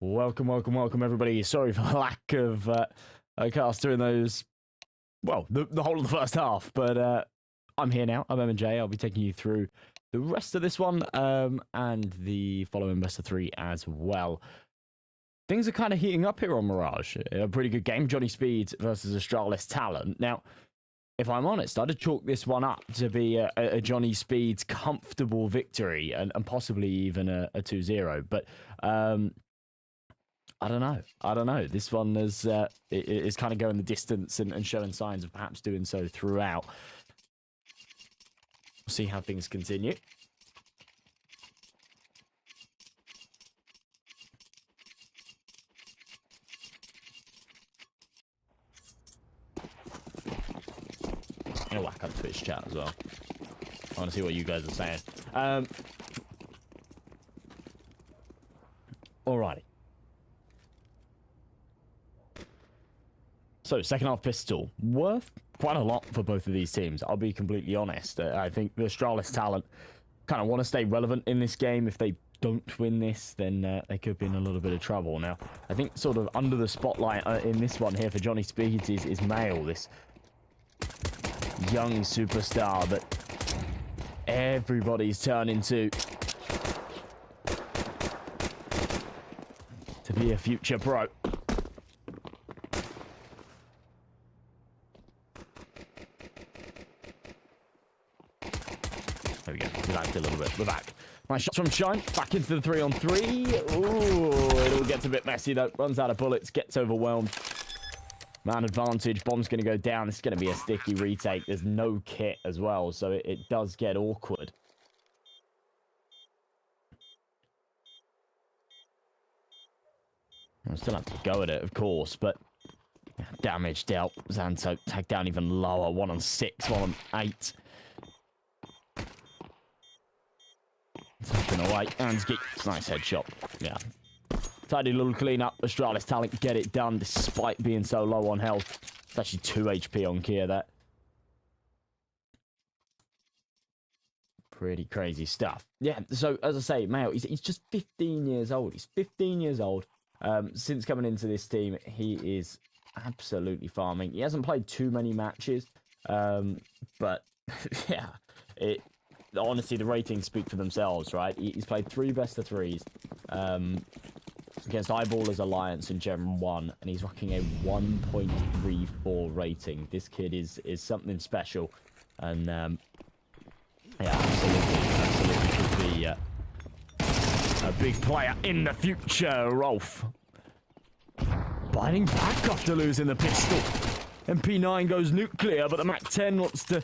Welcome, welcome, welcome, everybody. Sorry for the lack of a cast during those, well, the whole of the first half, but I'm here now. I'm M&J. I'll be taking you through the rest of this one and the following best of three as well. Things are kind of heating up here on Mirage. A pretty good game. Johnny Speed versus Astralis Talent. Now, if I'm honest, I'd have chalked this one up to be a Johnny Speed's comfortable victory and possibly even a 2-0. But I don't know. This one is kind of going the distance and showing signs of perhaps doing so throughout. We'll see how things continue. I'm gonna whack up Twitch chat as well. I want to see what you guys are saying. Alrighty. So, second half pistol. Worth quite a lot for both of these teams, I'll be completely honest. I think the Astralis Talent kind of want to stay relevant in this game. If they don't win this, then they could be in a little bit of trouble. Now, I think sort of under the spotlight in this one here for Johnny Speed is Mail, this young superstar that everybody's turning to be a future pro. There we go. Relaxed a little bit. We're back. Nice shots from Shine. Back into the 3-on-3. Ooh, it all gets a bit messy though. Runs out of bullets. Gets overwhelmed. Man advantage. Bomb's going to go down. This is going to be a sticky retake. There's no kit as well, so it does get awkward. I still have to go at it, of course, but damage dealt. Zanto tagged down even lower. 1 on 6, 1 on 8. Taken away. Ansky. Nice headshot. Yeah. Tidy little clean-up. Astralis Talent get it done despite being so low on health. It's actually 2 HP on Kia, that. Pretty crazy stuff. Yeah, so as I say, Mail, he's just 15 years old. He's 15 years old. Since coming into this team, he is absolutely farming. He hasn't played too many matches, but yeah, honestly, the ratings speak for themselves, right? He's played 3 best of 3s against Eyeballers Alliance and Gem 1, and he's rocking a 1.34 rating. This kid is something special, and yeah, absolutely could be a big player in the future. Rolf biting back after losing the pistol. MP9 goes nuclear, but the MAC-10 wants to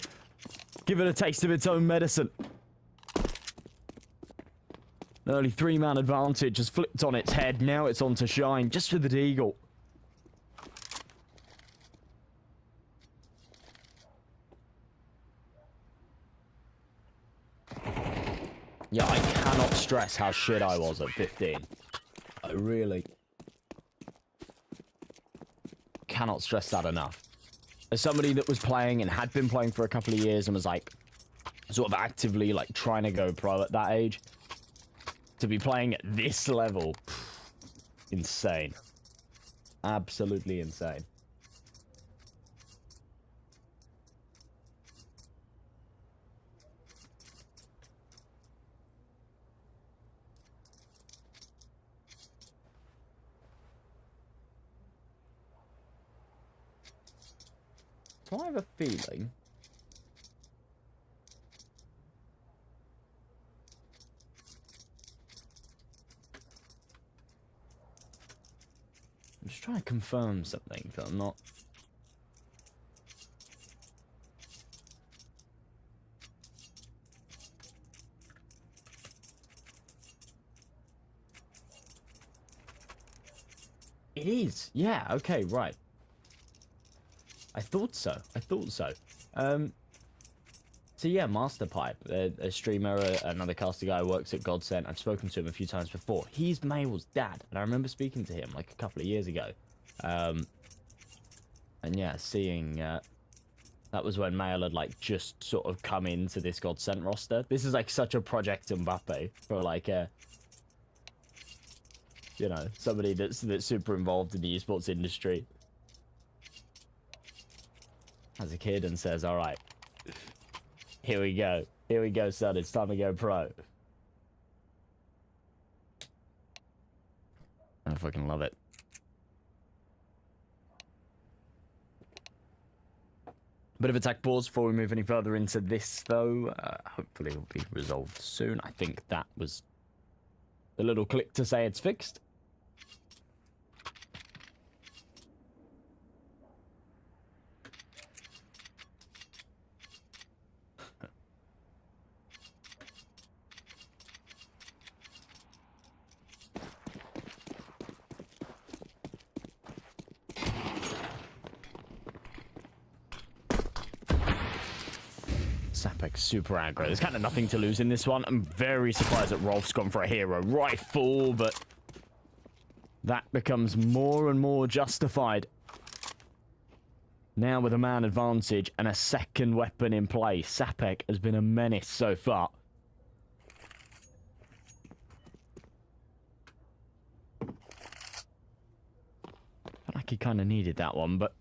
give it a taste of its own medicine. An early 3-man advantage has flipped on its head. Now it's on to Shine, just with the Deagle. Yeah, I cannot stress how shit I was at 15. I really cannot stress that enough. As somebody that was playing and had been playing for a couple of years and was like sort of actively like trying to go pro at that age, to be playing at this level, insane. Absolutely insane. So I have a feeling I'm just trying to confirm something that I'm not. It is. Yeah, okay, right. I thought so. So yeah, Masterpipe, a streamer, another caster guy who works at Godsent. I've spoken to him a few times before. He's Mail's dad, and I remember speaking to him like a couple of years ago. And yeah, seeing that was when Mail had like just sort of come into this Godsent roster. This is like such a Project Mbappe for like you know, somebody that's super involved in the esports industry as a kid and says, all right, here we go, son, it's time to go pro. I fucking love it. Bit of attack pause before we move any further into this, though. Hopefully it'll be resolved soon. I think that was the little click to say it's fixed. Sapek's super aggro. There's kind of nothing to lose in this one. I'm very surprised that Rolf's gone for a hero rifle, but that becomes more and more justified. Now with a man advantage and a second weapon in play, Sapek has been a menace so far. Felt like he kind of needed that one, but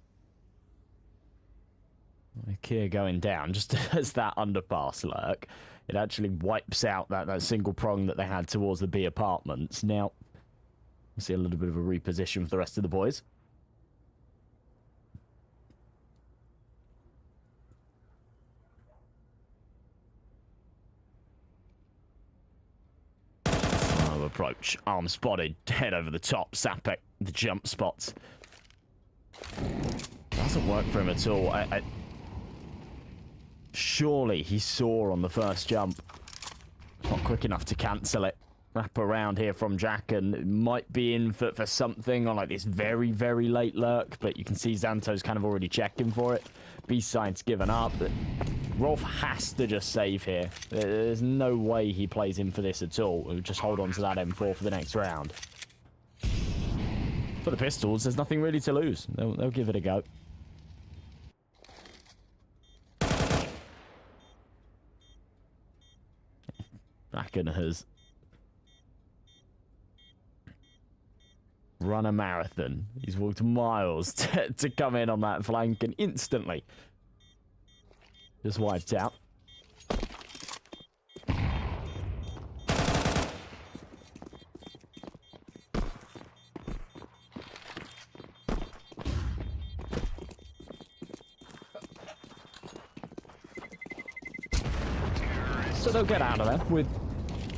Kia going down just as that underpass lurk. It actually wipes out that single prong that they had towards the B apartments. Now, we see a little bit of a reposition for the rest of the boys. Approach. Arm spotted. Head over the top. Sapek, the jump spots. Doesn't work for him at all. Surely he saw on the first jump. Not quick enough to cancel it. Wrap around here from Jack and might be in for something on like this very, very late lurk, but you can see Xanto's kind of already checking for it. B-side's given up. Rolf has to just save here. There's no way he plays in for this at all. He'll just hold on to that M4 for the next round. For the pistols, there's nothing really to lose. They'll give it a go. Bracken has run a marathon. He's walked miles to come in on that flank and instantly just wiped out. So they'll get out of there with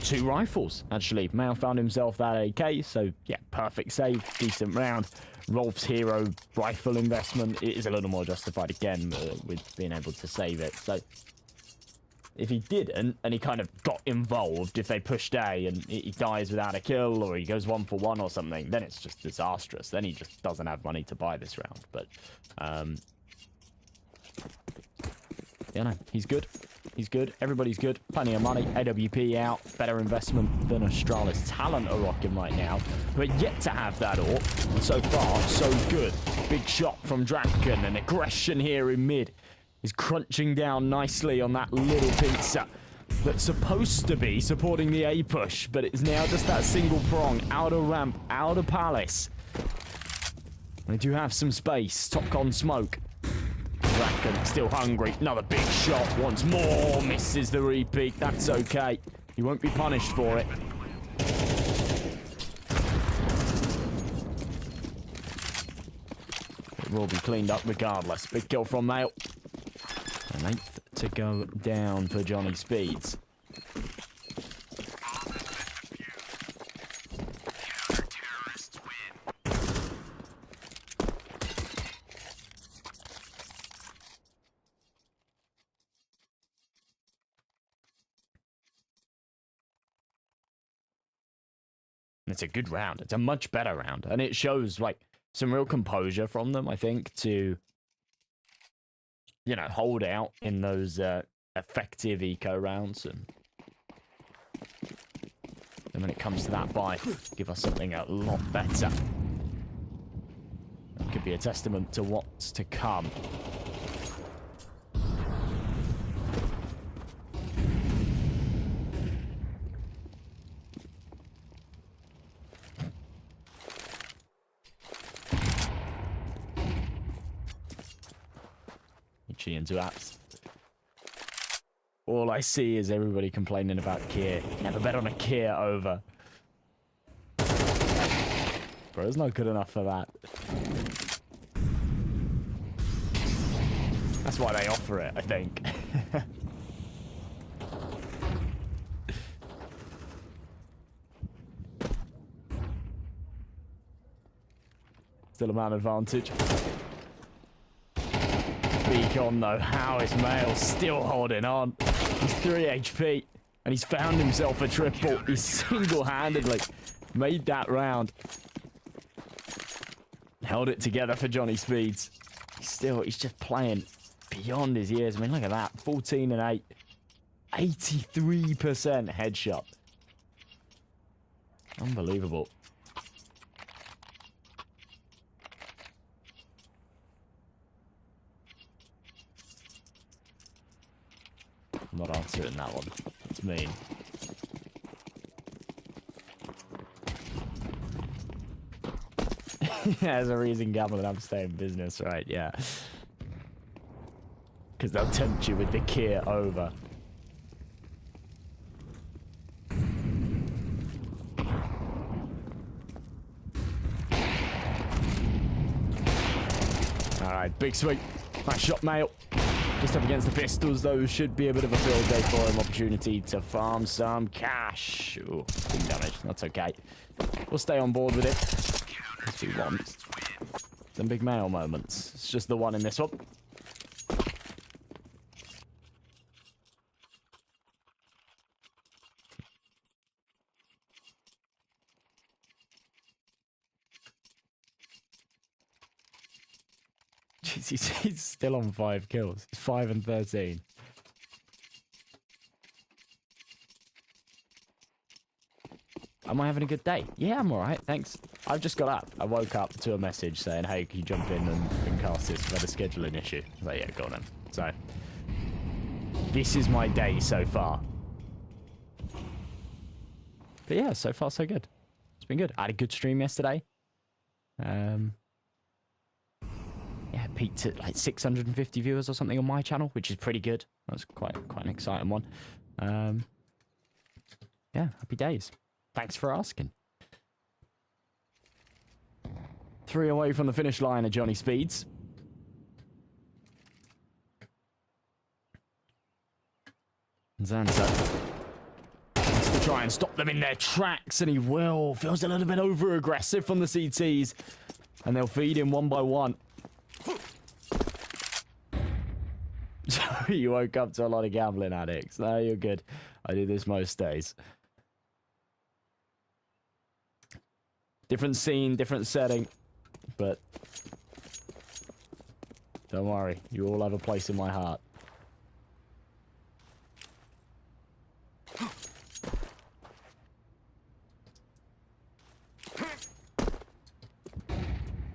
2 rifles, actually. Mao found himself that AK, so yeah, perfect save, decent round. Rolf's hero rifle investment is a little more justified again with being able to save it. So if he didn't, and he kind of got involved, if they pushed A and he dies without a kill, or he goes 1 for 1 or something, then it's just disastrous. Then he just doesn't have money to buy this round. But, yeah, no, he's good. He's good. Everybody's good. Plenty of money. AWP out. Better investment than Astralis. Talent are rocking right now. But yet to have that AWP. So far, so good. Big shot from Draken. And aggression here in mid is crunching down nicely on that little pizza that's supposed to be supporting the A push. But it's now just that single prong. Out of ramp. Out of palace. They do have some space. Top con smoke. Bracken still hungry. Another big shot once more. Misses the repeat. That's okay. He won't be punished for it. It will be cleaned up regardless. Big kill from Mail. An 8th to go down for Johnny Speeds. It's a good round. It's a much better round. And it shows, like, some real composure from them, I think, to, you know, hold out in those effective eco rounds. And when it comes to that buy, give us something a lot better. That could be a testament to what's to come. actually into apps. All I see is everybody complaining about Kier. Never bet on a Kier over. Bro, it's not good enough for that. That's why they offer it, I think. Still a man advantage. Beacon though, how is Mail still holding on? He's 3 HP and he's found himself a triple. He single-handedly made that round. Held it together for Johnny Speeds. He's just playing beyond his years. I mean, look at that. 14 and 8. 83% headshot. Unbelievable. I'm not answering that one. That's mean. There's a reason gambling I'm staying in business, right? Yeah. Because they'll tempt you with the Kier over. Alright, big sweep. Nice shot, Mail. Just up against the pistols, though, should be a bit of a field day for him. Opportunity to farm some cash. Ooh, big damage. That's okay. We'll stay on board with it. If we want. Some big Mail moments. It's just the one in this one. Jeez, he's still on 5 kills. He's 5 and 13. Am I having a good day? Yeah, I'm alright, thanks. I've just got up. I woke up to a message saying, hey, can you jump in and cast this? We've had a scheduling issue. I was like, yeah, go on then. So, this is my day so far. But yeah, so far so good. It's been good. I had a good stream yesterday. Yeah, peaked at like 650 viewers or something on my channel, which is pretty good. That's quite an exciting one. Yeah, happy days. Thanks for asking. 3 away from the finish line of Johnny Speeds. Zanza wants to try and stop them in their tracks, and he will. Feels a little bit over-aggressive from the CTs, and they'll feed him one by one. You woke up to a lot of gambling addicts. No, you're good. I do this most days. Different scene, different setting, but don't worry, you all have a place in my heart.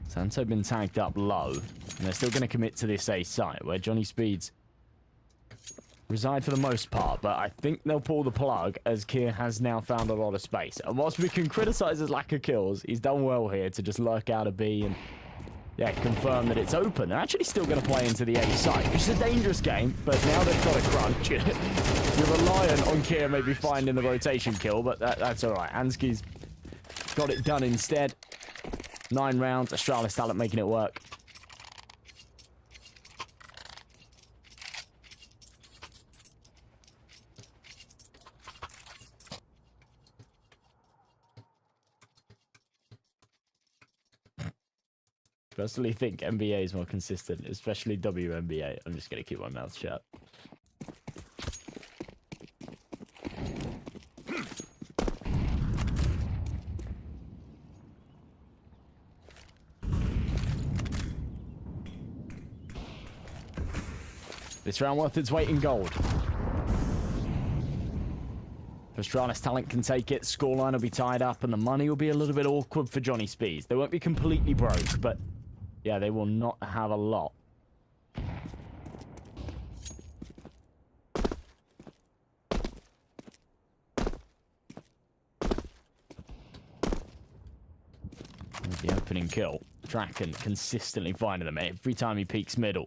Santo been tagged up low, and they're still going to commit to this A site where Johnny Speeds reside for the most part, but I think they'll pull the plug as Kier has now found a lot of space. And whilst we can criticize his lack of kills, he's done well here to just lurk out a B and, yeah, confirm that it's open. They're actually still going to play into the A site, which is a dangerous game, but now they've got a crunch. You're reliant on Kier maybe finding the rotation kill, but that's all right. Ansky's got it done instead. 9 rounds, Astralis talent making it work. Personally think NBA is more consistent, especially WNBA. I'm just going to keep my mouth shut. This round worth its weight in gold. If Astralis talent can take it, scoreline will be tied up and the money will be a little bit awkward for Johnny Speeds. They won't be completely broke, but yeah, they will not have a lot. With the opening kill, Draken consistently finding them every time he peeks middle.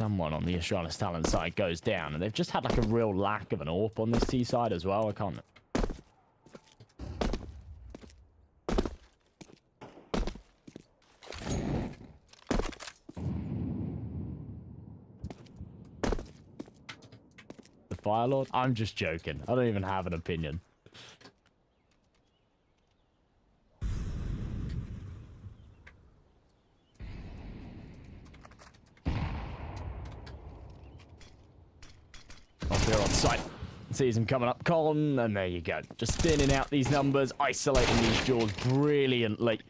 someone on the Astralis talent side goes down, and they've just had like a real lack of an AWP on this T side as well. I can't. The Firelord? I'm just joking. I don't even have an opinion. Here on site. Sees him coming up con, and there you go. Just thinning out these numbers, isolating these jaws brilliantly.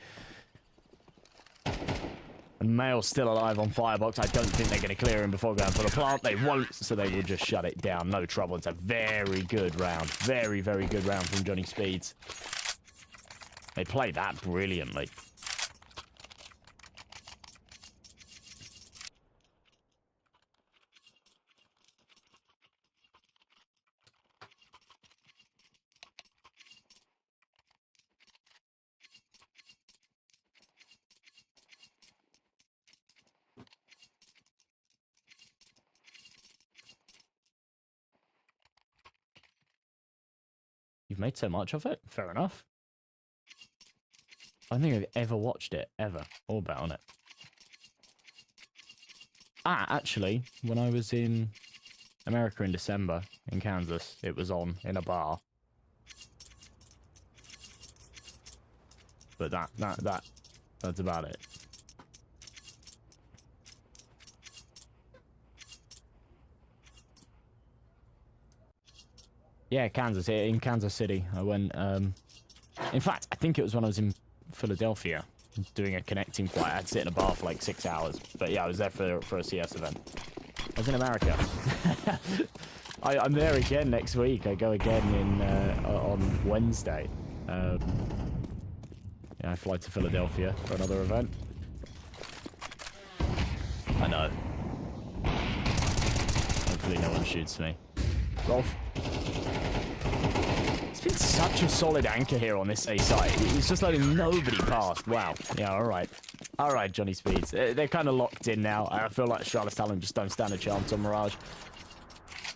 And Mail's still alive on Firebox. I don't think they're going to clear him before going for the plant. They won't, so they will just shut it down. No trouble. It's a very good round. Very, very good round from Johnny Speeds. They play that brilliantly. You've made so much of it? Fair enough. I don't think I've ever watched it, ever, or bet on it. Ah, actually, when I was in America in December, in Kansas, it was on in a bar. But that's about it. Yeah, Kansas, in Kansas City. I went, in fact, I think it was when I was in Philadelphia doing a connecting flight. I had to sit in a bar for like 6 hours. But yeah, I was there for a CS event. I was in America. I'm there again next week. I go again on Wednesday. Yeah, I fly to Philadelphia for another event. I know. Hopefully no one shoots me. Rolf. It's been such a solid anchor here on this A site. He's just letting nobody past. Wow. Yeah, all right. All right, Johnny Speeds. They're kind of locked in now. I feel like Astralis Talent just don't stand a chance on Mirage.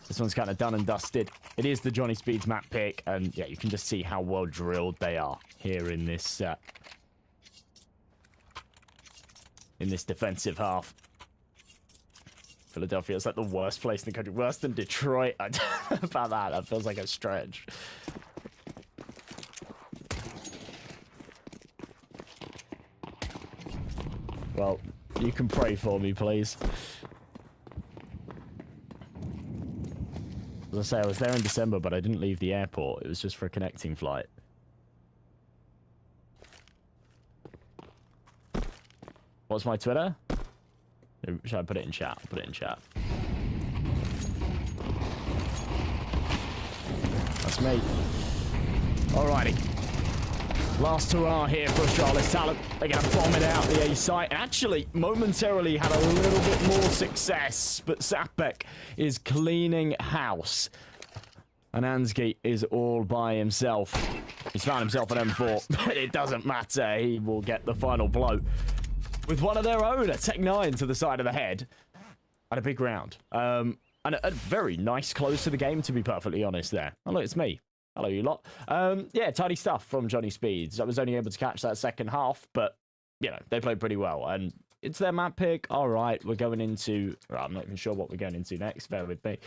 This one's kind of done and dusted. It is the Johnny Speeds map pick, and yeah, you can just see how well drilled they are here in this defensive half. Philadelphia is like the worst place in the country. Worse than Detroit. I don't know about that. That feels like a stretch. Well, you can pray for me, please. As I say, I was there in December, but I didn't leave the airport. It was just for a connecting flight. What's my Twitter? Should I put it in chat? I'll put it in chat. That's me. Alrighty. Last hurrah here for Astralis Talent. They're going to bomb it out the A site. Actually, momentarily had a little bit more success, but Sapek is cleaning house. And Ansky is all by himself. He's found himself an M4, but it doesn't matter. He will get the final blow with one of their own, a Tech 9 to the side of the head, and a big round. And a very nice close to the game, to be perfectly honest there. Oh, look, it's me. Hello, you lot. Yeah, tidy stuff from Johnny Speeds. I was only able to catch that second half, but, you know, they played pretty well. And it's their map pick. All right, we're going into... Well, I'm not even sure what we're going into next. Bear with me.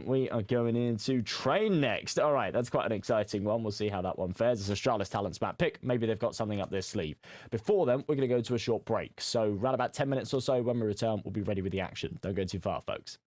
We are going into Train next. All right, that's quite an exciting one. We'll see how that one fares. It's Astralis Talent's map pick. Maybe they've got something up their sleeve. Before then, we're going to go to a short break. So around about 10 minutes or so, when we return, we'll be ready with the action. Don't go too far, folks.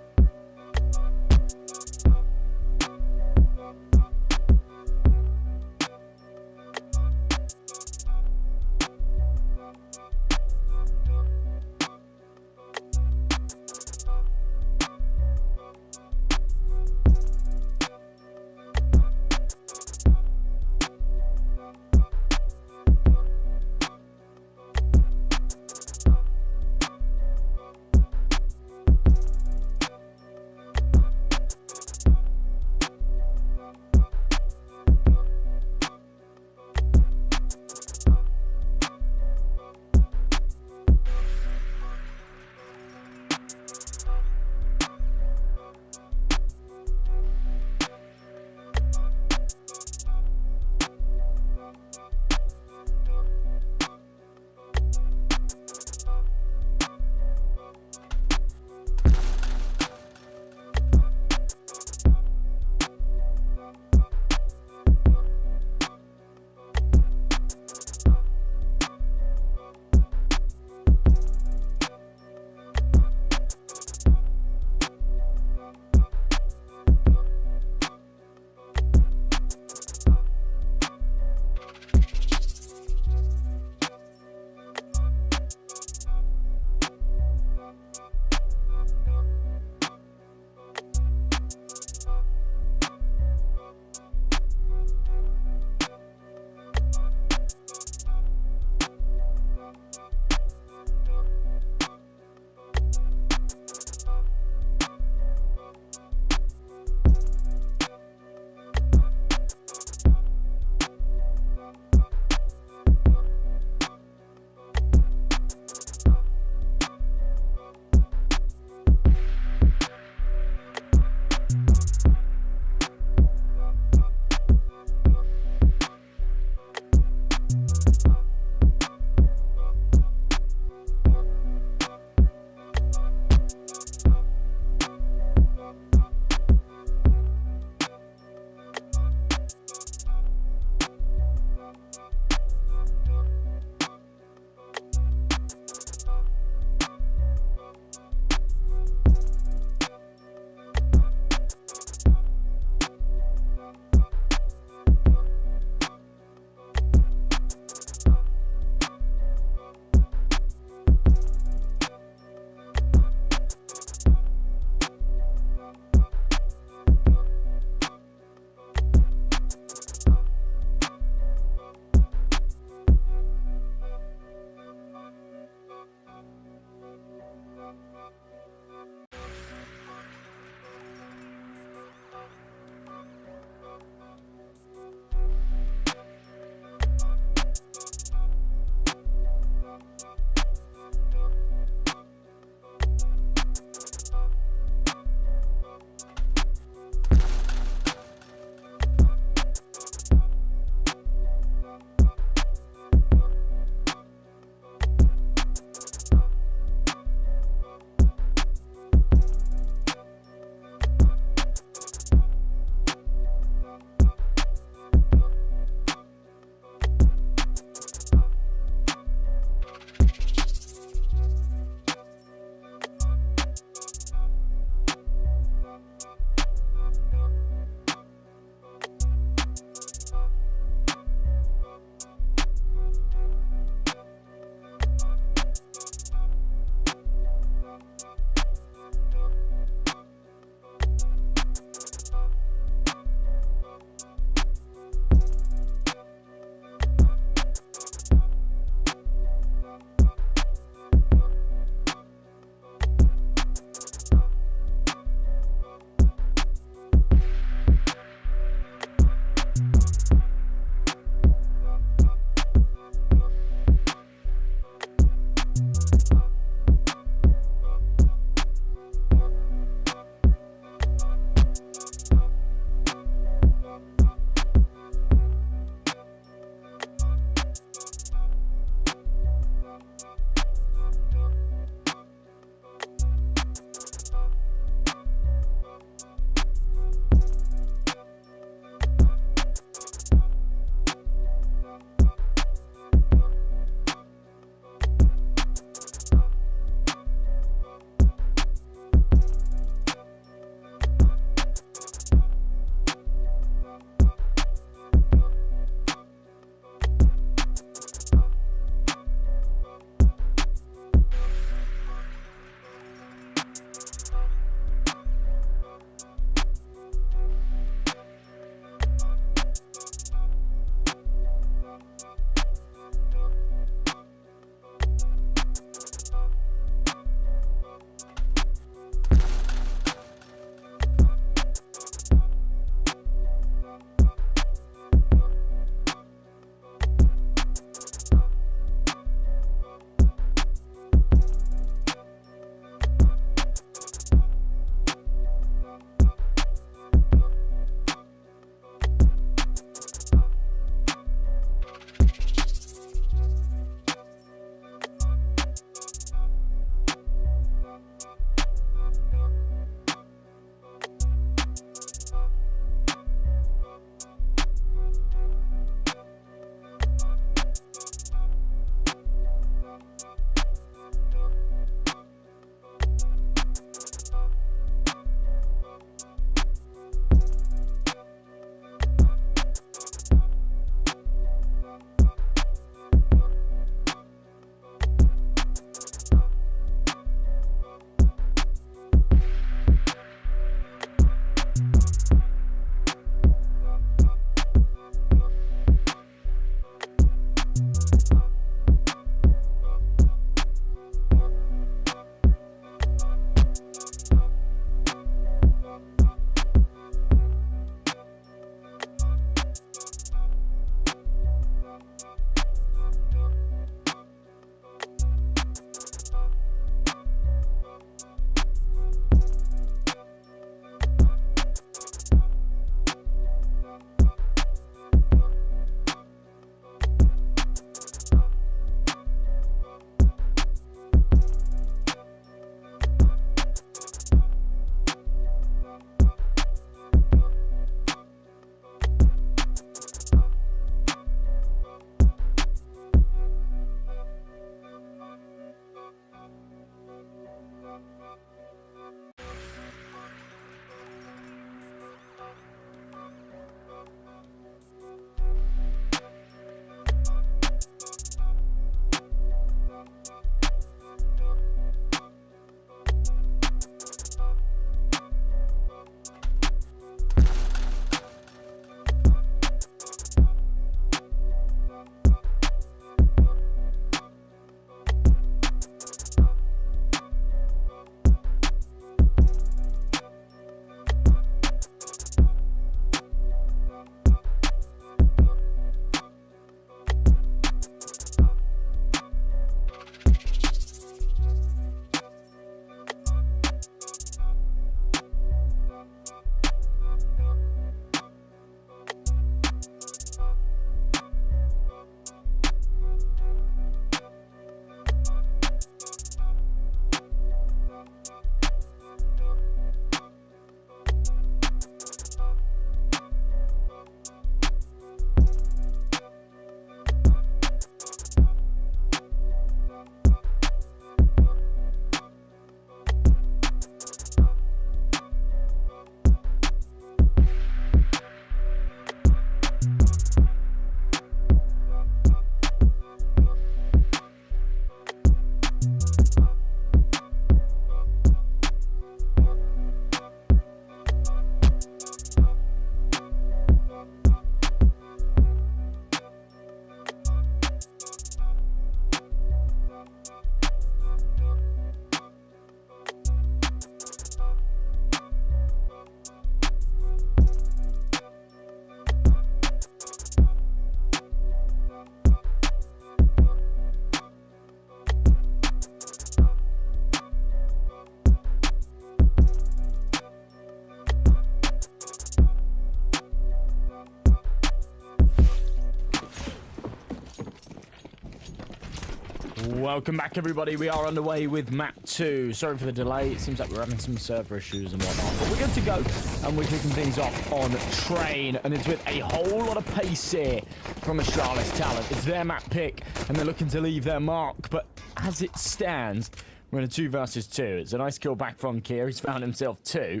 Welcome back, everybody. We are underway with map 2. Sorry for the delay. It seems like we're having some server issues and whatnot. But we're good to go. And we're kicking things off on train. And it's with a whole lot of pace here from Astralis talent. It's their map pick. And they're looking to leave their mark. But as it stands, we're in a 2 versus 2. It's a nice kill back from Kier. He's found himself 2.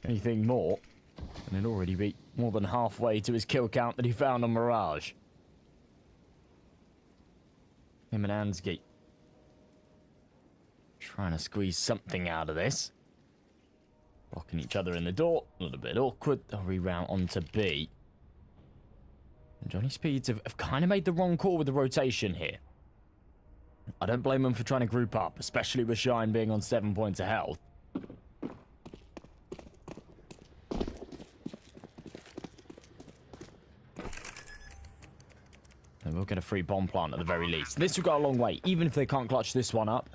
Anything more? And it already beat more than halfway to his kill count that he found on Mirage. Him and Ansky trying to squeeze something out of this. Blocking each other in the door. A little bit awkward. They'll reroute onto B. And Johnny Speeds have kind of made the wrong call with the rotation here. I don't blame them for trying to group up, especially with Shine being on 7 points of health. And we'll get a free bomb plant at the very least. This will go a long way, even if they can't clutch this one up.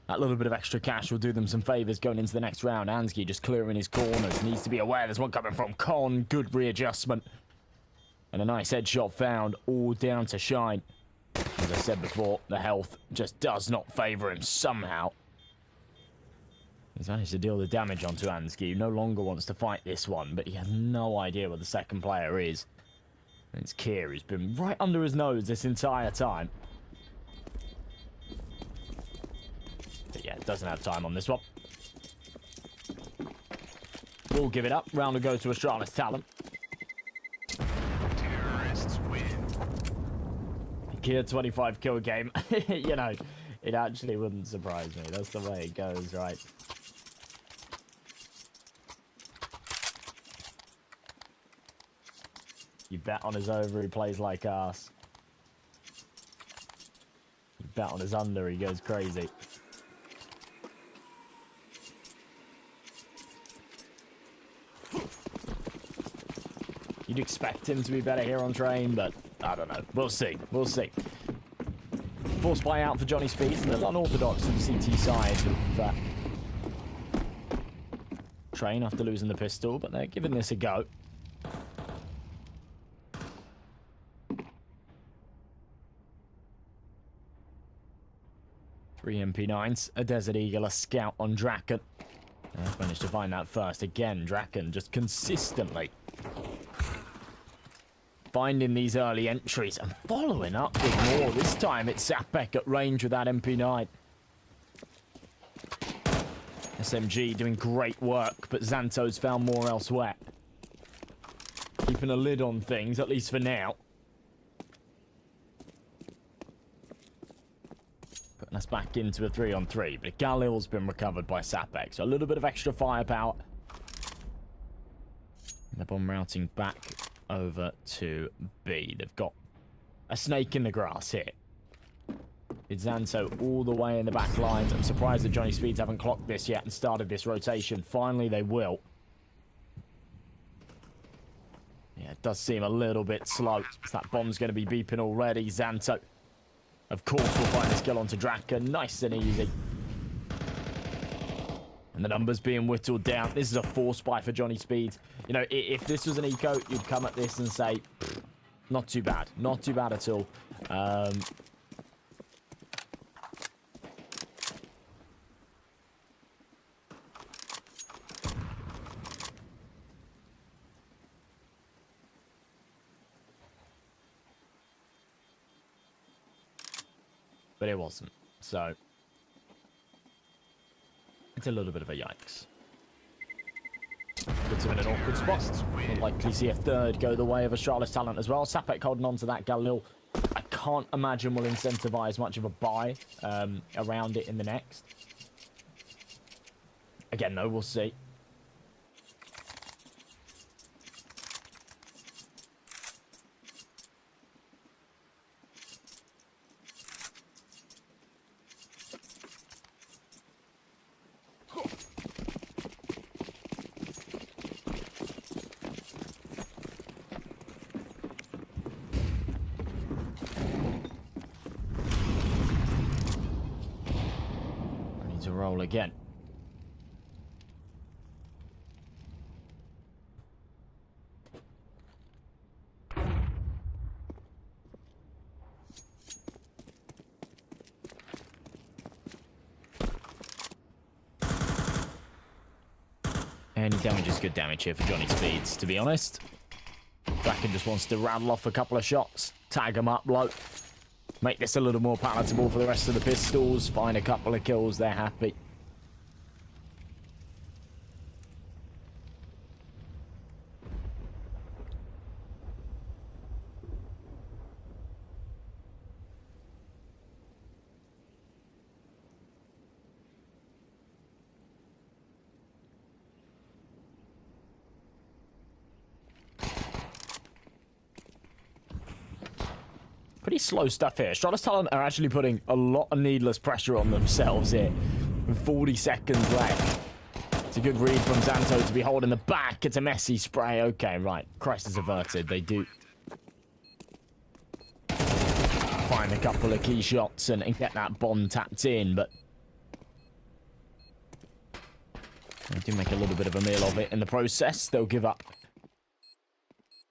That little bit of extra cash will do them some favours going into the next round. Ansky just clearing his corners. Needs to be aware there's one coming from Con. Good readjustment. And a nice headshot found, all down to Shine. As I said before, the health just does not favour him somehow. He's managed to deal the damage onto Ansky, who no longer wants to fight this one, but he has no idea where the second player is. And it's Kier, who's been right under his nose this entire time. But yeah, doesn't have time on this one. We'll give it up. Round will go to Astralis talent. Terrorists win. Kier 25 kill game. You know, it actually wouldn't surprise me. That's the way it goes, right? You bet on his over, he plays like arse. You bet on his under, he goes crazy. You'd expect him to be better here on train, but I don't know. We'll see. We'll see. Force buy out for Johnny Speeds. A little unorthodox on the CT side of train after losing the pistol, but they're giving this a go. Three MP9s, a Desert Eagle, a Scout on Draken. I've managed to find that first. Again, Draken just consistently finding these early entries and following up with more. This time it's Sapek at range with that MP9. SMG doing great work, but Xanto's found more elsewhere. Keeping a lid on things, at least for now. Putting us back into a 3-on-3, but Galil's been recovered by Sapek, so a little bit of extra firepower. And the bomb routing back over to B. They've got a snake in the grass here. It's Xanto all the way in the back lines. I'm surprised that Johnny Speeds haven't clocked this yet and started this rotation. Finally, they will. Yeah, it does seem a little bit slow. That bomb's going to be beeping already. Xanto, of course, will find this kill onto Draken. Nice and easy. And the numbers being whittled down. This is a force buy for Johnny Speeds. You know, if this was an eco, you'd come at this and say, not too bad. Not too bad at all. But it wasn't. So it's a little bit of a yikes. Puts him in an awkward spot. We'll likely see a third go the way of Astralis talent as well. Sapek holding on to that. Galil, I can't imagine will incentivize much of a buy around it in the next. Again, though, we'll see. To roll again. Any damage is good damage here for Johnny Speeds, to be honest. Draken just wants to rattle off a couple of shots, tag them up low, make this a little more palatable for the rest of the pistols, find a couple of kills, they're happy. Pretty slow stuff here. Astralis Talent are actually putting a lot of needless pressure on themselves here. With 40 seconds left. It's a good read from Zanto to be holding the back. It's a messy spray. Okay, right. Crisis averted. They do find a couple of key shots and get that bomb tapped in, but they do make a little bit of a meal of it in the process. They'll give up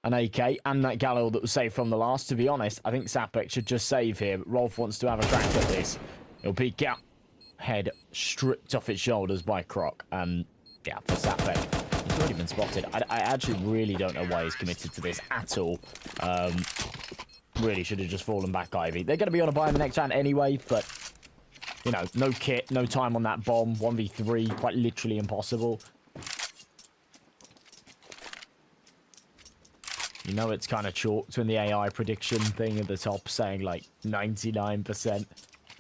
an AK and that Galil that was saved from the last. To be honest, I think Sapek should just save here, but Rolf wants to have a crack at this. He'll peek out. Head stripped off its shoulders by Croc. Yeah, for Sapek. He's already been spotted. I actually really don't know why he's committed to this at all. Really should have just fallen back, Ivy. They're going to be on a buy in the next round anyway, but, you know, no kit, no time on that bomb. 1v3, quite literally impossible. You know it's kind of chalked when the AI prediction thing at the top saying like 99%.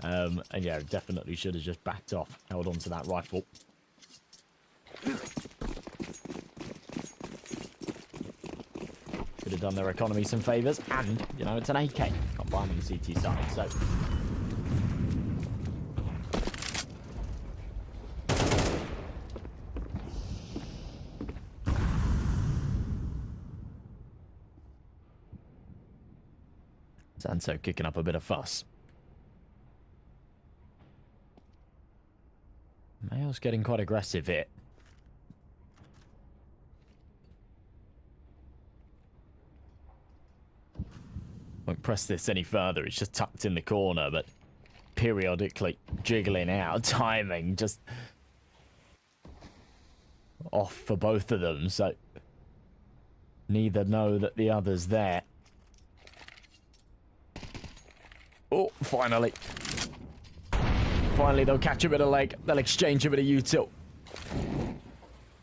And yeah, definitely should have just backed off, held on to that rifle. Could have done their economy some favours, and, you know, it's an AK. Can't buy them on the CT side, so... Sanso kicking up a bit of fuss. Mayo's getting quite aggressive here. Won't press this any further. It's just tucked in the corner, but periodically jiggling out. Timing just off for both of them, so neither know that the other's there. Oh, finally. Finally, they'll catch a bit of leg. They'll exchange a bit of util.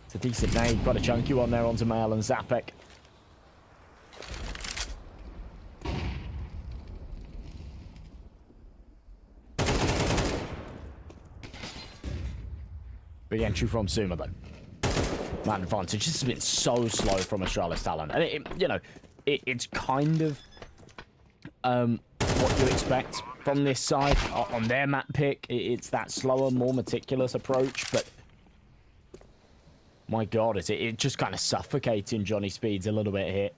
It's a decent nade. Quite a chunky one there onto Mail and Zapek. Big entry from Suma, though. Man advantage. This has been so slow from Astralis Talent. And, you know, it's kind of... what you expect from this side on their map pick. It's that slower, more meticulous approach, but my god, it just kind of suffocating Johnny Speeds a little bit here.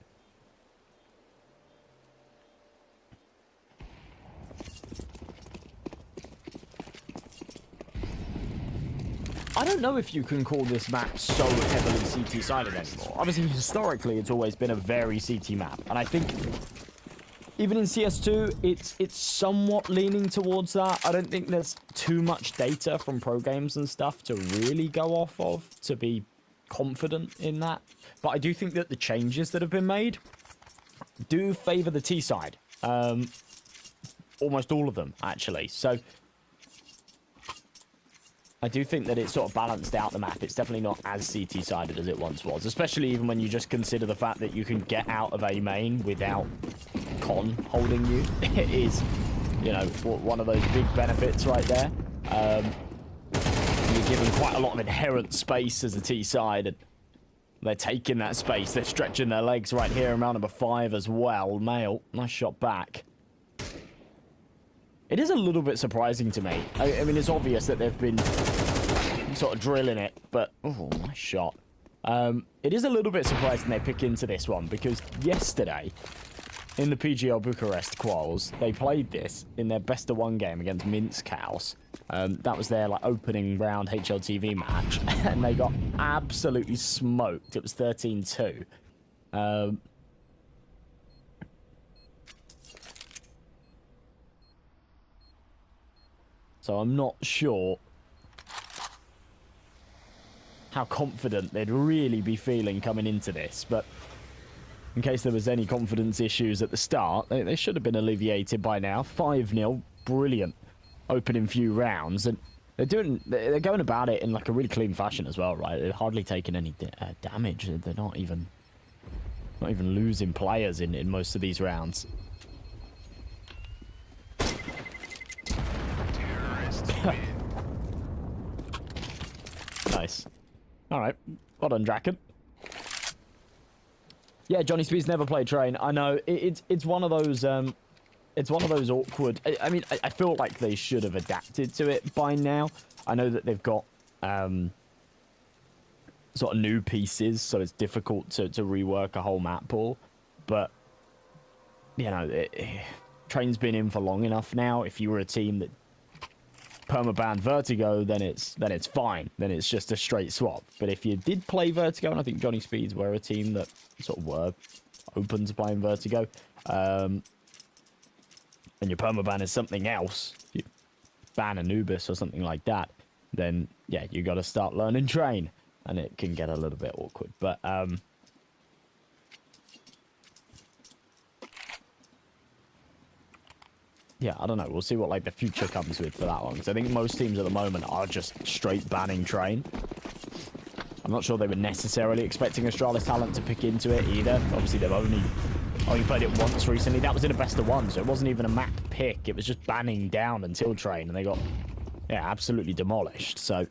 I don't know if you can call this map so heavily CT-sided anymore. Obviously, historically, it's always been a very CT map, and I think even in CS2, it's somewhat leaning towards that. I don't think there's too much data from pro games and stuff to really go off of to be confident in that. But I do think that the changes that have been made do favour the T side. Almost all of them, actually. So I do think that it's sort of balanced out the map. It's definitely not as CT-sided as it once was, especially even when you just consider the fact that you can get out of A main without Con holding you. It is, you know, one of those big benefits right there. You're given quite a lot of inherent space as a T side, and they're taking that space. They're stretching their legs right here in round number 5 as well. Mail, nice shot back. It is a little bit surprising to me. I mean, it's obvious that they've been sort of drilling it, but... Oh, nice shot. It is a little bit surprising they pick into this one, because yesterday, in the PGL Bucharest quals, they played this in their best-of-1 game against Minsk House. That was their like opening round HLTV match, and they got absolutely smoked. It was 13-2. So I'm not sure how confident they'd really be feeling coming into this. But in case there was any confidence issues at the start, they should have been alleviated by now. 5-0, brilliant opening few rounds, and they're going about it in like a really clean fashion as well, right? They're hardly taking any damage. They're not even losing players in most of these rounds. Nice. All right. Well done, Draken. Yeah, Johnny Speed's never played Train. I know. It's one of those it's one of those awkward... I mean, I feel like they should have adapted to it by now. I know that they've got sort of new pieces, so it's difficult to rework a whole map pool. But, you know, Train's been in for long enough now. If you were a team that permabanned Vertigo, then it's fine. Then it's just a straight swap. But if you did play Vertigo, and I think Johnny Speeds were a team that sort of were open to playing Vertigo, and your permaban is something else, you ban Anubis or something like that, then yeah, you got to start learning Train, and it can get a little bit awkward. But yeah, I don't know. We'll see what like the future comes with for that one. Because I think most teams at the moment are just straight banning Train. I'm not sure they were necessarily expecting Astralis talent to pick into it either. Obviously, they've only played it once recently. That was in a best of one, so it wasn't even a map pick. It was just banning down until Train, and they got, yeah, absolutely demolished. So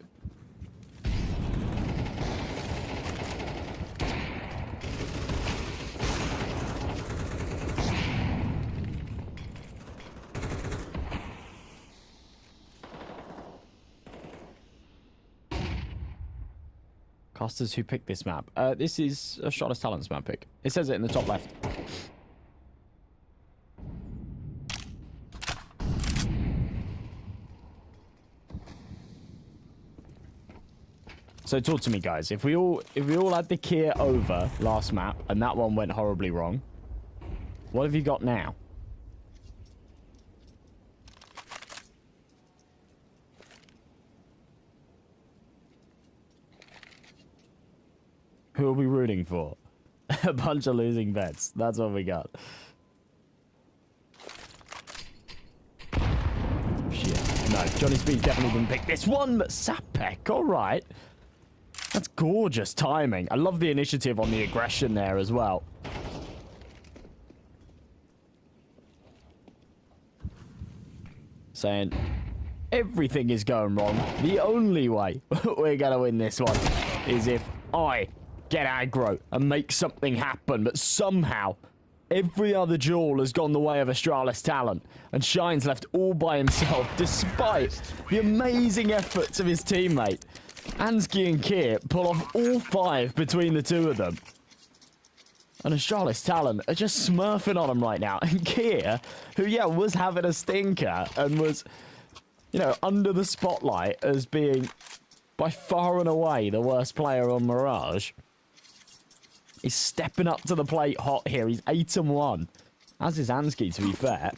casters who picked this map. This is Astralis Talent's map pick. It says it in the top left. So talk to me, guys. If we all had the Kier over last map and that one went horribly wrong, what have you got now? Who are we rooting for? A bunch of losing bets. That's what we got. Shit. No, Johnny Speed definitely didn't pick this one, but Sapek, alright. That's gorgeous timing. I love the initiative on the aggression there as well. Saying, everything is going wrong. The only way we're going to win this one is if I get aggro and make something happen. But somehow, every other duel has gone the way of Astralis Talent. And Shine's left all by himself, despite the amazing efforts of his teammate. Ansky and Kier pull off all 5 between the two of them. And Astralis Talent are just smurfing on him right now. And Kier, who, yeah, was having a stinker and was, you know, under the spotlight as being by far and away the worst player on Mirage, is stepping up to the plate hot here. He's 8-1. As is Ansky, to be fair.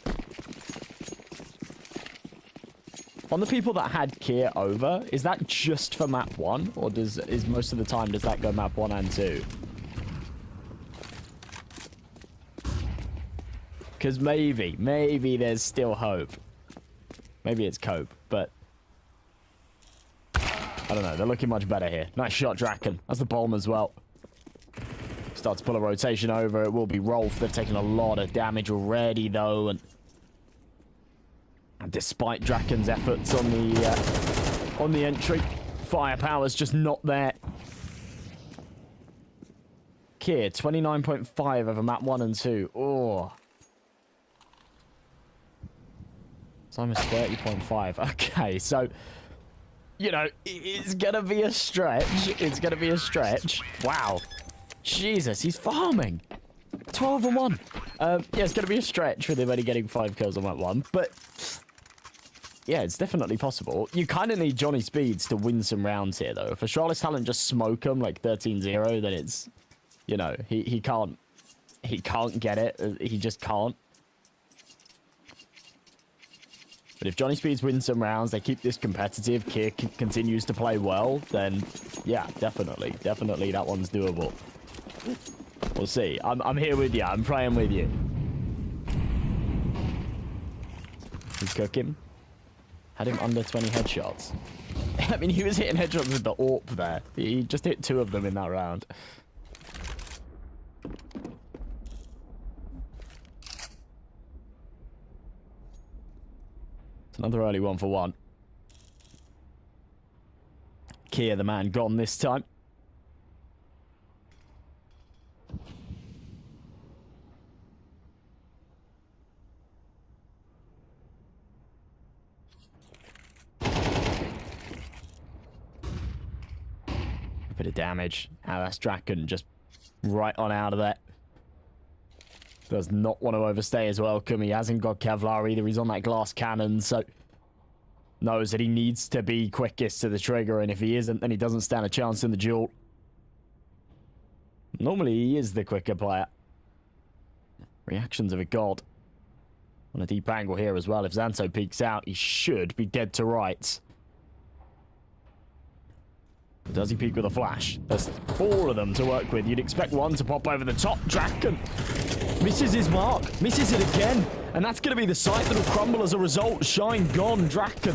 On the people that had Kier over, is that just for map 1? Or is most of the time, does that go map 1 and 2? Because maybe there's still hope. Maybe it's cope, but I don't know. They're looking much better here. Nice shot, Draken. That's the bomb as well. Start to pull a rotation over. It will be Rolf. They've taken a lot of damage already, though, and despite Draken's efforts on the entry, firepower's just not there. Kier, 29.5 over map 1 and 2. Oh. It's almost 30.5. Okay, so, you know, it's going to be a stretch. It's going to be a stretch. Wow. Jesus, he's farming. 12-1. Yeah, it's going to be a stretch with him only getting 5 kills on map 1, but yeah, it's definitely possible. You kind of need Johnny Speeds to win some rounds here, though. If Astralis Talent just smoke him like 13-0, then it's, you know, he can't get it. He just can't. But if Johnny Speeds win some rounds, they keep this competitive, Kier continues to play well, then yeah, definitely that one's doable. We'll see. I'm here with you. I'm praying with you. He's cooking. Had him under 20 headshots. I mean, he was hitting headshots with the AWP there. He just hit 2 of them in that round. It's another early 1-for-1. Kier, the man, gone this time. A bit of damage. That's Draken just right on out of that. Does not want to overstay his welcome. He hasn't got Kevlar either. He's on that glass cannon, so knows that he needs to be quickest to the trigger, and if he isn't, then he doesn't stand a chance in the duel. Normally, he is the quicker player. Reactions of a god. On a deep angle here as well. If Xanto peeks out, he should be dead to rights. Does he peek with a flash? There's 4 of them to work with. You'd expect one to pop over the top. Draken misses his mark. Misses it again. And that's going to be the site that'll crumble as a result. Shine gone. Draken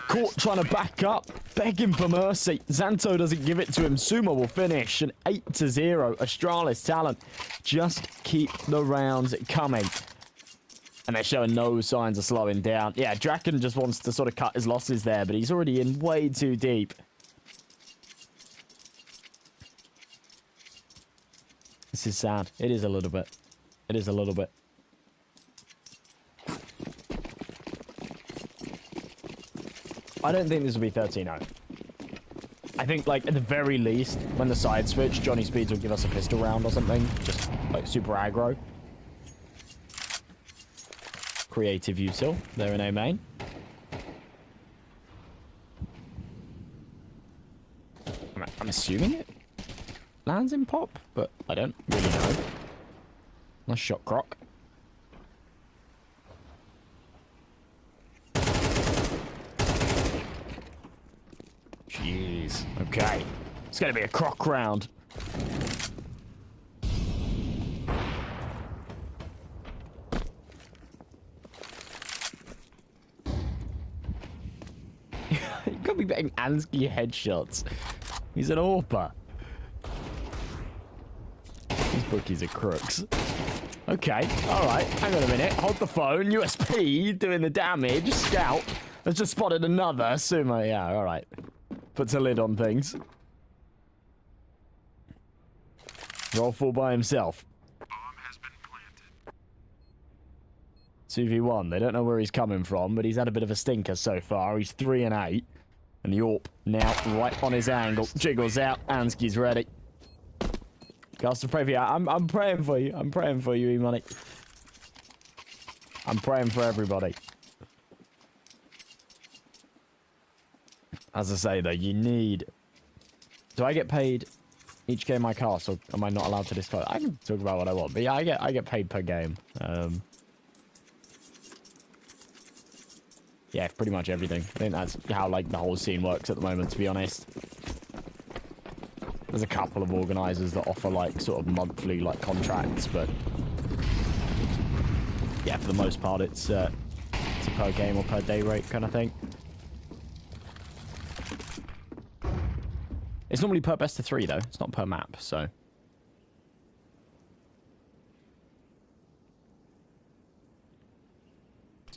caught trying to back up. Begging for mercy. Xanto doesn't give it to him. Sumo will finish. An 8-0. Astralis talent. Just keep the rounds coming. And they're showing no signs of slowing down. Yeah, Draken just wants to sort of cut his losses there, but he's already in way too deep. This is sad. It is a little bit. It is a little bit. I don't think this will be 13-0. I think, like, at the very least, when the side switch, Johnny Speeds will give us a pistol round or something. Just, like, super aggro. Creative util. They're in A main. I'm assuming it lands in pop, but I don't really know. Nice shot, Croc. Jeez. Okay. It's going to be a Croc round. You got me betting Ansky headshots. He's an AWPer. These bookies are crooks. Okay, alright. Hang on a minute. Hold the phone. USP doing the damage. Scout. Let's just spotted another. Sumo. Yeah, alright. Puts a lid on things. Roll full by himself. 2v1. They don't know where he's coming from, but he's had a bit of a stinker so far. He's 3 and 8. And the AWP now right on his angle. Jiggles out. Ansky's ready. Cast a pray for you. I'm praying for you. I'm praying for you, E-Money. I'm praying for everybody. As I say, though, you need... Do I get paid each game I cast, or am I not allowed to disclose? I can talk about what I want, but yeah, I get paid per game. Yeah, pretty much everything. I think that's how, like, the whole scene works at the moment, to be honest. There's a couple of organisers that offer, like, sort of monthly, like, contracts, but... Yeah, for the most part, it's a per game or per day rate kind of thing. It's normally per best of 3, though. It's not per map, so...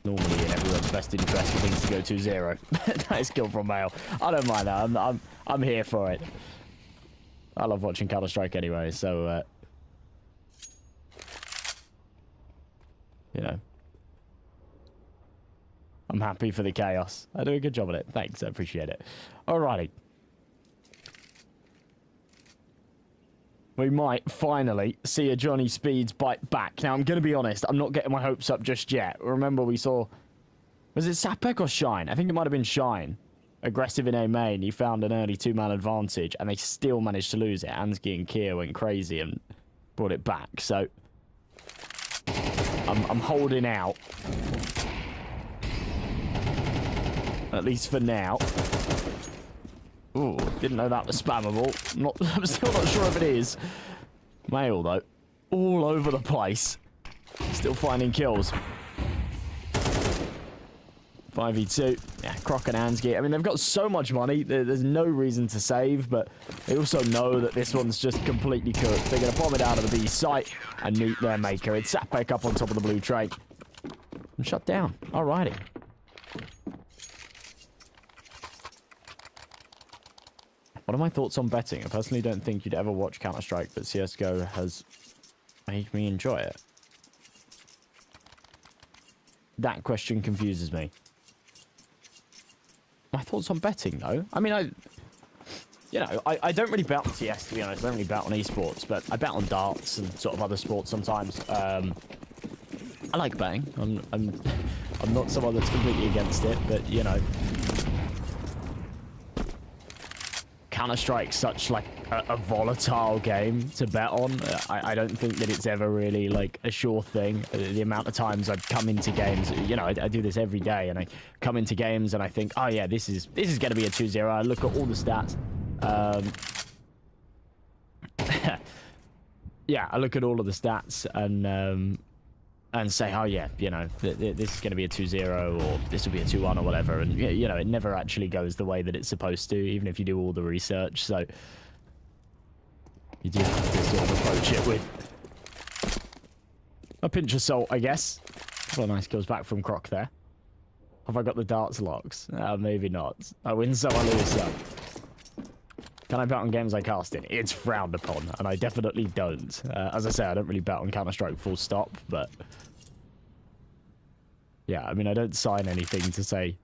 Normally in everyone's best interest for things to go 2-0. Nice kill from Mail. I don't mind that. I'm here for it. I love watching Counter-Strike anyway, so you know. I'm happy for the chaos. I do a good job at it. Thanks, I appreciate it. Alrighty. We might finally see a Johnny Speeds bite back. Now, I'm going to be honest. I'm not getting my hopes up just yet. Remember, we saw... Was it Sapek or Shine? I think it might have been Shine. Aggressive in A main. He found an early 2-man advantage, and they still managed to lose it. Ansky and Kier went crazy and brought it back. So, I'm holding out. at least for now. Ooh, didn't know that was spammable. I'm still not sure if it is. Mail, though. All over the place. Still finding kills. 5v2. Yeah, Croc and Ansky. I mean, they've got so much money. There's no reason to save, but they also know that this one's just completely cooked. They're going to bomb it out of the B site and meet their maker. It's sat back up on top of the blue train. And shut down. Alrighty. What are my thoughts on betting? I personally don't think you'd ever watch Counter-Strike, but CSGO has made me enjoy it. That question confuses me. My thoughts on betting, though? I mean, I don't really bet on CS, to be honest. I don't really bet on esports, but I bet on darts and sort of other sports sometimes. I like betting. I'm not someone that's completely against it, but, you know. Counter-Strike's such, like, a volatile game to bet on. I don't think that it's ever really, like, a sure thing. The amount of times I've come into games, you know, I do this every day, and I come into games and I think, oh, yeah, this is going to be a 2-0. I look at all the stats. Yeah, I look at all of the stats and say, oh, yeah, you know, this is going to be a 2-0 or this will be a 2-1 or whatever. And, you know, it never actually goes the way that it's supposed to, even if you do all the research. So you do have to sort of approach it with a pinch of salt, I guess. A couple of nice kills back from Croc there. Have I got the darts locks? Maybe not. I win some, I lose some. Can I bet on games I cast in? It's frowned upon, and I definitely don't. As I say, I don't really bet on Counter-Strike full stop, but yeah, I mean, I don't sign anything to say,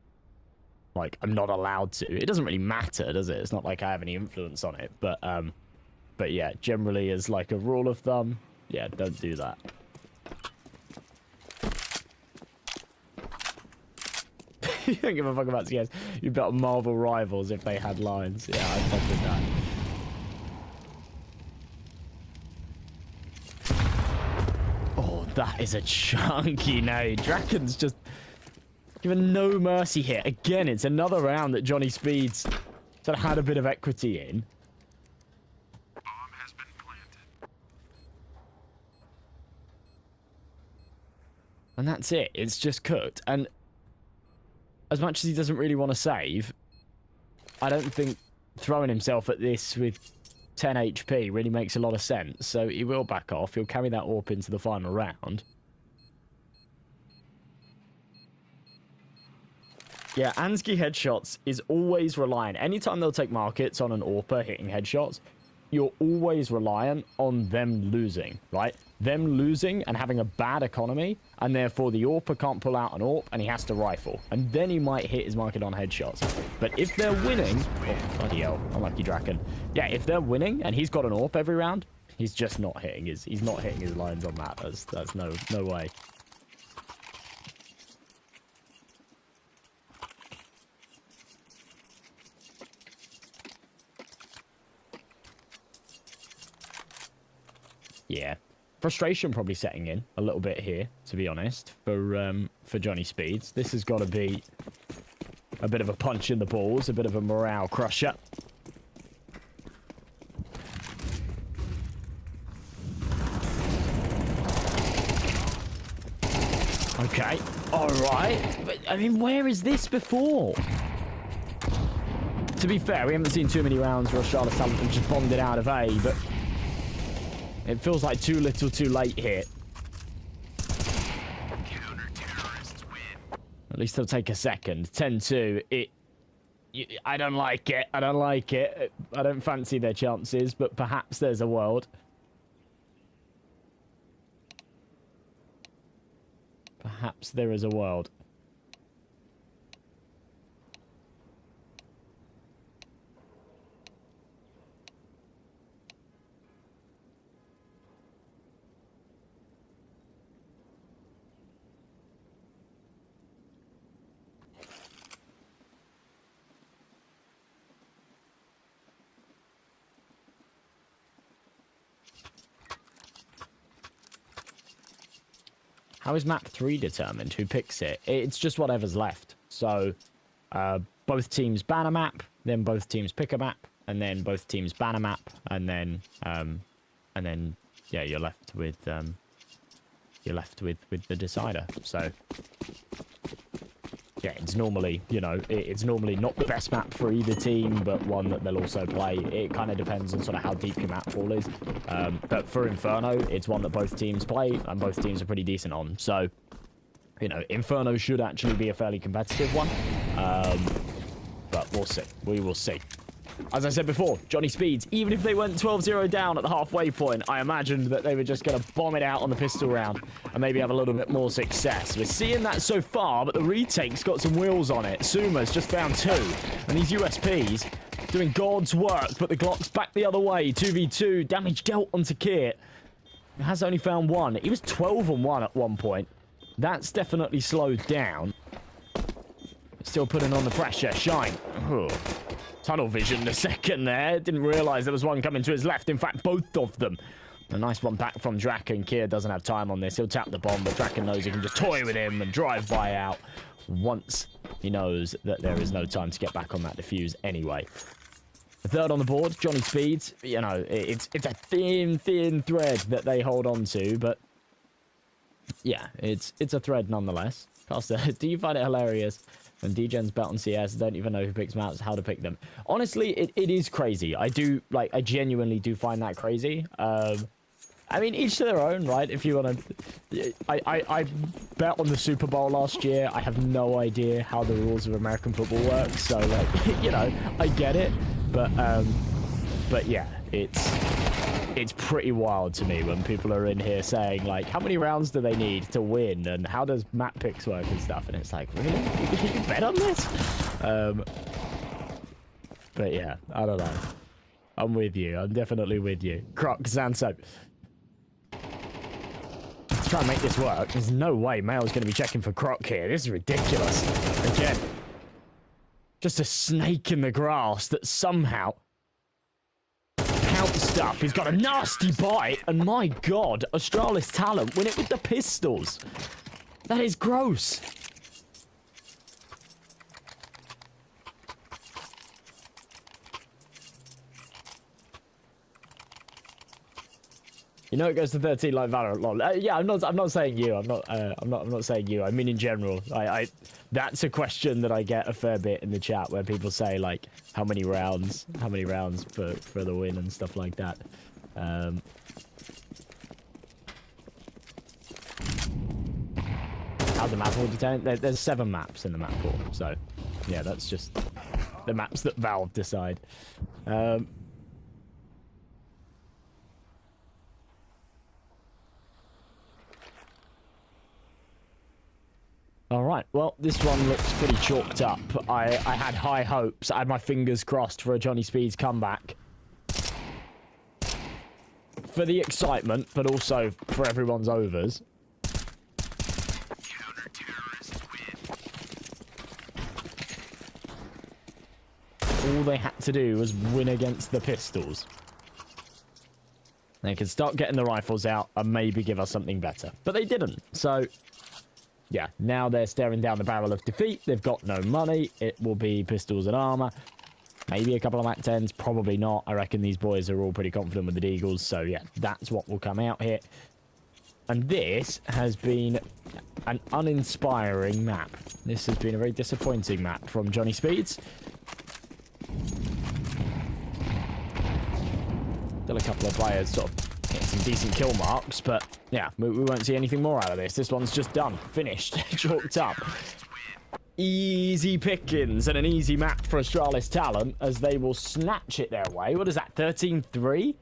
like, I'm not allowed to. It doesn't really matter, does it? It's not like I have any influence on it, but yeah, generally as like a rule of thumb, yeah, don't do that. You don't give a fuck about CS. You bet on Marvel Rivals if they had lines. Yeah, I fuck with that. Oh, that is a chunky nade. Draken's just given no mercy here. Again, it's another round that Johnny Speeds sort of had a bit of equity in. Bomb has been planted. And that's it. It's just cooked. And as much as he doesn't really want to save, I don't think throwing himself at this with 10 HP really makes a lot of sense. So he will back off. He'll carry that AWP into the final round. Yeah, Ansky headshots is always reliant. Anytime they'll take markets on an AWPer hitting headshots, you're always reliant on them losing, right? Them losing and having a bad economy, and therefore the AWPer can't pull out an AWP, and he has to rifle. And then he might hit his market on headshots. But if they're winning... Oh, bloody hell. Unlucky Draken. Yeah, if they're winning, and he's got an AWP every round, he's just not hitting his... He's not hitting his lines on that. That's no way. Yeah. Frustration probably setting in a little bit here, to be honest, for Johnny Speeds. This has got to be a bit of a punch in the balls, a bit of a morale crusher. Okay, all right. But, I mean, where is this before? To be fair, we haven't seen too many rounds where Astralis haven't just bombed it out of A, but it feels like too little too late here. Counter-terrorists win. At least it'll take a second. 10-2. I don't like it. I don't like it. I don't fancy their chances, but perhaps there's a world. Perhaps there is a world. How is map 3 determined? Who picks it? It's just whatever's left. So Both teams ban a map, then both teams pick a map, and then both teams ban a map, and then yeah, you're left with the decider. So yeah, it's normally, you know, it's normally not the best map for either team, but one that they'll also play. It kind of depends on sort of how deep your map pool is. But for Inferno, it's one that both teams play, and both teams are pretty decent on. So, you know, Inferno should actually be a fairly competitive one. But we'll see. We will see. As I said before, Johnny Speeds, even if they went 12-0 down at the halfway point, I imagined that they were just going to bomb it out on the pistol round and maybe have a little bit more success. We're seeing that so far, but the retake's got some wheels on it. Suma's just found 2, and these USPs doing God's work, but the Glock's back the other way. 2v2, damage dealt onto Kit. He has only found 1. He was 12 on 1 at one point. That's definitely slowed down. Still putting on the pressure. Shine. Ugh. Tunnel vision a second there. Didn't realise there was one coming to his left. In fact, both of them. A nice one back from Draken. Kier doesn't have time on this. He'll tap the bomb, but Draken knows he can just toy with him and drive by out once he knows that there is no time to get back on that defuse anyway. The third on the board, Johnny Speeds. You know, it's a thin thread that they hold on to, but yeah, it's a thread nonetheless. Costa, do you find it hilarious when DGen's bet on CS don't even know who picks maps, how to pick them? Honestly, it is crazy. I genuinely do find that crazy. I mean, each to their own, right? If you want to... I bet on the Super Bowl last year. I have no idea how the rules of American football work. So, like, you know, I get it. But yeah, it's pretty wild to me when people are in here saying, like, how many rounds do they need to win? And how does map picks work and stuff? And it's like, really? You bet on this? But yeah, I don't know. I'm with you. I'm definitely with you. Croc, Zanso. Let's try and make this work. There's no way Mail's going to be checking for Croc here. This is ridiculous. Again, just a snake in the grass that somehow pounced up. He's got a nasty bite. And my God, Astralis talent win it with the pistols. That is gross. You know it goes to 13 like Valorant. Lol. Yeah, I'm not saying you. I'm not saying you. I mean in general. That's a question that I get a fair bit in the chat where people say like how many rounds for the win and stuff like that. How's the map pool determined? There's 7 maps in the map pool. So yeah, that's just the maps that Valve decide. All right, well, this one looks pretty chalked up. I had high hopes. I had my fingers crossed for a Johnny Speeds comeback. For the excitement, but also for everyone's overs. All they had to do was win against the pistols. They could start getting the rifles out and maybe give us something better. But they didn't, so... yeah, now they're staring down the barrel of defeat. They've got no money. It will be pistols and armor. Maybe a couple of Mac 10s. Probably not. I reckon these boys are all pretty confident with the Deagles. So, yeah, that's what will come out here. And this has been an uninspiring map. This has been a very disappointing map from Johnny Speeds. Still a couple of players sort of getting some decent kill marks, but yeah, we won't see anything more out of this. This one's just done, finished, chalked up. Easy pickings and an easy map for Astralis talent as they will snatch it their way. What is that, 13-3?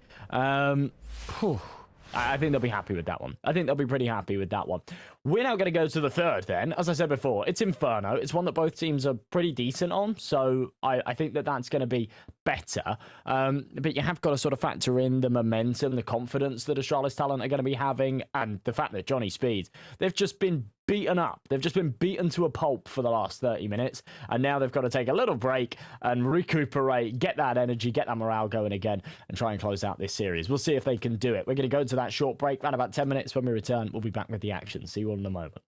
I think they'll be happy with that one. I think they'll be pretty happy with that one. We're now going to go to the third then. As I said before, it's Inferno. It's one that both teams are pretty decent on, so I think that that's going to be better. But you have got to sort of factor in the momentum, the confidence that Astralis talent are going to be having, and the fact that Johnny Speeds, they've just been beaten up. They've just been beaten to a pulp for the last 30 minutes, and now they've got to take a little break and recuperate, get that energy, get that morale going again, and try and close out this series. We'll see if they can do it. We're going to go to that short break, around about 10 minutes. When we return, we'll be back with the action. See you all in a moment.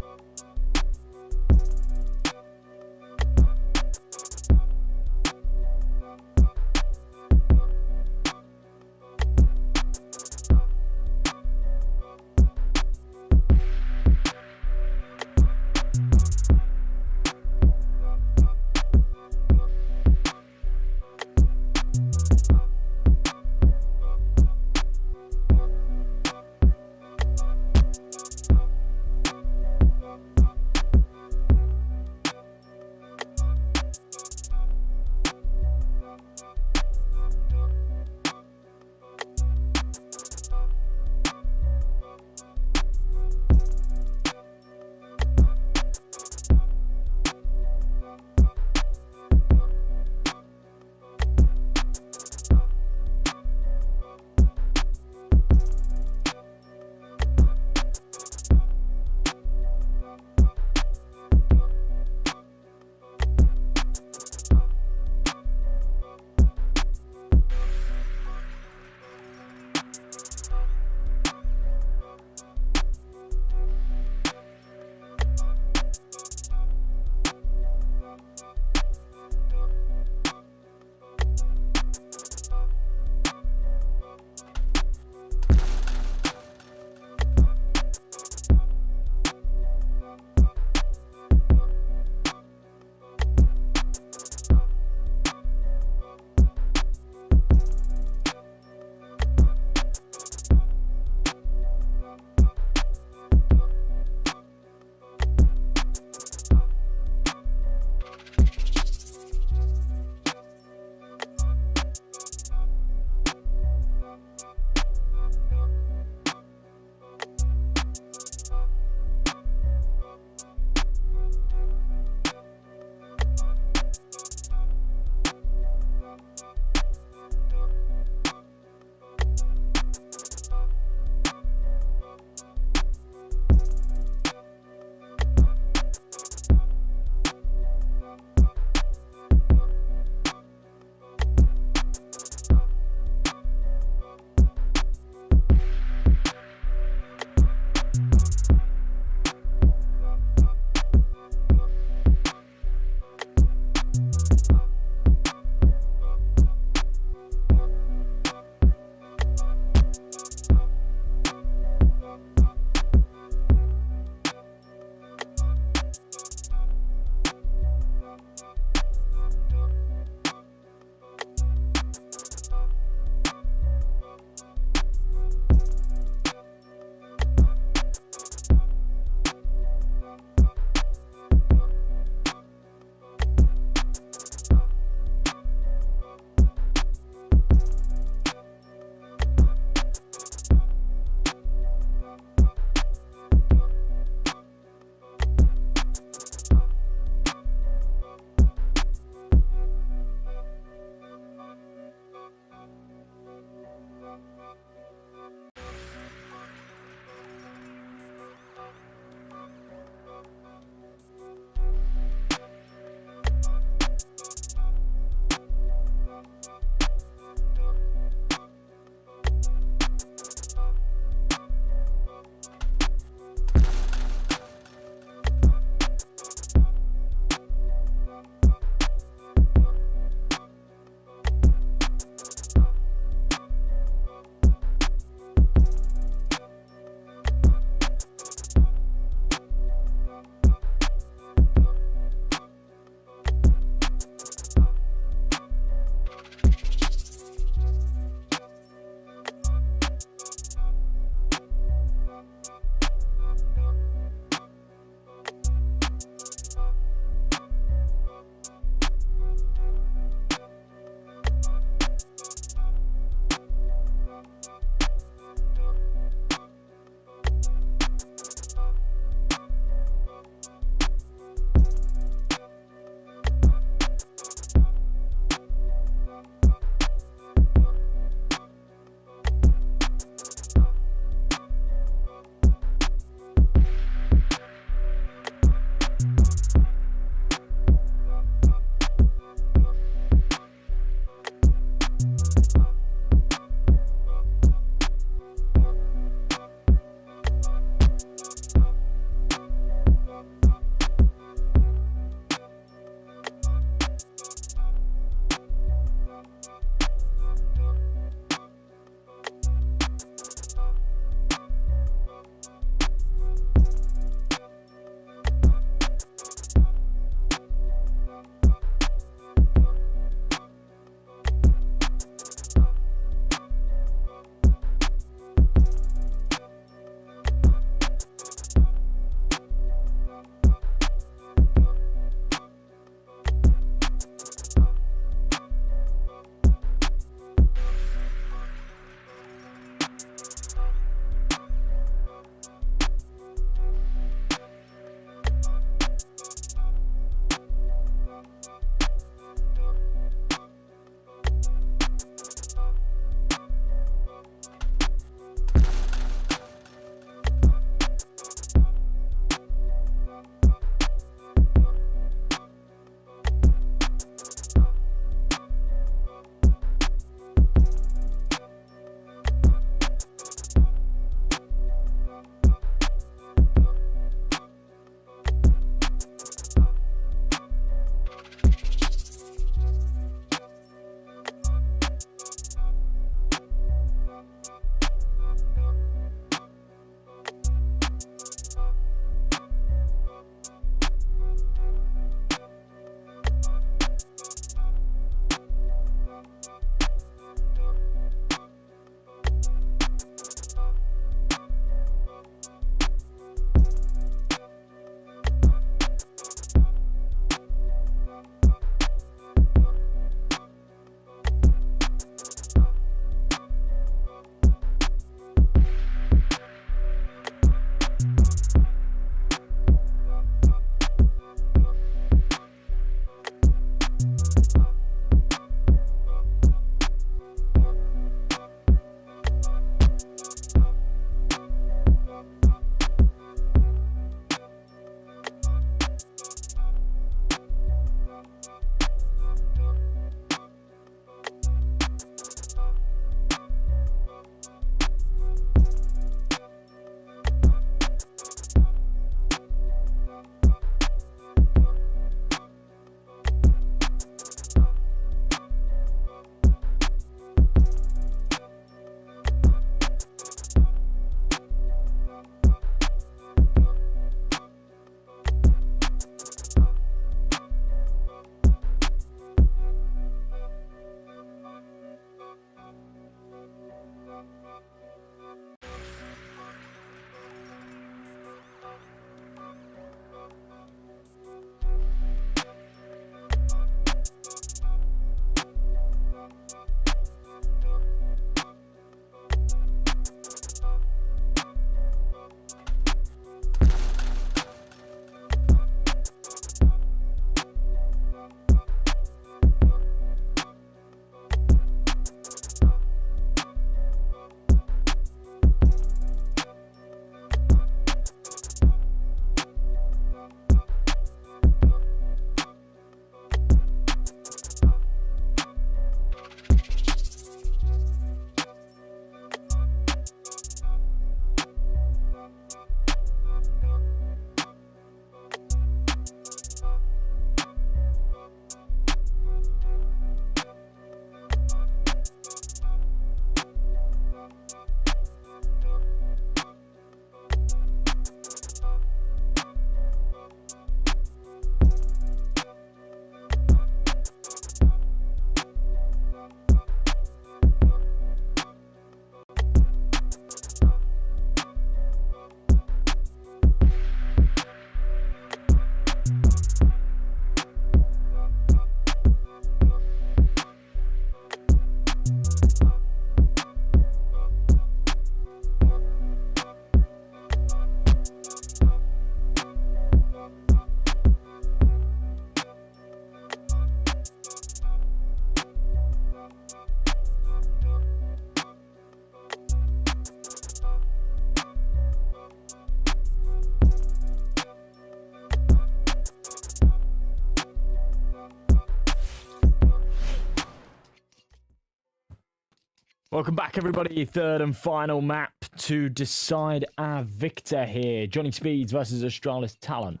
Welcome back, everybody. Third and final map to decide our victor here. Johnny Speeds versus Astralis Talent.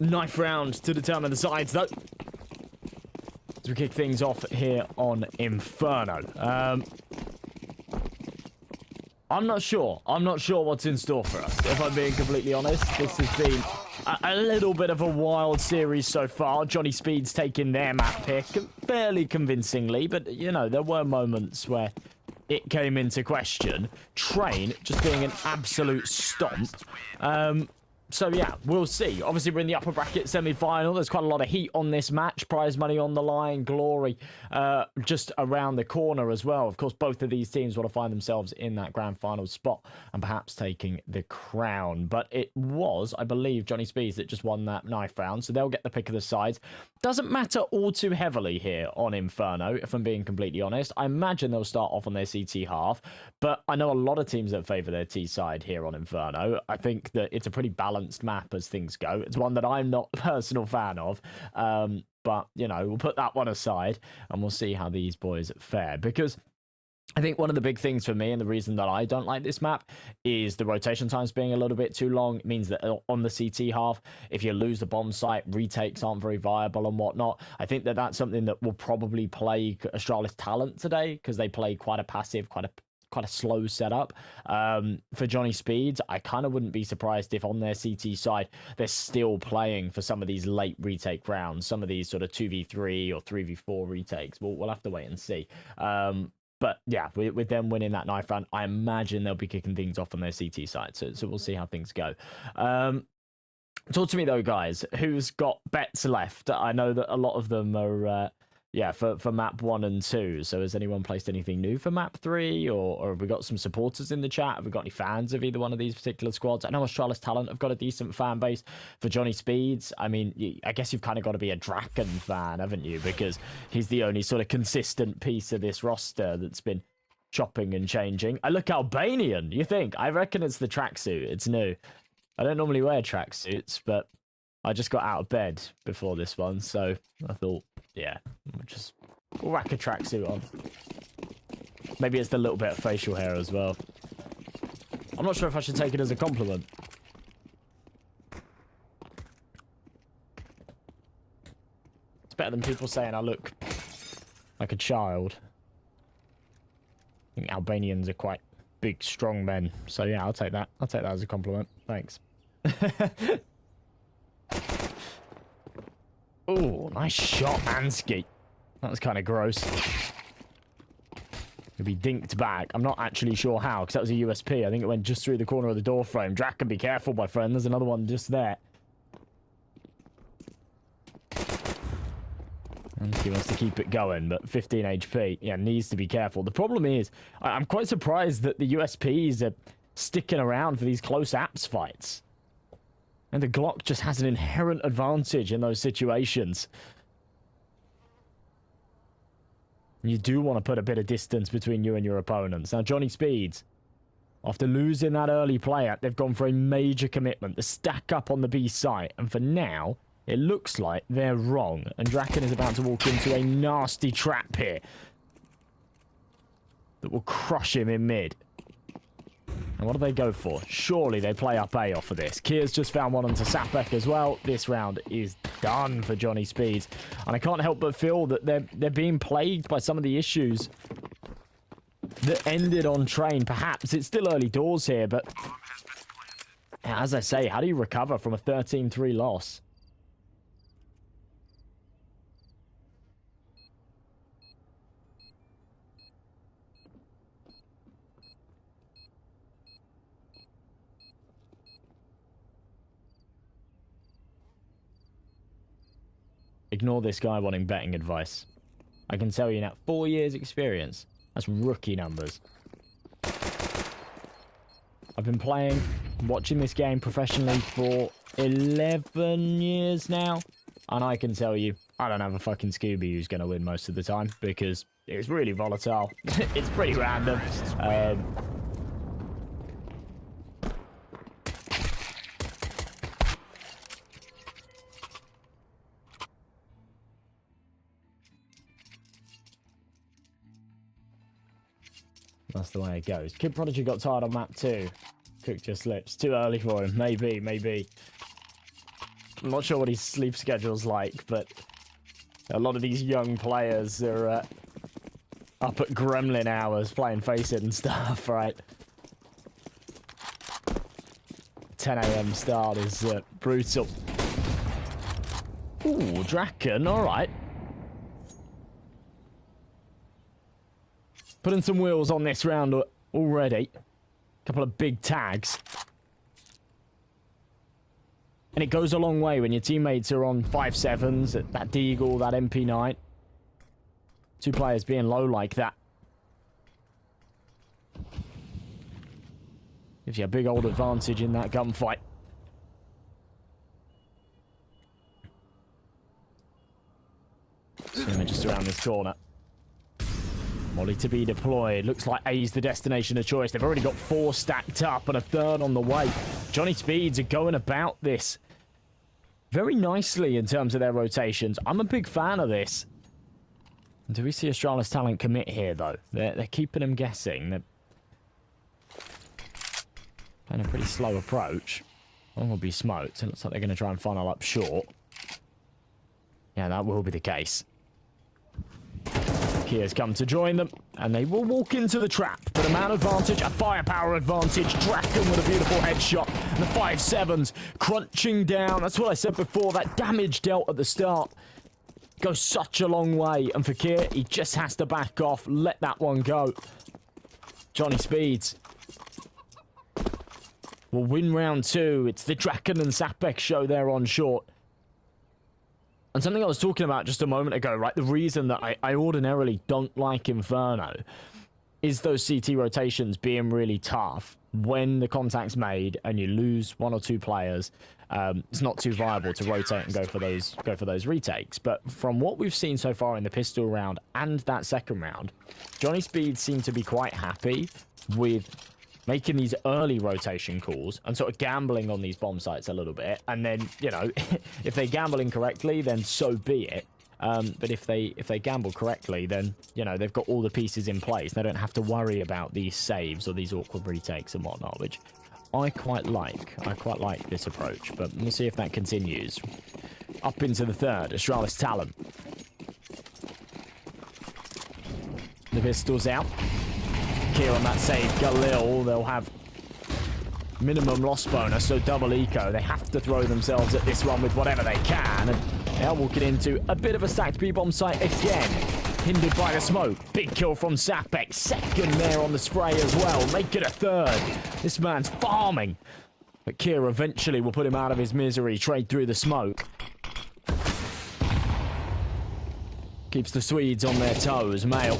Knife round to determine the sides, though. As we kick things off here on Inferno. I'm not sure. I'm not sure what's in store for us, if I'm being completely honest. This has been a little bit of a wild series so far. Johnny Speed's taking their map pick fairly convincingly, but, you know, there were moments where it came into question. Train just being an absolute stomp. So, yeah, we'll see. Obviously, we're in the upper bracket semi-final. There's quite a lot of heat on this match. Prize money on the line. Glory just around the corner as well. Of course, both of these teams want to find themselves in that grand final spot and perhaps taking the crown. But it was, I believe, Johnny Speeds that just won that knife round. So they'll get the pick of the sides. Doesn't matter all too heavily here on Inferno, if I'm being completely honest. I imagine they'll start off on their CT half. But I know a lot of teams that favour their T side here on Inferno. I think that it's a pretty balanced map as things go. It's one that I'm not a personal fan of, but you know, we'll put that one aside and we'll see how these boys fare, because I think one of the big things for me, and the reason that I don't like this map, is the rotation times being a little bit too long. It means that on the CT half, if you lose the bomb site, retakes aren't very viable and whatnot. I think that that's something that will probably plague Astralis Talent today, because they play quite a passive, quite a slow setup. For Johnny Speeds, I kind of wouldn't be surprised if on their CT side they're still playing for some of these late retake rounds, some of these sort of 2v3 or 3v4 retakes. We'll have to wait and see. But yeah, with them winning that knife round, I imagine they'll be kicking things off on their CT side. So we'll see how things go. Talk to me though, guys. Who's got bets left? I know that a lot of them are for map 1 and 2. So has anyone placed anything new for map 3? Or have we got some supporters in the chat? Have we got any fans of either one of these particular squads? I know Astralis Talent have got a decent fan base. For Johnny Speeds, I mean, I guess you've kind of got to be a Draken fan, haven't you? Because he's the only sort of consistent piece of this roster that's been chopping and changing. I look Albanian, you think? I reckon it's the tracksuit. It's new. I don't normally wear tracksuits, but I just got out of bed before this one, so I thought, yeah, we'll whack a tracksuit on. Maybe it's the little bit of facial hair as well. I'm not sure if I should take it as a compliment. It's better than people saying I look like a child. I think Albanians are quite big, strong men. So yeah, I'll take that. I'll take that as a compliment. Thanks. Oh, nice shot, Ansky. That was kind of gross. He'll be dinked back. I'm not actually sure how, because that was a USP. I think it went just through the corner of the door frame. Draken, be careful, my friend. There's another one just there. Ansky wants to keep it going, but 15 HP. Yeah, needs to be careful. The problem is, I'm quite surprised that the USPs are sticking around for these close apps fights. And the Glock just has an inherent advantage in those situations. You do want to put a bit of distance between you and your opponents. Now, Johnny Speeds, after losing that early player, they've gone for a major commitment to stack up on the B site. And for now, it looks like they're wrong. And Draken is about to walk into a nasty trap here that will crush him in mid. And what do they go for? Surely they play up A off of this. Kier's just found one onto Sapek as well. This round is done for Johnny Speeds. And I can't help but feel that they're being plagued by some of the issues that ended on Train. Perhaps it's still early doors here, but as I say, how do you recover from a 13-3 loss? Ignore this guy wanting betting advice. I can tell you now, 4 years experience. That's rookie numbers. I've been playing, watching this game professionally for 11 years now. And I can tell you, I don't have a fucking Scooby who's going to win most of the time, because it's really volatile. It's pretty random. That's the way it goes. Kid Prodigy got tired on map 2. Cook just slips. Too early for him. Maybe, maybe. I'm not sure what his sleep schedule's like, but a lot of these young players are up at gremlin hours playing Face It and stuff, right? 10 a.m. start is brutal. Ooh, Draken, alright. Putting some wheels on this round already. Couple of big tags. And it goes a long way when your teammates are on 5.7s, that Deagle, that MP9. 2 players being low like that. Gives you a big old advantage in that gunfight. So just around this corner. Molly to be deployed. Looks like A's the destination of choice. They've already got 4 stacked up and a 3rd on the way. Johnny Speeds are going about this very nicely in terms of their rotations. I'm a big fan of this. Do we see Astralis talent commit here, though? They're keeping them guessing. They're playing a pretty slow approach. One will be smoked. It looks like they're going to try and funnel up short. Yeah, that will be the case. Kia's come to join them, and they will walk into the trap. But a man advantage, a firepower advantage. Draken with a beautiful headshot. And the 5.7s crunching down. That's what I said before. That damage dealt at the start goes such a long way. And for Kia, he just has to back off. Let that one go. Johnny Speeds will win round 2. It's the Draken and Sapek show there on short. And something I was talking about just a moment ago, right? The reason that I ordinarily don't like Inferno is those CT rotations being really tough. When the contact's made and you lose 1 or 2 players, it's not too viable to rotate and go for those retakes. But from what we've seen so far in the pistol round and that second round, Johnny Speed seemed to be quite happy with making these early rotation calls and sort of gambling on these bomb sites a little bit. And then, you know, if they gamble incorrectly, then so be it. But if they gamble correctly, then, you know, they've got all the pieces in place. They don't have to worry about these saves or these awkward retakes and whatnot, which I quite like. I quite like this approach, but we'll see if that continues. Up into the 3rd, Astralis Talon. The pistol's out. Here on that save, Galil, they'll have minimum loss bonus, so double eco. They have to throw themselves at this one with whatever they can, and they're walking into a bit of a stacked B-bomb site again, hindered by the smoke. Big kill from Sapek, 2nd there on the spray as well, make it a 3rd. This man's farming, but Kier eventually will put him out of his misery, trade through the smoke. Keeps the Swedes on their toes. Mail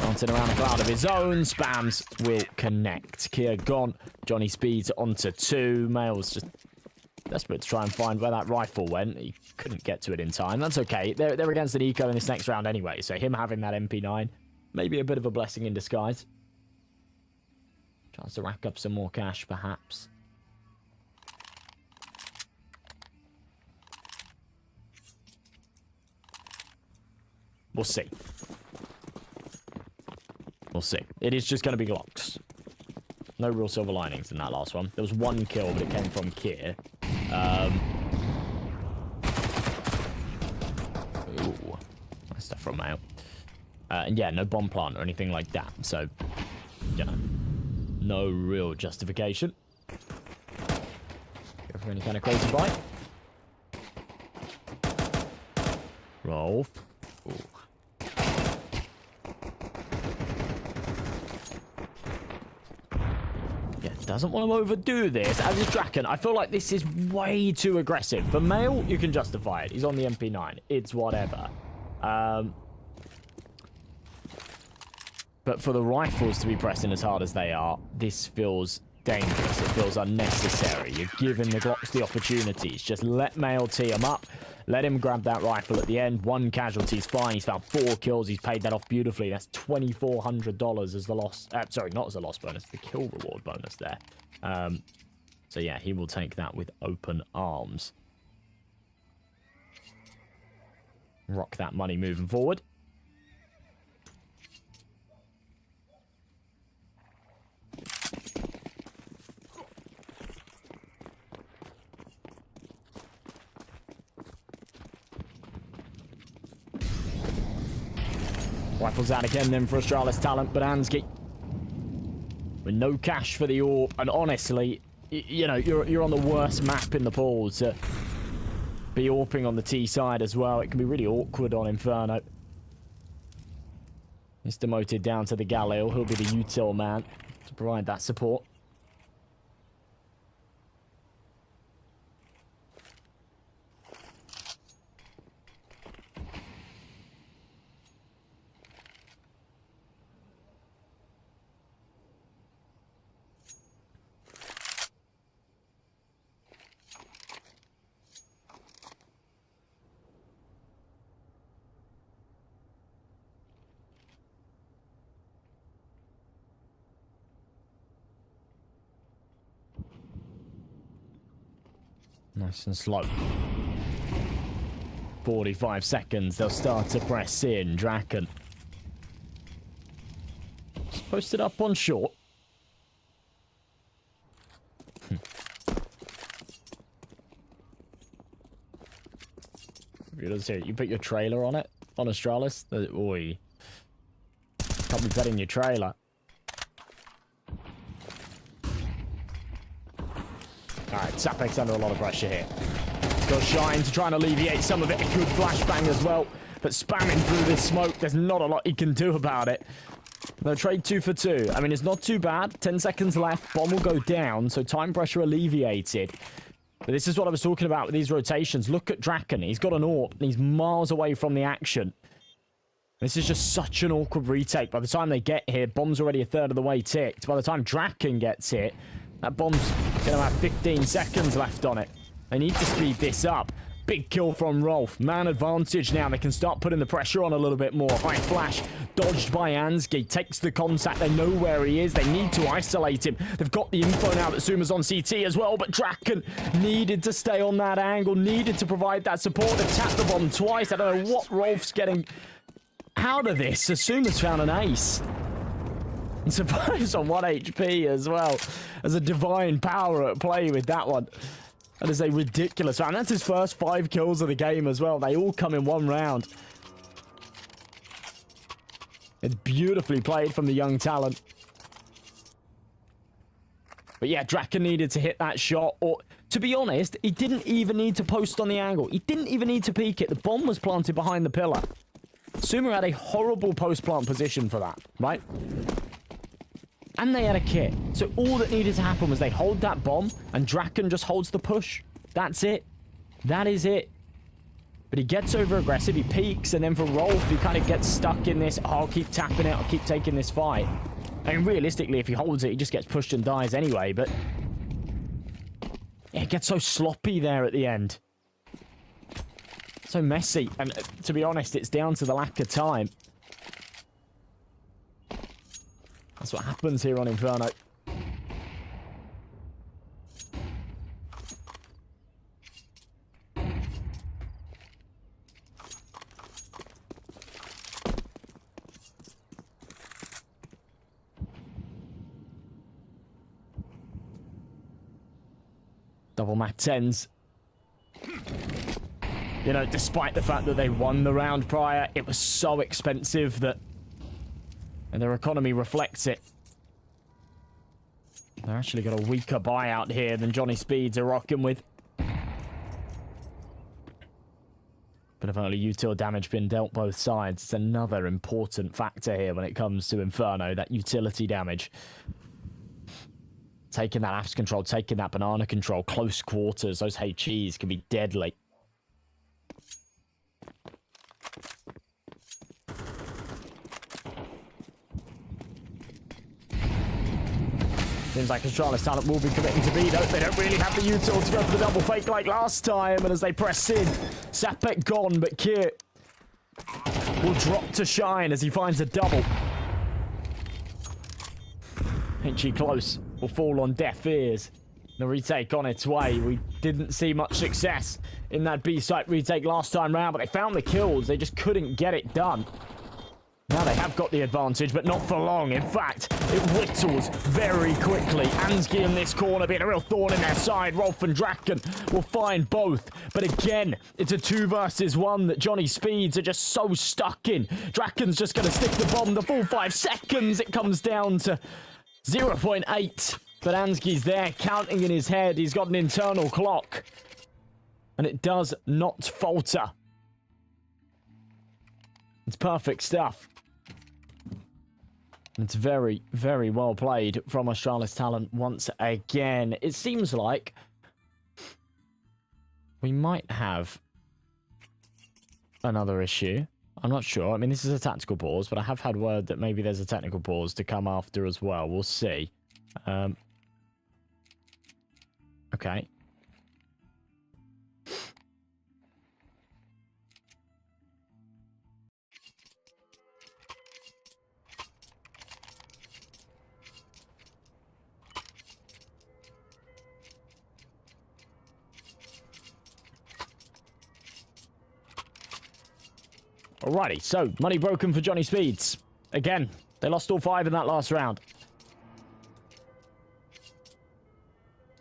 dancing around a cloud of his own. Spams will connect. Kier gone. Johnny Speeds onto 2. Mail's just desperate to try and find where that rifle went. He couldn't get to it in time. That's okay. They're against an eco in this next round anyway, so him having that MP9 maybe a bit of a blessing in disguise. Chance to rack up some more cash, perhaps. We'll see. We'll see. It is just going to be Glocks. No real silver linings in that last one. There was 1 kill, but it came from Kier. Ooh. Nice stuff from Mail. And yeah, no bomb plant or anything like that. So, you know, no real justification. Go for any kind of crazy buy. Roll. Ooh. Yeah, doesn't want to overdo this. As is Draken, I feel like this is way too aggressive. For Mail, you can justify it. He's on the MP9. It's whatever. But for the rifles to be pressing as hard as they are, this feels dangerous. It feels unnecessary. You're giving the Glocks the opportunities. Just let Mail tee him up. Let him grab that rifle at the end. 1 casualty is fine. He's found 4 kills. He's paid that off beautifully. That's $2,400 as the loss. Sorry, not as a loss bonus. The kill reward bonus there. So yeah, he will take that with open arms. Rock that money moving forward. Rifles out again then for Astralis talent, but Ansky with no cash for the AWP, and honestly, you know, you're on the worst map in the pool to be AWPing on the T side as well. It can be really awkward on Inferno. He's demoted down to the Galil. He'll be the util man to provide that support. Nice and slow. 45 seconds. They'll start to press in. Draken. Just posted up on short. You put your trailer on it? On Astralis? Oi. Can't be betting your trailer. Alright, Sapek's under a lot of pressure here. Got Shine to try and alleviate some of it. A good flashbang as well. But spamming through this smoke, there's not a lot he can do about it. They'll trade 2 for 2. I mean, it's not too bad. 10 seconds left. Bomb will go down, so time pressure alleviated. But this is what I was talking about with these rotations. Look at Draken. He's got an AWP, and he's miles away from the action. This is just such an awkward retake. By the time they get here, Bomb's already a third of the way ticked. By the time Draken gets hit, that Bomb's going to have 15 seconds left on it. They need to speed this up. Big kill from Rolf. Man advantage now. They can start putting the pressure on a little bit more. High flash. Dodged by Ansky. Takes the contact. They know where he is. They need to isolate him. They've got the info now that Suma's on CT as well. But Draken needed to stay on that angle. Needed to provide that support. They've tapped the bomb twice. I don't know what Rolf's getting out of this. Suma's found an ace. And surprise on 1 HP as well. There's a divine power at play with that one. That is a ridiculous round. That's his first 5 kills of the game as well. They all come in one round. It's beautifully played from the young talent. But yeah, Draken needed to hit that shot. Or, to be honest, he didn't even need to post on the angle. He didn't even need to peek it. The bomb was planted behind the pillar. Suma had a horrible post-plant position for that, right? And they had a kit. So all that needed to happen was they hold that bomb and Draken just holds the push. That's it. That is it. But he gets over aggressive. He peeks. And then for Rolf, he kind of gets stuck in this. Oh, I'll keep tapping it. I'll keep taking this fight. I mean, realistically, if he holds it, he just gets pushed and dies anyway. But yeah, it gets so sloppy there at the end. So messy. And to be honest, it's down to the lack of time. That's what happens here on Inferno. Double Mac 10s. You know, despite the fact that they won the round prior, it was so expensive that... And their economy reflects it. They're actually got a weaker buyout here than Johnny Speeds are rocking with. Bit of early util damage been dealt both sides. It's another important factor here when it comes to Inferno, that utility damage. Taking that apps control, taking that banana control, close quarters, those HEs can be deadly. Seems like Astralis talent will be committing to B, though. They don't really have the util to go for the double fake like last time. And as they press in, Sapek gone, but Kier will drop to Shine as he finds a double. Hinchy close will fall on deaf ears. The retake on its way. We didn't see much success in that B site retake last time round, but they found the kills. They just couldn't get it done. Now they have got the advantage, but not for long. In fact, it whittles very quickly. Ansgi in this corner being a real thorn in their side. Rolf and Draken will find both. But again, it's a 2 versus 1 that Johnny Speeds are just so stuck in. Draken's just going to stick the bomb the full 5 seconds. It comes down to 0.8. But Ansgi's there, counting in his head. He's got an internal clock. And it does not falter. It's perfect stuff. It's very, very well played from Astralis talent once again. It seems like we might have another issue. I'm not sure. I mean, this is a tactical pause, but I have had word that maybe there's a technical pause to come after as well. We'll see. Okay. Alrighty, so money broken for Johnny Speeds. Again, they lost all 5 in that last round.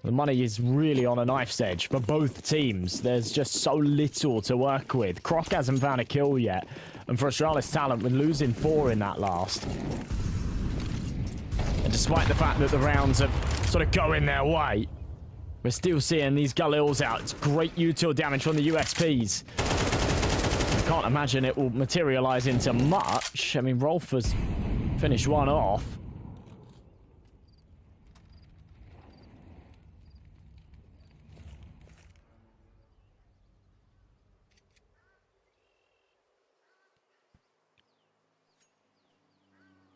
The money is really on a knife's edge for both teams. There's just so little to work with. Croc hasn't found a kill yet. And for Astralis talent, with losing 4 in that last. And despite the fact that the rounds are sort of going their way, we're still seeing these Galils out. It's great util damage from the USPs. Can't imagine it will materialize into much. I mean, Rolf has finished one off.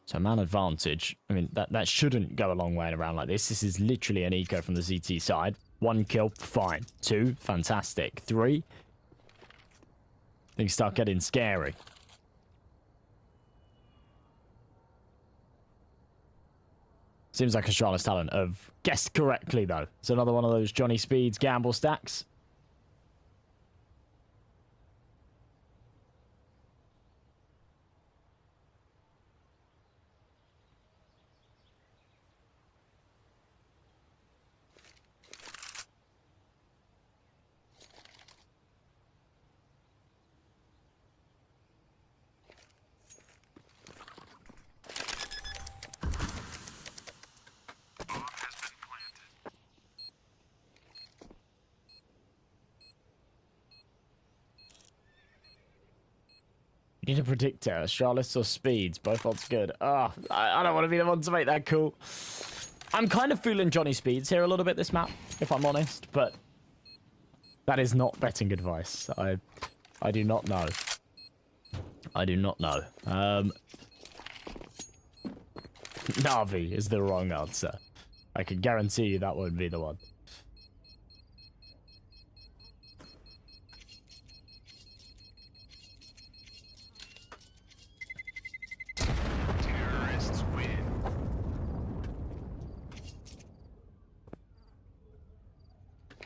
So man advantage. I mean, that shouldn't go a long way in a round like this. This is literally an eco from the ZT side. 1 kill, fine. 2, fantastic. 3, things start getting scary. Seems like Astralis talent have guessed correctly, though. It's another one of those Johnny Speeds gamble stacks. You need a predictor. Astralis or Speeds. Both odds good. Oh, I don't want to be the one to make that call. I'm kind of fooling Johnny Speeds here a little bit this map, if I'm honest, but that is not betting advice. I do not know. I do not know. Na'Vi is the wrong answer. I can guarantee you that won't be the one.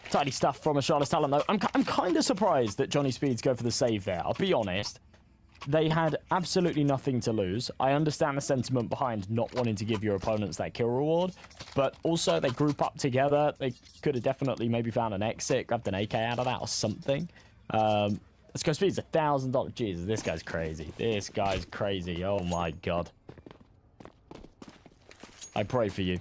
Tidy stuff from Astralis talent, though. I'm kind of surprised that Johnny Speeds go for the save there. I'll be honest. They had absolutely nothing to lose. I understand the sentiment behind not wanting to give your opponents that kill reward, but also they group up together. They could have definitely maybe found an exit, grabbed an AK out of that or something. Let's go Speeds, $1,000. Jesus, this guy's crazy. This guy's crazy. Oh my god. I pray for you.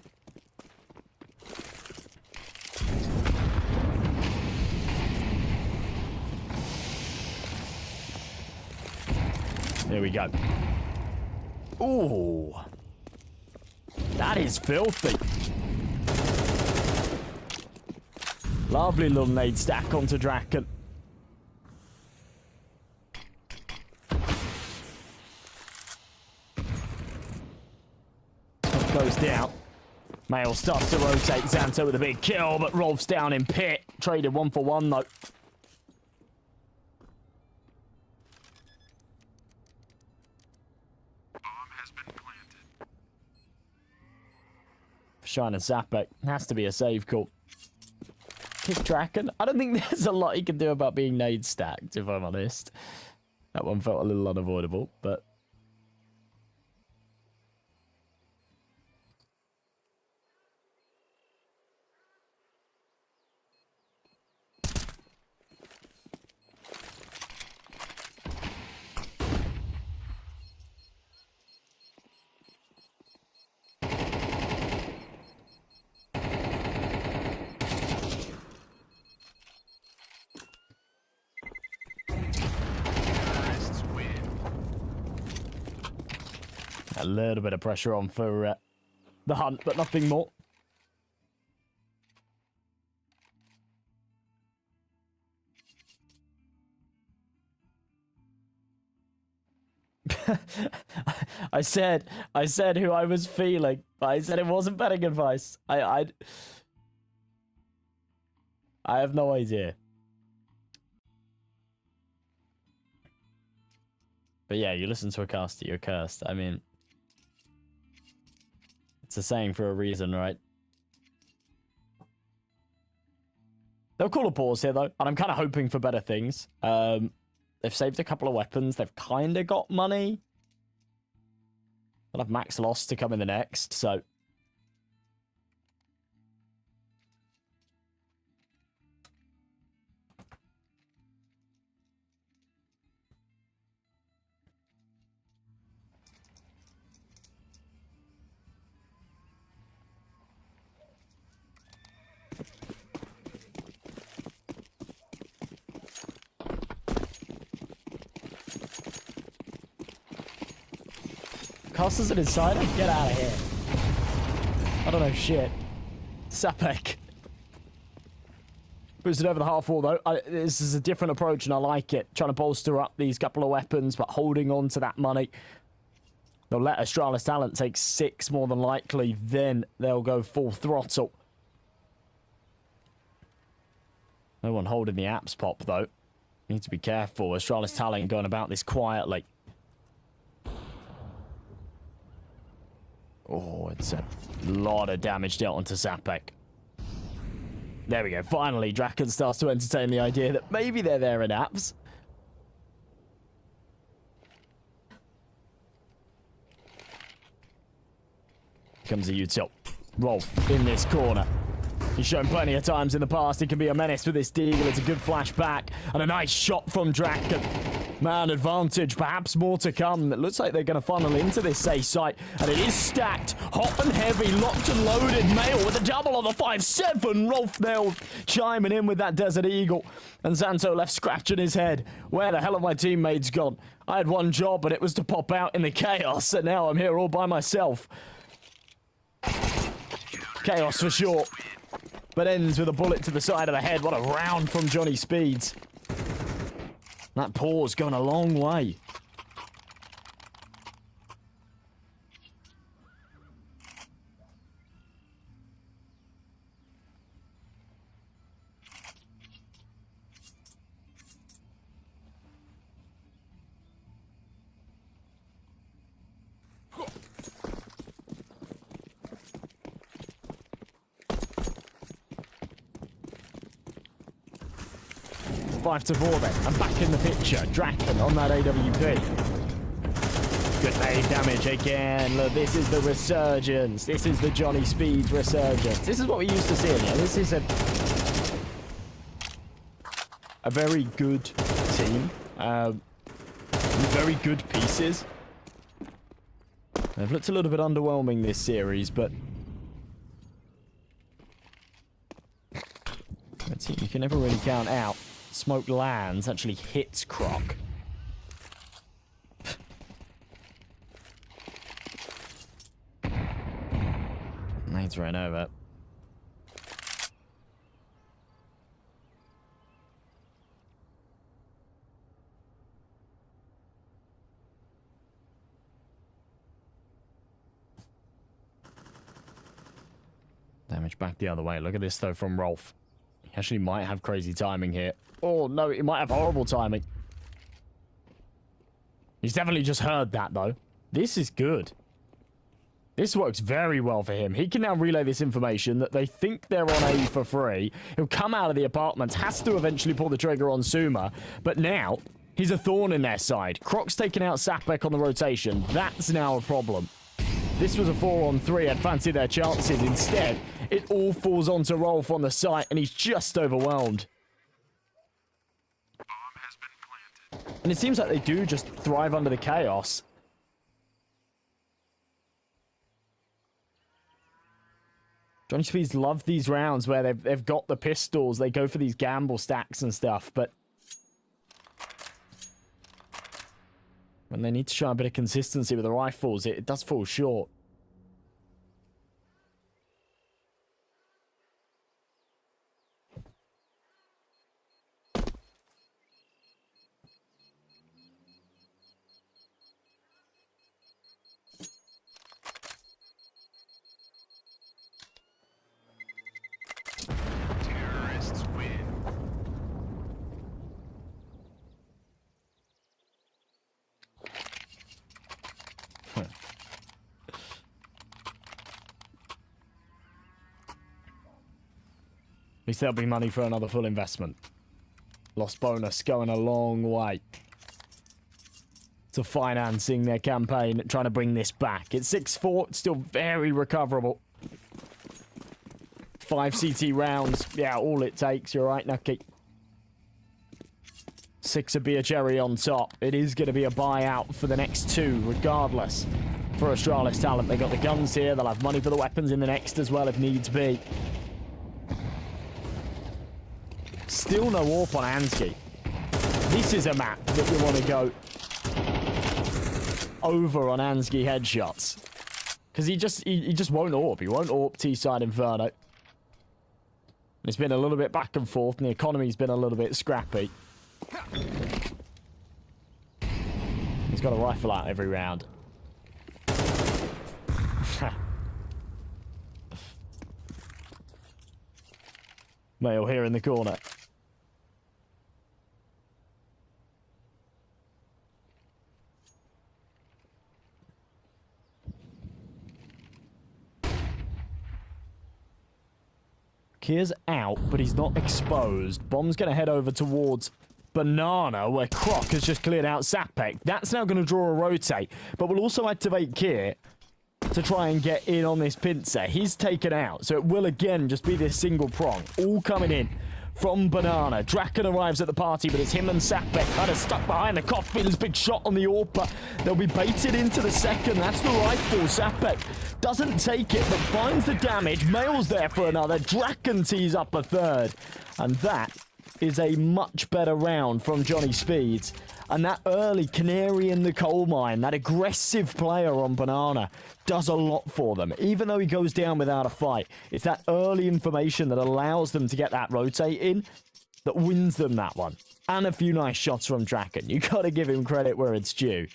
There we go. Ooh. That is filthy. Lovely little nade stack onto Draken. Goes down. Mail starts to rotate. Xanto with a big kill, but Rolf's down in pit. Traded 1 for 1, though. Shine and Zapek. Has to be a save call. Kick Draken. I don't think there's a lot he can do about being nade stacked, if I'm honest. That one felt a little unavoidable, but A little bit of pressure on for the hunt, but nothing more. I said who I was feeling. I said it wasn't betting advice. I have no idea. But yeah, you listen to a caster, you're cursed. I mean, it's a saying for a reason, right? They'll call a pause here, though, and I'm kind of hoping for better things. They've saved a couple of weapons. They've kind of got money. They'll have max loss to come in the next, so... Casters an insider? Get out of here. I don't know shit. Sapek. Boosted over the half wall, though. This is a different approach, and I like it. Trying to bolster up these couple of weapons, but holding on to that money. They'll let Astralis Talent take 6 more than likely. Then they'll go full throttle. No one holding the apps pop, though. Need to be careful. Astralis Talent going about this quietly. Oh, it's a lot of damage dealt onto Sapek. There we go. Finally, Draken starts to entertain the idea that maybe they're there in apps. Comes a util. Rolf in this corner. He's shown plenty of times in the past he can be a menace with this deagle. It's a good flashback. And a nice shot from Draken. Man advantage, perhaps more to come. It looks like they're going to funnel into this A site. And it is stacked. Hot and heavy, locked and loaded. Mail with a double on the 5-7. Rolf now chiming in with that Desert Eagle. And Xanto left scratching his head. Where the hell have my teammates gone? I had one job, and it was to pop out in the chaos. And now I'm here all by myself. Chaos for sure. But ends with a bullet to the side of the head. What a round from Johnny Speeds. That pause going a long way. Five to 4 then. I'm back in the picture. Draken on that AWP. Good nade damage again. Look, this is the resurgence. This is the Johnny Speeds resurgence. This is what we used to see in here. This is a very good team. Very good pieces. They've looked a little bit underwhelming this series, but let's see. You can never really count out. Smoke lands, actually hits Croc. Nades ran over. Damage back the other way. Look at this, though, from Rolf. He actually might have crazy timing here. Oh, no, he might have horrible timing. He's definitely just heard that, though. This is good. This works very well for him. He can now relay this information that they think they're on A for free. He'll come out of the apartments, has to eventually pull the trigger on Suma. But now, he's a thorn in their side. Croc's taking out Sapek on the rotation. That's now a problem. This was a 4-on-3. I'd fancy their chances. Instead, it all falls onto Rolf on the site, and he's just overwhelmed. And it seems like they do just thrive under the chaos. Johnny Speeds love these rounds where they've got the pistols. They go for these gamble stacks and stuff, but When they need to show a bit of consistency with the rifles, it does fall short. Terrorists win. At least there'll be money for another full investment. Lost bonus going a long way to financing their campaign, trying to bring this back. It's 6-4, it's still very recoverable. 5 CT rounds, yeah, all it takes. You're right, Nucky. 6 a beer cherry on top. It is going to be a buyout for the next 2, regardless. For Astralis talent, they got the guns here. They'll have money for the weapons in the next as well, if needs be. Still no warp on Ansky. This is a map that you want to go over on Ansky headshots. Because he just won't AWP. He won't AWP T-side Inferno. It's been a little bit back and forth, and the economy's been a little bit scrappy. He's got a rifle out every round. Male here in the corner. Kier's out, but he's not exposed. Bomb's going to head over towards Banana, where Croc has just cleared out Sapek. That's now going to draw a rotate, but we'll also activate Kier to try and get in on this pincer. He's taken out, so it will again just be this single prong. All coming in from Banana. Draken arrives at the party, but it's him and Sapek kind of stuck behind the coffins. Big shot on the AWPA. They'll be baited into the second. That's the rifle. Sapek doesn't take it, but finds the damage. Mail's there for another. Draken tees up a third. And that is a much better round from Johnny Speeds. And that early canary in the coal mine, that aggressive player on Banana, does a lot for them. Even though he goes down without a fight, it's that early information that allows them to get that rotate in that wins them that one. And a few nice shots from Draken. You got to give him credit where it's due.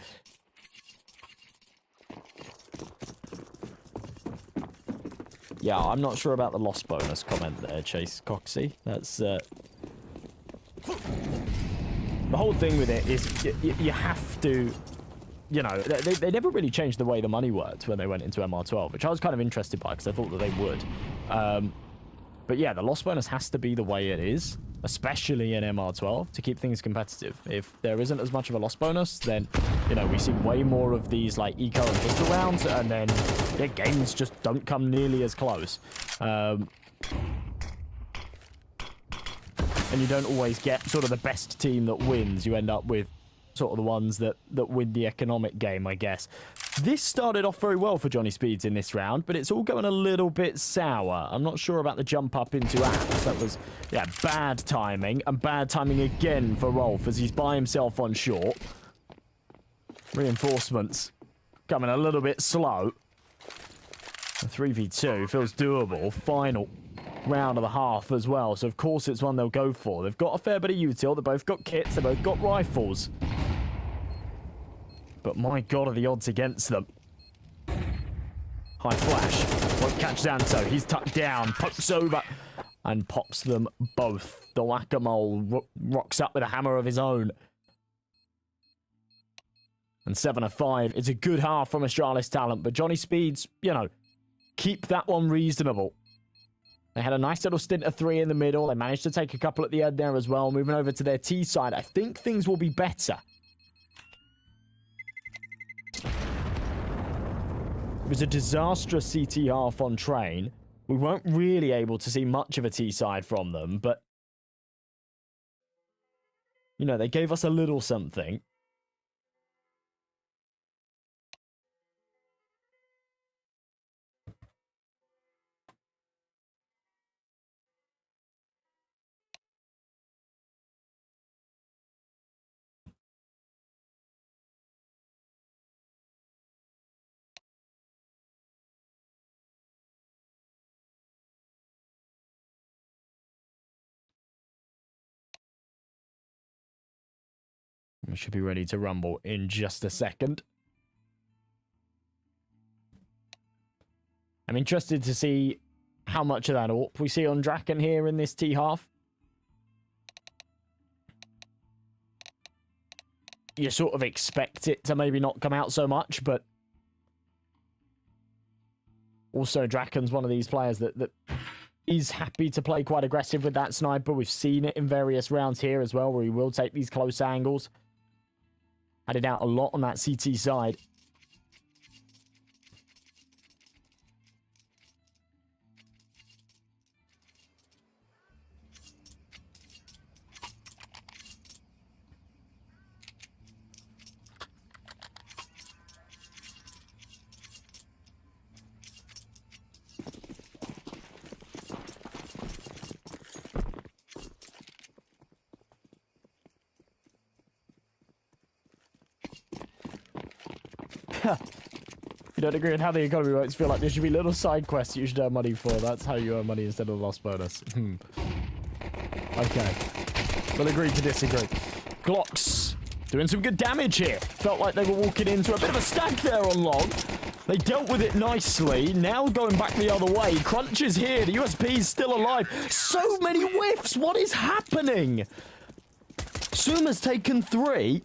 Yeah, I'm not sure about the loss bonus comment there, Chase Coxey. That's the whole thing with it is you have to, you know, they never really changed the way the money worked when they went into MR12, which I was kind of interested by because I thought that they would. But yeah, the loss bonus has to be the way it is, especially in MR12, to keep things competitive. If there isn't as much of a loss bonus, then, you know, we see way more of these, like, eco and pistol rounds, and then their games just don't come nearly as close. And you don't always get sort of the best team that wins. You end up with sort of the ones that win the economic game, I guess. This started off very well for Johnny Speeds in this round, but it's all going a little bit sour. I'm not sure about the jump up into apps. That was, yeah, bad timing, and bad timing again for Rolf as he's by himself on short. Reinforcements coming a little bit slow. A 3v2 feels doable. Final round of the half as well, so of course it's one they'll go for. They've got a fair bit of util. They've both got kits. They've both got rifles. But my god, are the odds against them. High flash. Won't catch Xanto. He's tucked down. Pokes over. And pops them both. The whack-a-mole rocks up with a hammer of his own. And 7-5. It's a good half from Astralis talent. But Johnny Speeds, you know, keep that one reasonable. They had a nice little stint of 3 in the middle. They managed to take a couple at the end there as well. Moving over to their T side. I think things will be better. It was a disastrous CT half on train. We weren't really able to see much of a T side from them, but, you know, they gave us a little something. We should be ready to rumble in just a second. I'm interested to see how much of that AWP we see on Draken here in this T-half. You sort of expect it to maybe not come out so much, but also Draken's one of these players that is happy to play quite aggressive with that sniper. We've seen it in various rounds here as well, where he will take these close angles. Had it out a lot on that CT side. You don't agree on how the economy works? Feel like there should be little side quests you should earn money for. That's how you earn money instead of the lost bonus. Okay. We'll agree to disagree. Glocks doing some good damage here. Felt like they were walking into a bit of a stack there on long. They dealt with it nicely. Now going back the other way. Crunch is here. The USP is still alive. So many whiffs. What is happening? Suma's taken 3.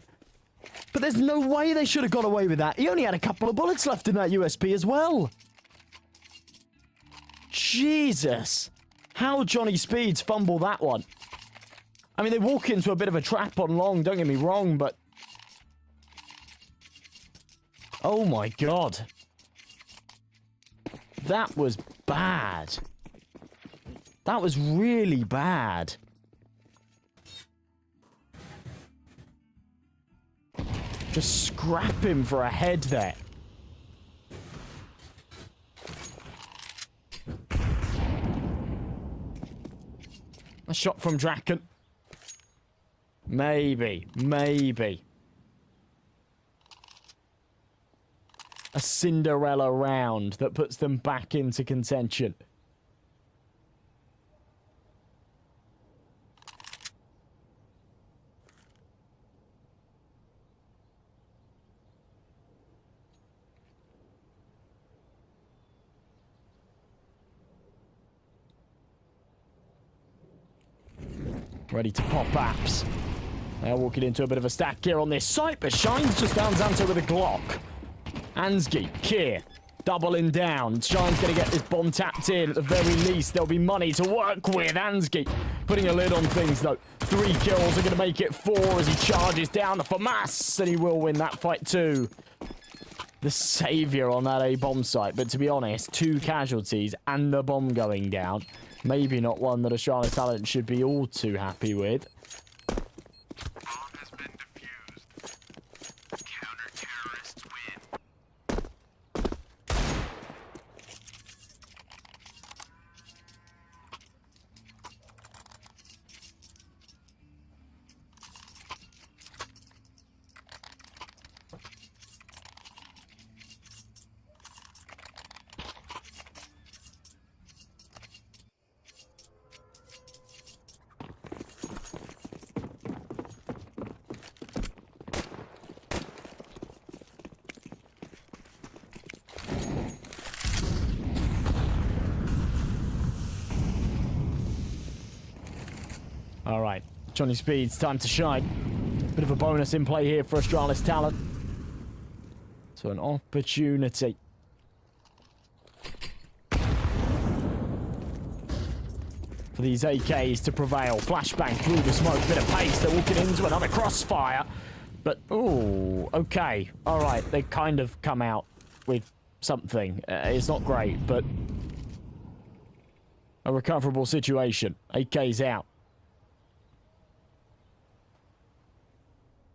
But there's no way they should have got away with that. He only had a couple of bullets left in that USP as well. Jesus. How Johnny Speeds fumble that one. I mean, they walk into a bit of a trap on long, don't get me wrong, but... Oh my god. That was bad. That was really bad. Just scrap him for a head there. A shot from Draken. Maybe. A Cinderella round that puts them back into contention. Ready to pop apps. They're walking into a bit of a stack here on this site, but Shine's just found Xanto with a Glock. Ansgi, Kier, doubling down. Shine's going to get this bomb tapped in. At the very least, there'll be money to work with. Ansgi putting a lid on things, though. 3 kills are going to make it 4 as he charges down the FAMAS, and he will win that fight too. The saviour on that A-bomb site, but to be honest, 2 casualties and the bomb going down. Maybe not one that Astralis talent should be all too happy with. Bomb has been defused. Counter-terrorists win. All right, Johnny Speeds, time to shine. Bit of a bonus in play here for Astralis talent. So an opportunity. For these AKs to prevail. Flashbang through the smoke, bit of pace. They're walking into another crossfire. But, ooh, okay. All right, they kind of come out with something. It's not great, but a recoverable situation. AK's out.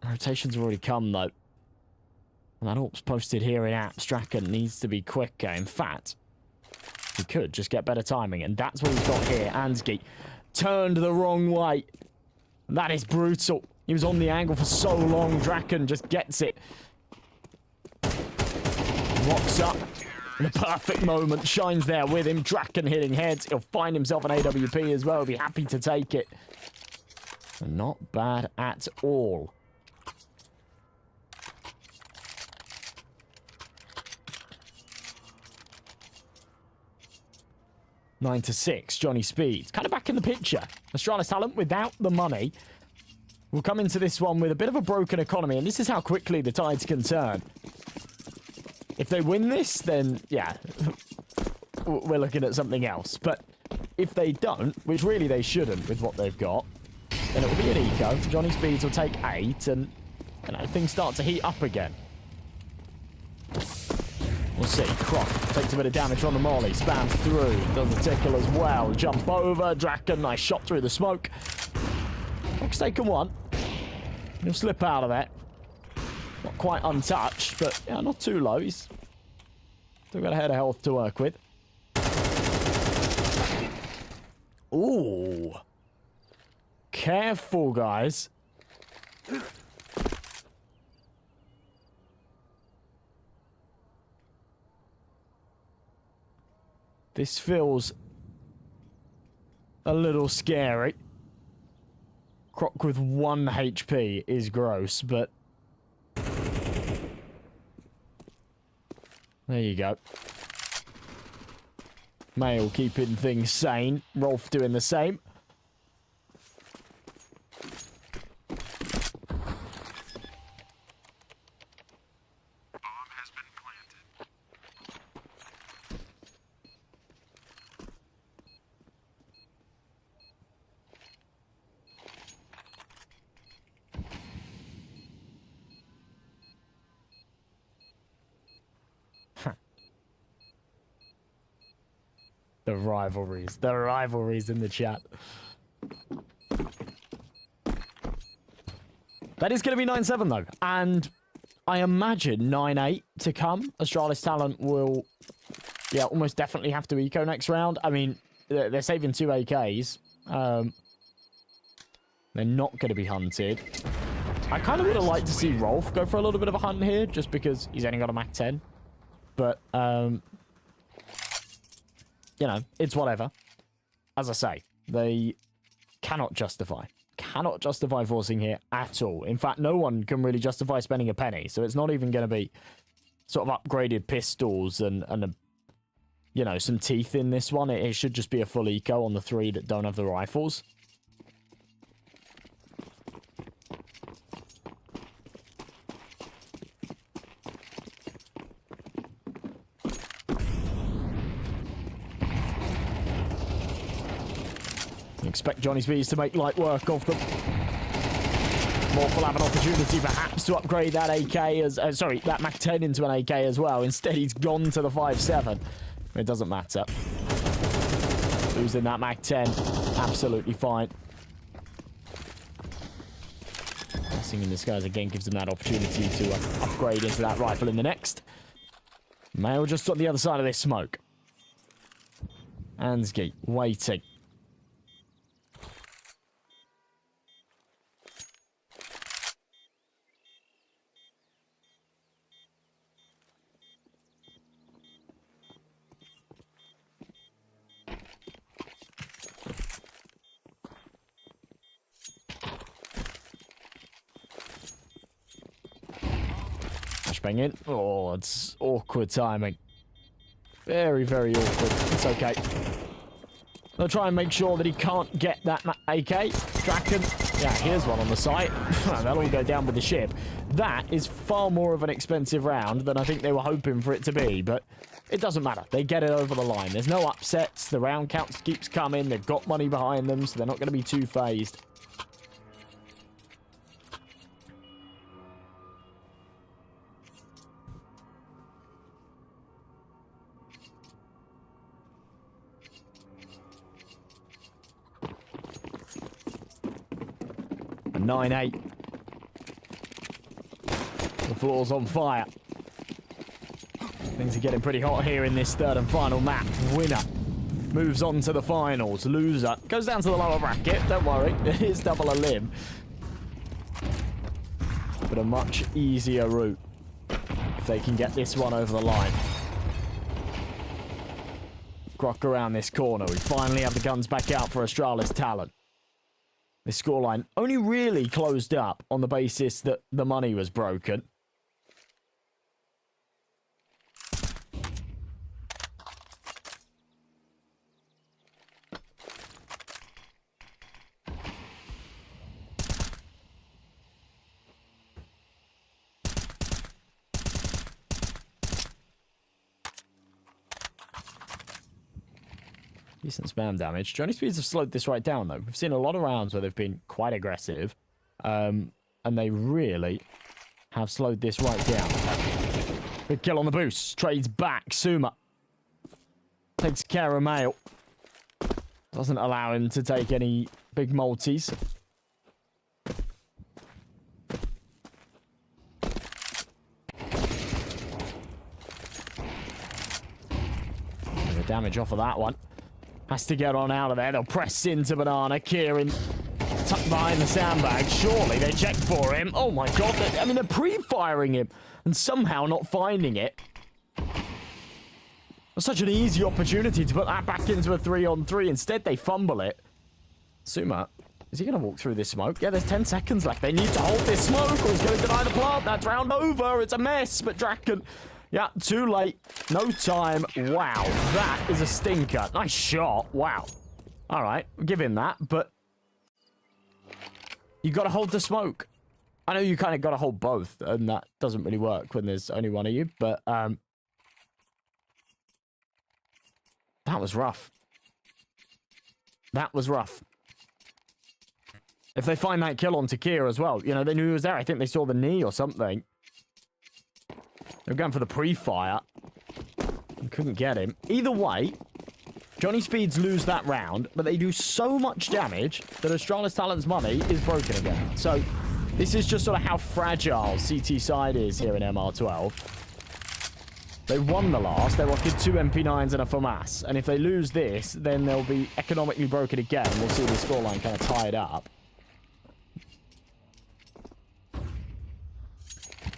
Rotations have already come, though. And that AWP's posted here in apps. Draken needs to be quicker. In fact, he could just get better timing. And that's what we've got here. Ansgi turned the wrong way. That is brutal. He was on the angle for so long. Draken just gets it. Locks up. In a perfect moment. Shines there with him. Draken hitting heads. He'll find himself an AWP as well. He'll be happy to take it. Not bad at all. 9-6. Johnny Speed's kind of back in the picture. Astralis Talent, without the money, will come into this one with a bit of a broken economy, and this is how quickly the tides can turn. If they win this, then, yeah, we're looking at something else. But if they don't, which really they shouldn't with what they've got, then it will be an eco. Johnny Speeds will take 8, and, you know, things start to heat up again. We'll see. Croc takes a bit of damage on the molly, spams through, does the tickle as well. Jump over, Draken, nice shot through the smoke. Croc's taken 1. He'll slip out of that. Not quite untouched, but yeah, not too low. He's still got a head of health to work with. Ooh. Careful, guys. This feels a little scary. Croc with 1 HP is gross, but there you go. Mail keeping things sane. Rolf doing the same. Bomb has been planted. The rivalries in the chat. That is going to be 9-7 though, and I imagine 9-8 to come. Astralis Talent will, yeah, almost definitely have to eco next round. I mean, they're saving 2 AKs. They're not going to be hunted. I kind of would have liked to see Rolf go for a little bit of a hunt here, just because he's only got a Mac 10. But, you know, it's whatever. As I say, they cannot justify forcing here at all. In fact, no one can really justify spending a penny, so it's not even going to be sort of upgraded pistols and you know, some teeth in this one. It should just be a full eco on the 3 that don't have the rifles. Expect Johnny Speeds to make light work of them. Morph will have an opportunity perhaps to upgrade that AK as... sorry, that Mac 10 into an AK as well. Instead, he's gone to the 5.7. It doesn't matter. Losing that Mac 10, absolutely fine. Blessing in disguise again gives him that opportunity to upgrade into that rifle in the next. Mail just on the other side of this smoke. Ansky waiting. Bang in. Oh, it's awkward timing. Very, very awkward. It's okay. They'll try and make sure that he can't get that AK. Draken. Yeah, here's one on the site. They'll all go down with the ship. That is far more of an expensive round than I think they were hoping for it to be, but it doesn't matter. They get it over the line. There's no upsets. The round count keeps coming. They've got money behind them, so they're not going to be too phased. A 9-8. The floor's on fire. Things are getting pretty hot here in this third and final map. Winner moves on to the finals. Loser goes down to the lower bracket. Don't worry, it is double a limb. But a much easier route if they can get this one over the line. Croc around this corner. We finally have the guns back out for Astralis Talent. This scoreline only really closed up on the basis that the money was broken. Decent spam damage. Johnny Speeds have slowed this right down, though. We've seen a lot of rounds where they've been quite aggressive. And they really have slowed this right down. Big kill on the boost. Trades back. Suma takes care of Mail. Doesn't allow him to take any big multis. Damage off of that one. Has to get on out of there. They'll press into Banana. Kieran tucked behind the sandbag. Surely they check for him. Oh my god. I mean, they're pre-firing him and somehow not finding it. It's such an easy opportunity to put that back into a 3-on-3. Instead, they fumble it. Suma, is he going to walk through this smoke? Yeah, there's 10 seconds left. They need to hold this smoke or he's going to deny the plant. That's round over. It's a mess, but Draken... Yeah, too late. No time. Wow, that is a stinker. Nice shot. Wow. All right, we'll give him that, but you got to hold the smoke. I know you kind of got to hold both, and that doesn't really work when there's only one of you, but that was rough. That was rough. If they find that kill on Takir as well, you know, they knew he was there. I think they saw the knee or something. They were going for the pre-fire. And couldn't get him. Either way, Johnny Speeds lose that round, but they do so much damage that Astralis Talent's money is broken again. So, this is just sort of how fragile CT side is here in MR12. They won the last. They rocketed 2 MP9s and a FAMAS. And if they lose this, then they'll be economically broken again. We'll see the scoreline kind of tied up.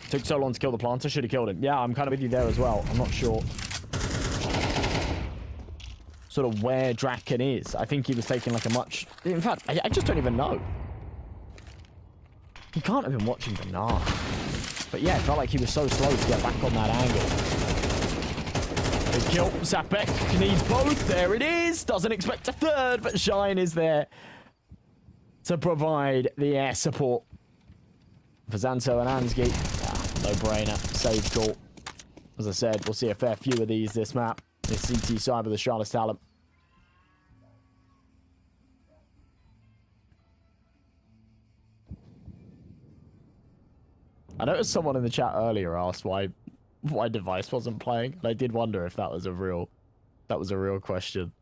Took so long to kill the planter. Should have killed him. Yeah, I'm kind of with you there as well. I'm not sure sort of where Draken is. I think he was taking like a much... In fact, I just don't even know. He can't have been watching Banana. But yeah, it felt like he was so slow to get back on that angle. Big kill. Sapek needs both. There it is. Doesn't expect a third, but Shine is there to provide the air support for Xanto and Ansgi. No-brainer. Save call. As I said, we'll see a fair few of these this map. This CT side with the Astralis Talent. I noticed someone in the chat earlier asked why Device wasn't playing. And I did wonder if that was a real question.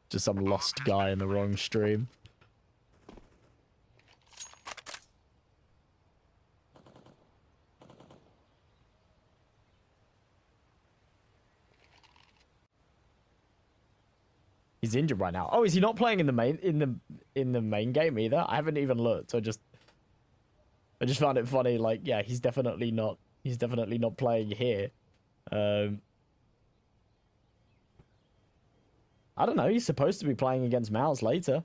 Just some lost guy in the wrong stream. He's injured right now. Oh, is he not playing in the main game either? I haven't even looked. I just found it funny. Like, yeah, he's definitely not playing here. I don't know. He's supposed to be playing against Mouse later.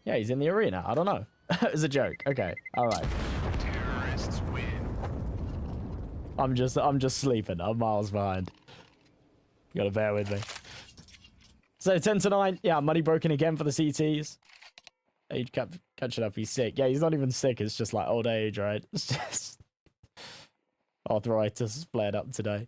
Yeah, he's in the arena. I don't know. It was a joke. Okay. All right. Terrorists win. I'm just sleeping. I'm miles behind. You gotta bear with me. So 10-9. Yeah, money broken again for the CTs. Age catching up. He's sick. Yeah, he's not even sick. It's just like old age, right? It's just arthritis flared up today.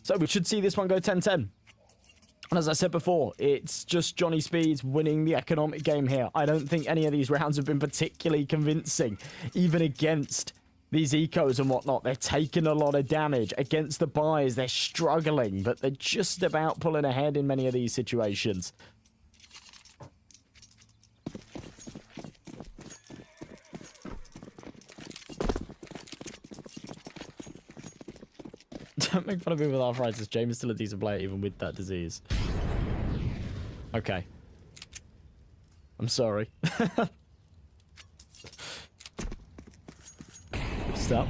So we should see this one go 10-10. And as I said before, it's just Johnny Speeds winning the economic game here. I don't think any of these rounds have been particularly convincing, even against these ecos and whatnot. They're taking a lot of damage. Against the buys, they're struggling, but they're just about pulling ahead in many of these situations. Don't make fun of me with arthritis. James is still a decent player even with that disease. Okay. I'm sorry. Stop.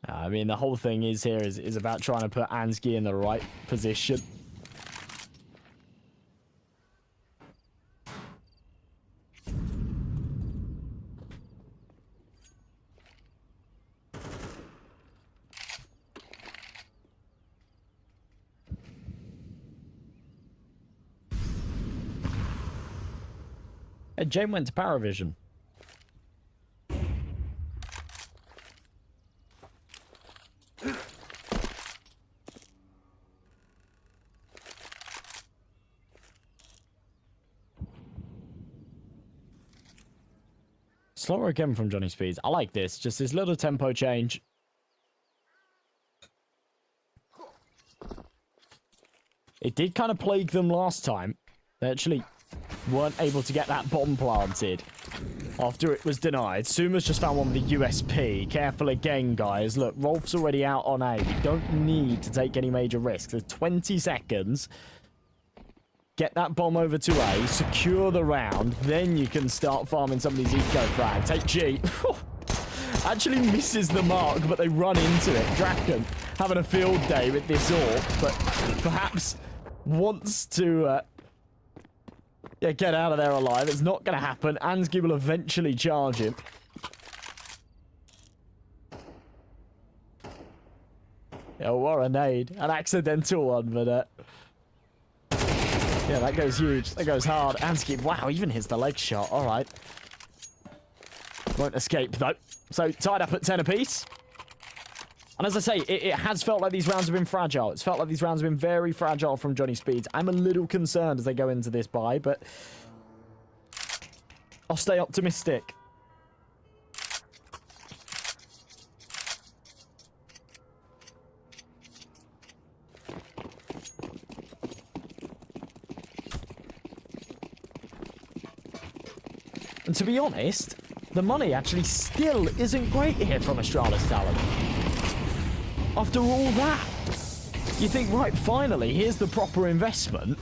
I mean, the whole thing is here is about trying to put Ansgi in the right position. Hey, Jane went to Paravision. Slower again from Johnny Speeds. I like this. Just this little tempo change. It did kind of plague them last time. They actually weren't able to get that bomb planted after it was denied. Suma's just found one with the USP. Careful again, guys. Look, Rolf's already out on A. We don't need to take any major risks. There's 20 seconds. Get that bomb over to A, secure the round, then you can start farming some of these eco frags. Take G. Actually misses the mark, but they run into it. Draken having a field day with this AWP, but perhaps wants to get out of there alive. It's not going to happen. Ansgi will eventually charge him. Yeah, what a nade. An accidental one, but yeah, that goes huge. That goes hard. Ansgi, wow, even hits the leg shot. All right. Won't escape, though. So, tied up at 10 apiece. And as I say, it has felt like these rounds have been fragile. It's felt like these rounds have been very fragile from Johnny Speeds. I'm a little concerned as they go into this bye, but I'll stay optimistic. And to be honest, the money actually still isn't great here from Astralis Talent. After all that, you think, right, finally, here's the proper investment.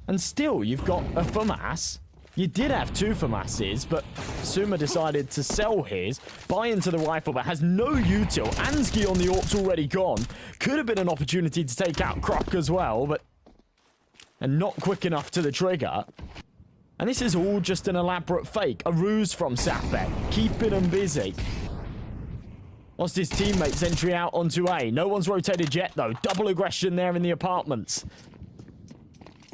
And still, you've got a FAMAS. You did have two FAMASes, but Suma decided to sell his, buy into the rifle, but has no util. Ansgi on the AWP's already gone. Could have been an opportunity to take out Croc as well, but... and not quick enough to the trigger. And this is all just an elaborate fake, a ruse from Sapek, keeping them busy. Lost his teammates entry out onto A. No one's rotated yet, though. Double aggression there in the apartments.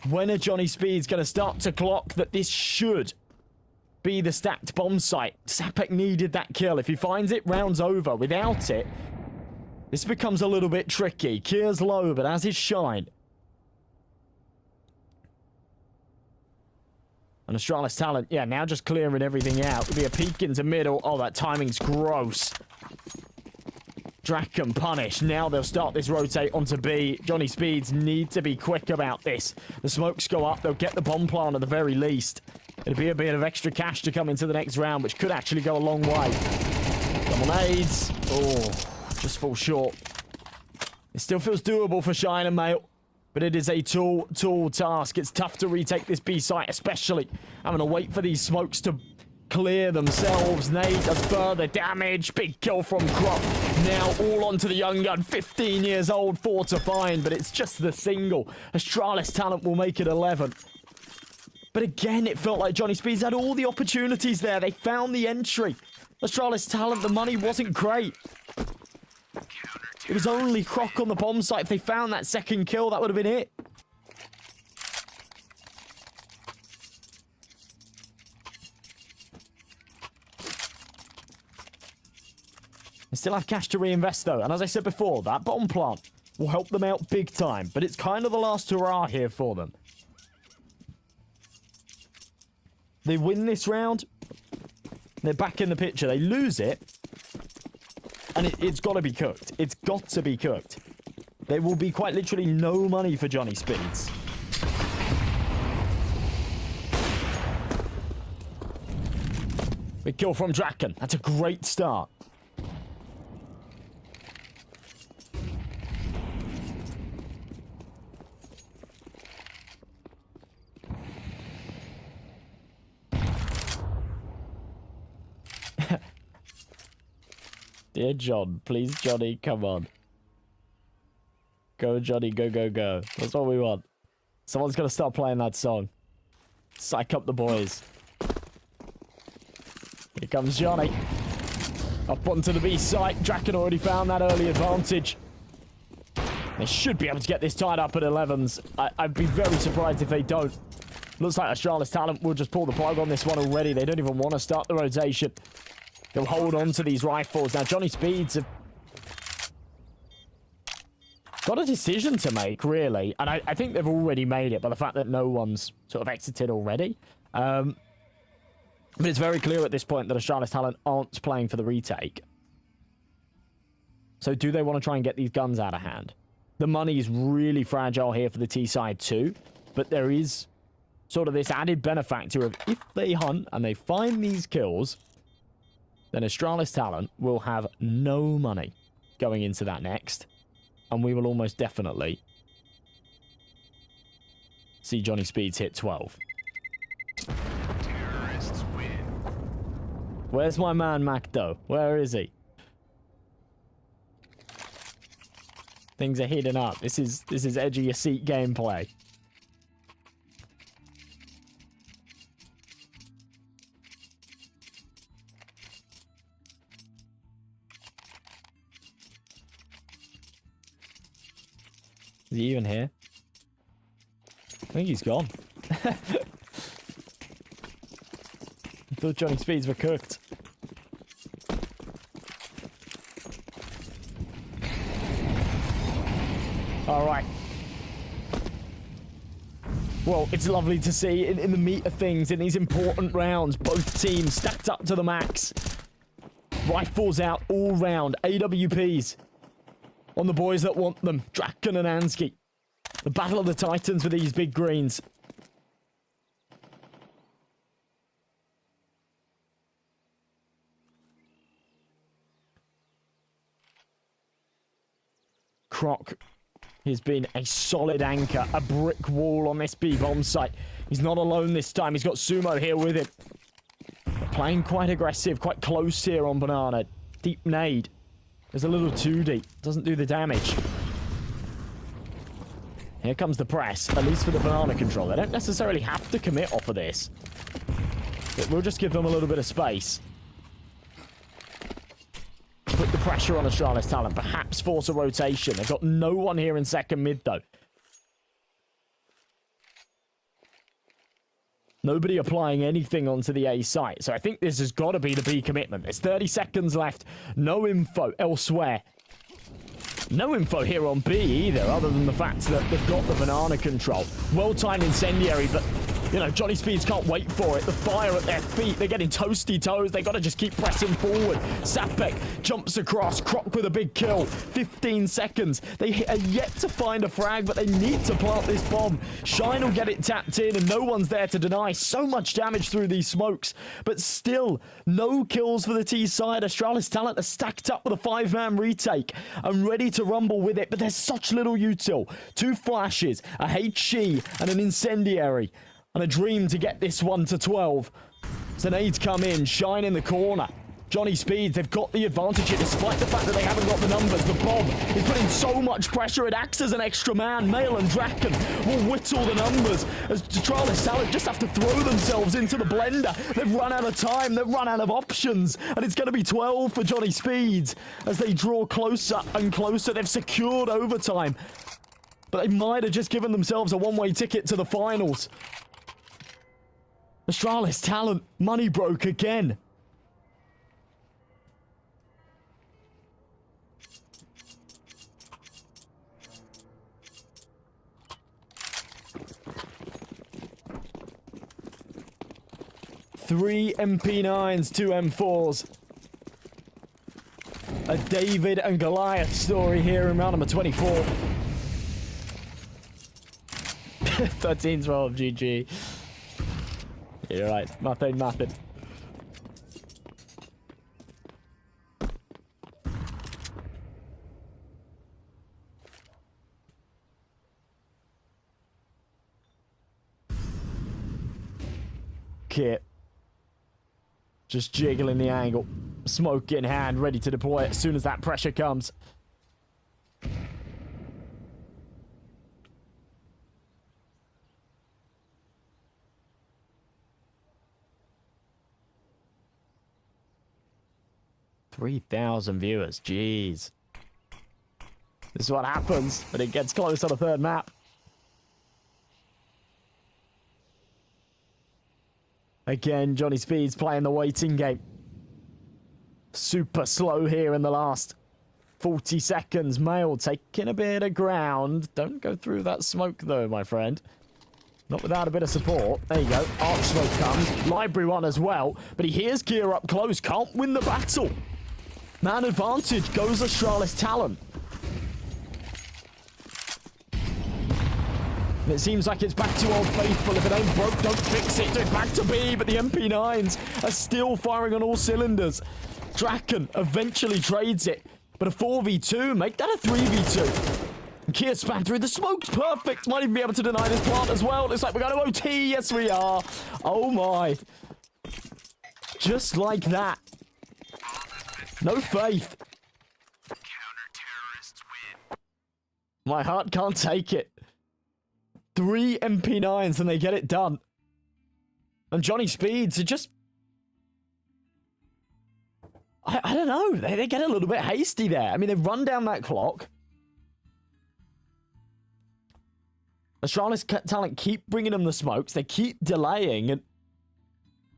When are Johnny Speeds going to start to clock that this should be the stacked bomb site? Sapek needed that kill. If he finds it, round's over. Without it, this becomes a little bit tricky. Kier's low, but as is Shine. And Astralis Talent, yeah, now just clearing everything out. It'll be a peek into middle. Oh, that timing's gross. Draken punish. Now they'll start this rotate onto B. Johnny Speeds need to be quick about this. The smokes go up. They'll get the bomb plant at the very least. It'll be a bit of extra cash to come into the next round, which could actually go a long way. Double nades. Oh, just fall short. It still feels doable for Shine and Mail. But it is a tall task. It's tough to retake this B site, especially having to wait for these smokes to clear themselves. Nade does further damage. Big kill from Croc. Now all onto the young gun. 15 years old, 4 to find, but it's just the single. Astralis Talent will make it 11. But again, it felt like Johnny Speeds had all the opportunities there. They found the entry. Astralis Talent, the money wasn't great. It was only Croc on the bomb site. If they found that second kill, that would have been it. They still have cash to reinvest, though. And as I said before, that bomb plant will help them out big time. But it's kind of the last hurrah here for them. They win this round. They're back in the picture. They lose it. And it's got to be cooked. It's got to be cooked. There will be quite literally no money for Johnny Speeds. Big kill from Draken. That's a great start. Dear John, please, Johnny, come on. Go, Johnny, go, go, go. That's what we want. Someone's got to start playing that song. Psych up the boys. Here comes Johnny. Up onto the B site. Draken already found that early advantage. They should be able to get this tied up at 11s. I'd be very surprised if they don't. Looks like Astralis Talent will just pull the plug on this one already. They don't even want to start the rotation. They'll hold on to these rifles. Now, Johnny Speeds have got a decision to make, really. And I think they've already made it by the fact that no one's sort of exited already. But it's very clear at this point that Astralis Talent aren't playing for the retake. So do they want to try and get these guns out of hand? The money is really fragile here for the T side too. But there is sort of this added benefactor of if they hunt and they find these kills, then Astralis Talent will have no money going into that next. And we will almost definitely see Johnny Speeds hit 12. Terrorists win. Where's my man, Macdo? Where is he? Things are heating up. This is edge of your seat gameplay. Is he even here? I think he's gone. I thought Johnny Speeds were cooked. Alright. Well, it's lovely to see in the meat of things, in these important rounds, both teams stacked up to the max. Rifles out all round. AWPs on the boys that want them. Draken and Ansky. The battle of the titans with these big greens. Croc has been a solid anchor, a brick wall on this B-bomb site. He's not alone this time. He's got Sumo here with him. Playing quite aggressive, quite close here on Banana. Deep nade. There's a little too deep. Doesn't do the damage. Here comes the press, at least for the Banana control. They don't necessarily have to commit off of this. But we'll just give them a little bit of space. Put the pressure on Astralis Talent. Perhaps force a rotation. They've got no one here in second mid, though. Nobody applying anything onto the A site. So I think this has got to be the B commitment. There's 30 seconds left. No info elsewhere. No info here on B either, other than the fact that they've got the Banana control. Well-timed incendiary, but, you know, Johnny Speeds can't wait for it. The fire at their feet. They're getting toasty toes. They got to just keep pressing forward. Sapek jumps across. Croc with a big kill. 15 seconds. They are yet to find a frag, but they need to plant this bomb. Shine will get it tapped in, and no one's there to deny. So much damage through these smokes, but still no kills for the T side. Astralis Talent are stacked up with a 5-man retake. I'm ready to rumble with it, but there's such little util. 2 flashes, a HE, and an incendiary. And a dream to get this one to 12. So nades come in, Shine in the corner. Johnny Speeds, they've got the advantage here, despite the fact that they haven't got the numbers. The bomb is putting so much pressure, it acts as an extra man. Mail and Draken will whittle the numbers as Astralis Talent just have to throw themselves into the blender. They've run out of time, they've run out of options, and it's going to be 12 for Johnny Speeds as they draw closer and closer. They've secured overtime, but they might have just given themselves a one-way ticket to the finals. Astralis Talent, money broke again. Three MP9s, 2 M4s. A David and Goliath story here in round number 24. 13-12, GG. You're right, nothing. Kit. Just jiggling the angle. smoke in hand, ready to deploy as soon as that pressure comes. $3,000 viewers, jeez. This is what happens when it gets close on a third map. Again, Johnny Speed's playing the waiting game. Super slow here in the last 40 seconds. Mail taking a bit of ground. Don't go through that smoke though, my friend. Not without a bit of support. There you go. Arch smoke comes. Library one as well. But he hears gear up close. Can't win the battle. Man advantage goes Astralis Talon. And it seems like it's back to Old Faithful. If it ain't broke, don't fix it. It's back to B, but the MP9s are still firing on all cylinders. Draken eventually trades it, but a 4v2, make that a 3v2. And Kia span through the smokes, perfect. Might even be able to deny this plant as well. Looks like we're going to OT. Yes, we are. Oh my. Just like that. No faith. Counter-terrorists win. My heart can't take it. 3 MP9s and they get it done. And Johnny Speeds are just... I don't know. They get a little bit hasty there. I mean, they've run down that clock. Astralis Talent keep bringing them the smokes. They keep delaying. And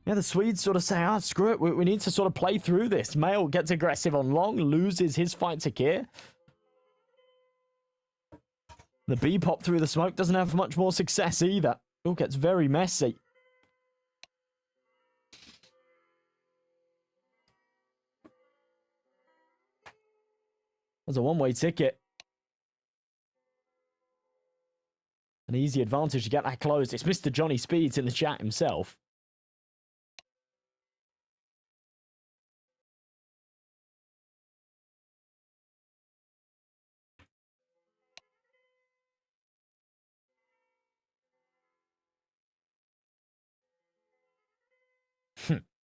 yeah, the Swedes sort of say, oh, screw it. We need to sort of play through this. Mail gets aggressive on long, loses his fight to Kier. The B pop through the smoke doesn't have much more success either. It all gets very messy. There's a one-way ticket. An easy advantage to get that closed. It's Mr. Johnny Speeds in the chat himself.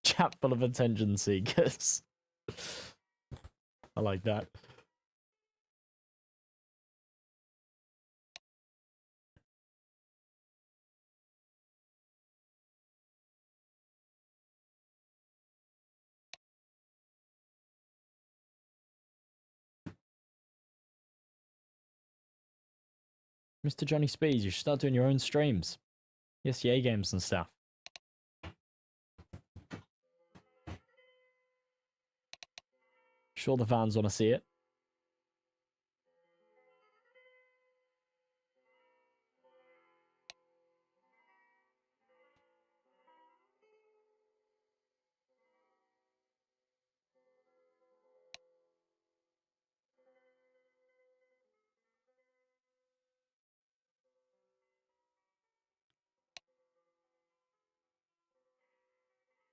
Chat full of attention seekers. I like that. Mr. Johnny Speeds, you should start doing your own streams. Yes, yay games and stuff. Sure the fans want to see it.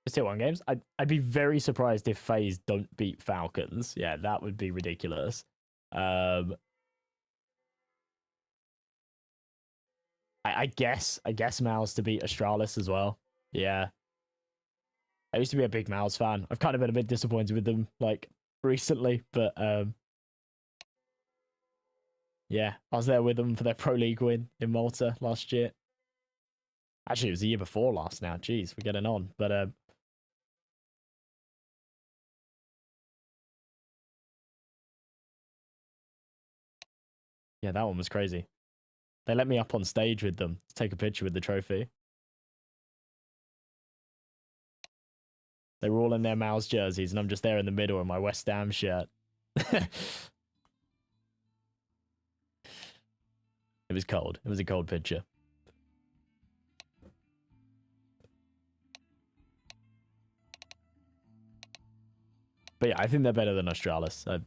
Tier 1 games. I'd be very surprised if FaZe don't beat Falcons. Yeah, that would be ridiculous. I guess Mouse to beat Astralis as well. Yeah. I used to be a big Mouse fan. I've kind of been a bit disappointed with them, like, recently, but yeah, I was there with them for their Pro League win in Malta last year. Actually, it was the year before last now. Jeez, we're getting on. But yeah, that one was crazy. They let me up on stage with them to take a picture with the trophy. They were all in their Mouse jerseys, and I'm just there in the middle in my West Ham shirt. It was cold. It was a cold picture. But yeah, I think they're better than Astralis.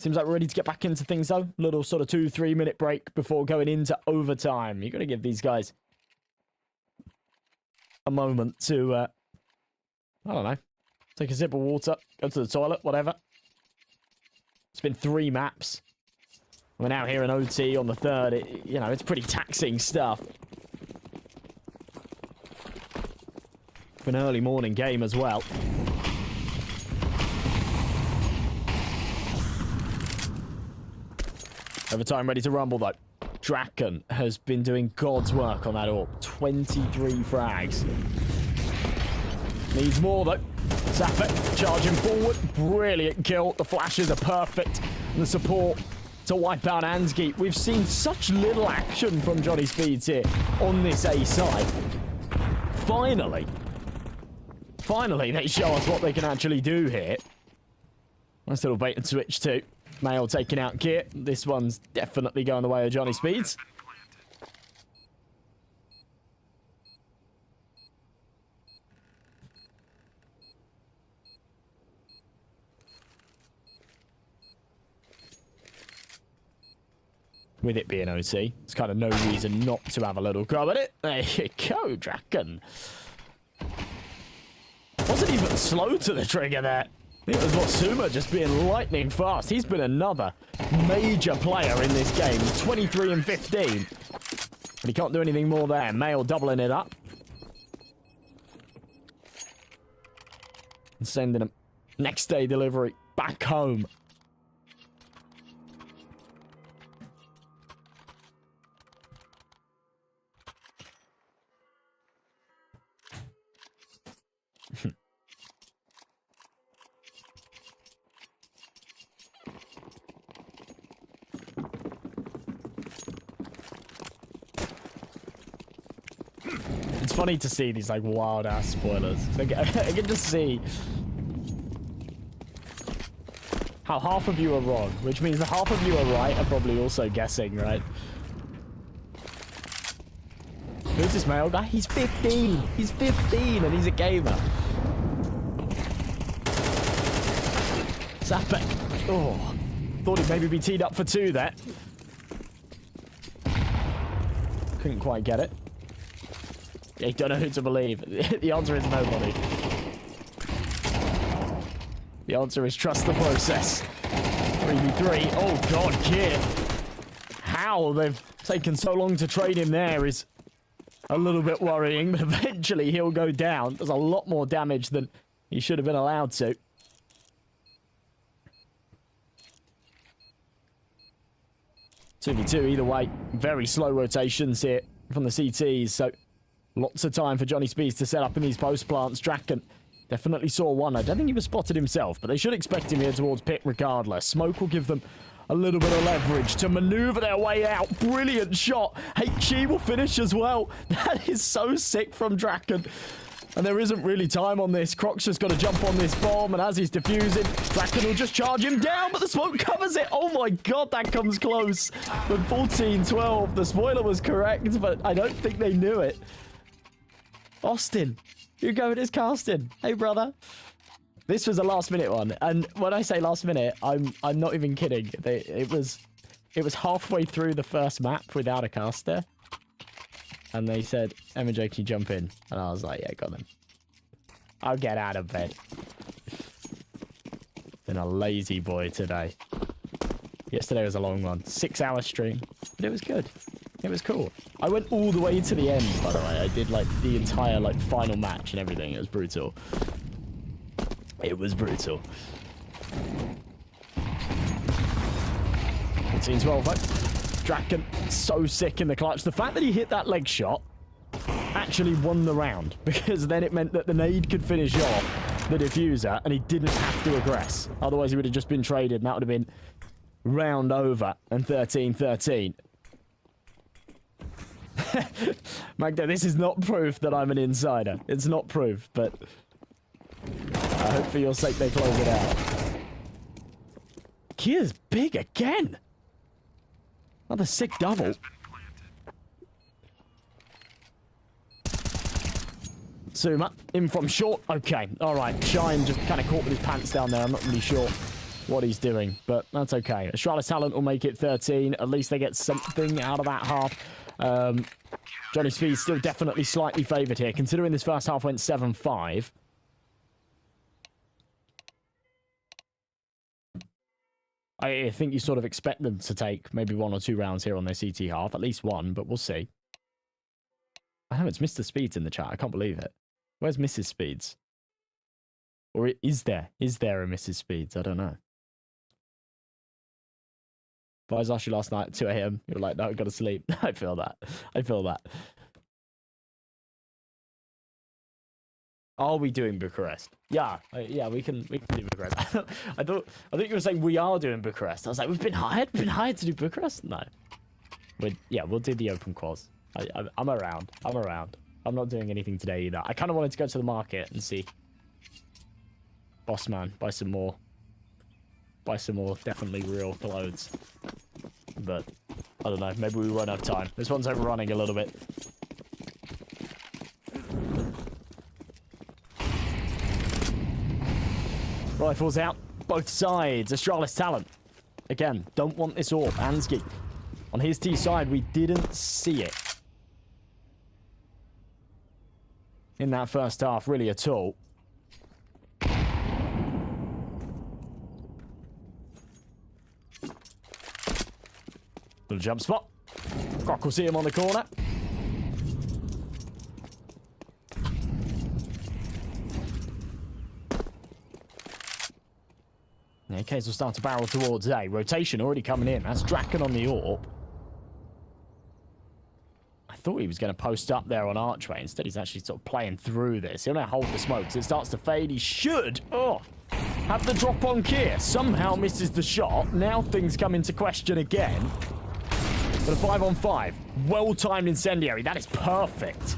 Seems like we're ready to get back into things, though. Little sort of 2-3 minute break before going into overtime. You got to give these guys a moment to, I don't know, take a sip of water, go to the toilet, whatever. It's been 3 maps. We're now here in OT on the 3rd. You know, it's pretty taxing stuff. For an early morning game as well. Overtime ready to rumble, though. Draken has been doing God's work on that AWP. 23 frags. Needs more, though. Sapek charging forward. Brilliant kill. The flashes are perfect. And the support to wipe out Ansgeet. We've seen such little action from Johnny Speeds here on this A side. Finally, they show us what they can actually do here. Nice little bait and switch too. Mail taking out Kit. This one's definitely going the way of Johnny Speeds. With it being OT, there's kind of no reason not to have a little go at it. There you go, Draken. Wasn't even slow to the trigger there. I think it was Watsuma just being lightning fast. He's been another major player in this game. 23 and 15. But he can't do anything more there. Mail doubling it up. And sending him next day delivery back home. It's funny to see these like wild ass spoilers. I can just see how half of you are wrong, which means the half of you are right are probably also guessing, right? Who's this male guy? He's 15. He's 15 and he's a gamer. Zapek. Oh, thought he'd maybe be teed up for 2 there. Couldn't quite get it. Yeah, you don't know who to believe. The answer is nobody. The answer is trust the process. 3v3. Oh god, Kid. How they've taken so long to trade him there is a little bit worrying, but eventually he'll go down. There's a lot more damage than he should have been allowed to. Two v two either way. Very slow rotations here from the CTs, so lots of time for Johnny Speeds to set up in these post plants. Draken definitely saw one. I don't think he was spotted himself, but they should expect him here towards pit regardless. Smoke will give them a little bit of leverage to maneuver their way out. Brilliant shot. HE will finish as well. That is so sick from Draken. And there isn't really time on this. Croc's just got to jump on this bomb, and as he's defusing, Draken will just charge him down, but the smoke covers it. Oh my god, that comes close. With 14-12, the spoiler was correct, but I don't think they knew it. Austin, you go with his casting. Hey, brother. This was a last-minute one, and when I say last minute, I'm not even kidding. It was halfway through the first map without a caster. And they said, M&J, can you jump in? And I was like, yeah, go then. I'll get out of bed. Been a lazy boy today. Yesterday was a long one. 6-hour stream. But it was good. It was cool. I went all the way to the end, by the way. I did, like, the entire, like, final match and everything. It was brutal. It was brutal. 14-12, right? Draken, so sick in the clutch. The fact that he hit that leg shot actually won the round, because then it meant that the nade could finish off the diffuser and he didn't have to aggress. Otherwise, he would have just been traded and that would have been round over and 13-13. Magda, this is not proof that I'm an insider. It's not proof, but I hope for your sake they close it out. Kia's big again. Another sick double. Suma, in from short. Okay, all right. Shine just kind of caught with his pants down there. I'm not really sure what he's doing, but that's okay. Astralis talent will make it 13. At least they get something out of that half. Johnny Speed's still definitely slightly favoured here, considering this first half went 7-5. I think you sort of expect them to take maybe 1 or 2 rounds here on their CT half. At least 1, but we'll see. I know it's Mr. Speeds in the chat. I can't believe it. Where's Mrs. Speeds? Or is there? Is there a Mrs. Speeds? I don't know. If I was asked you last night at 2 a.m., you were like, no, I've got to sleep. I feel that. I feel that. Are we doing Bucharest? Yeah, yeah, we can do Bucharest. I thought you were saying we are doing Bucharest. I was like, we've been hired to do Bucharest. No, we'll do the open quals. I'm around. I'm not doing anything today either. I kind of wanted to go to the market and see. Boss man, buy some more. Buy some more definitely real clothes. But I don't know. Maybe we won't have time. This one's overrunning a little bit. Rifles out, both sides. Astralis talent. Again, don't want this AWP. Ansky. On his T side, we didn't see it in that first half, really, at all. Little jump spot. Croc will see him on the corner. AKs will start to barrel towards A. Rotation already coming in. That's Draken on the AWP. I thought he was going to post up there on Archway. Instead, he's actually sort of playing through this. He'll now hold the smokes. It starts to fade. He should have the drop on Kier. Somehow misses the shot. Now things come into question again. But a 5-on-5. Well-timed incendiary. That is perfect.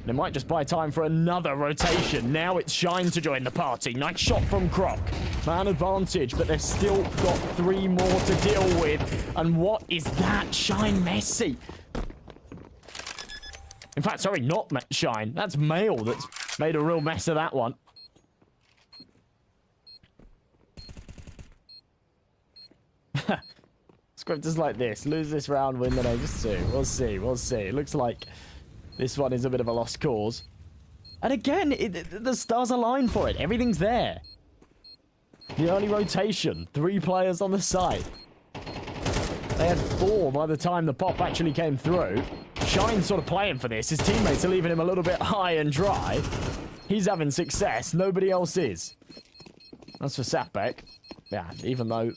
They might just buy time for another rotation. Now it's Shine to join the party. Nice shot from Croc. Man advantage, but they've still got 3 more to deal with. And what is that? Shine messy. In fact, sorry, not Shine. That's Mail that's made a real mess of that one. Script is like this. Lose this round, win the next 2. We'll see. We'll see. It looks like this one is a bit of a lost cause. And again, the stars align for it. Everything's there. The early rotation. 3 players on the side. They had 4 by the time the pop actually came through. Shine's sort of playing for this. His teammates are leaving him a little bit high and dry. He's having success. Nobody else is. That's for Sapek. Yeah, even though,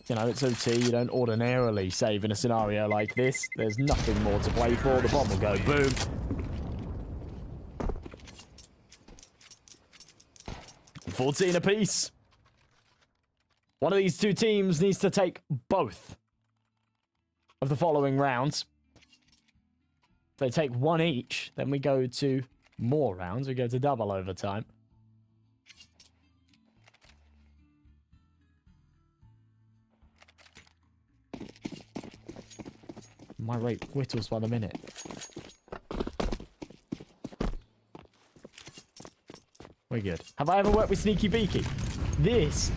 you know, it's OT, you don't ordinarily save in a scenario like this. There's nothing more to play for. The bomb will go boom. $14 apiece. One of these 2 teams needs to take both of the following rounds. If they take 1 each, then we go to more rounds. We go to double overtime. My rate whittles by the minute. We're good. Have I ever worked with Sneaky Beaky? This,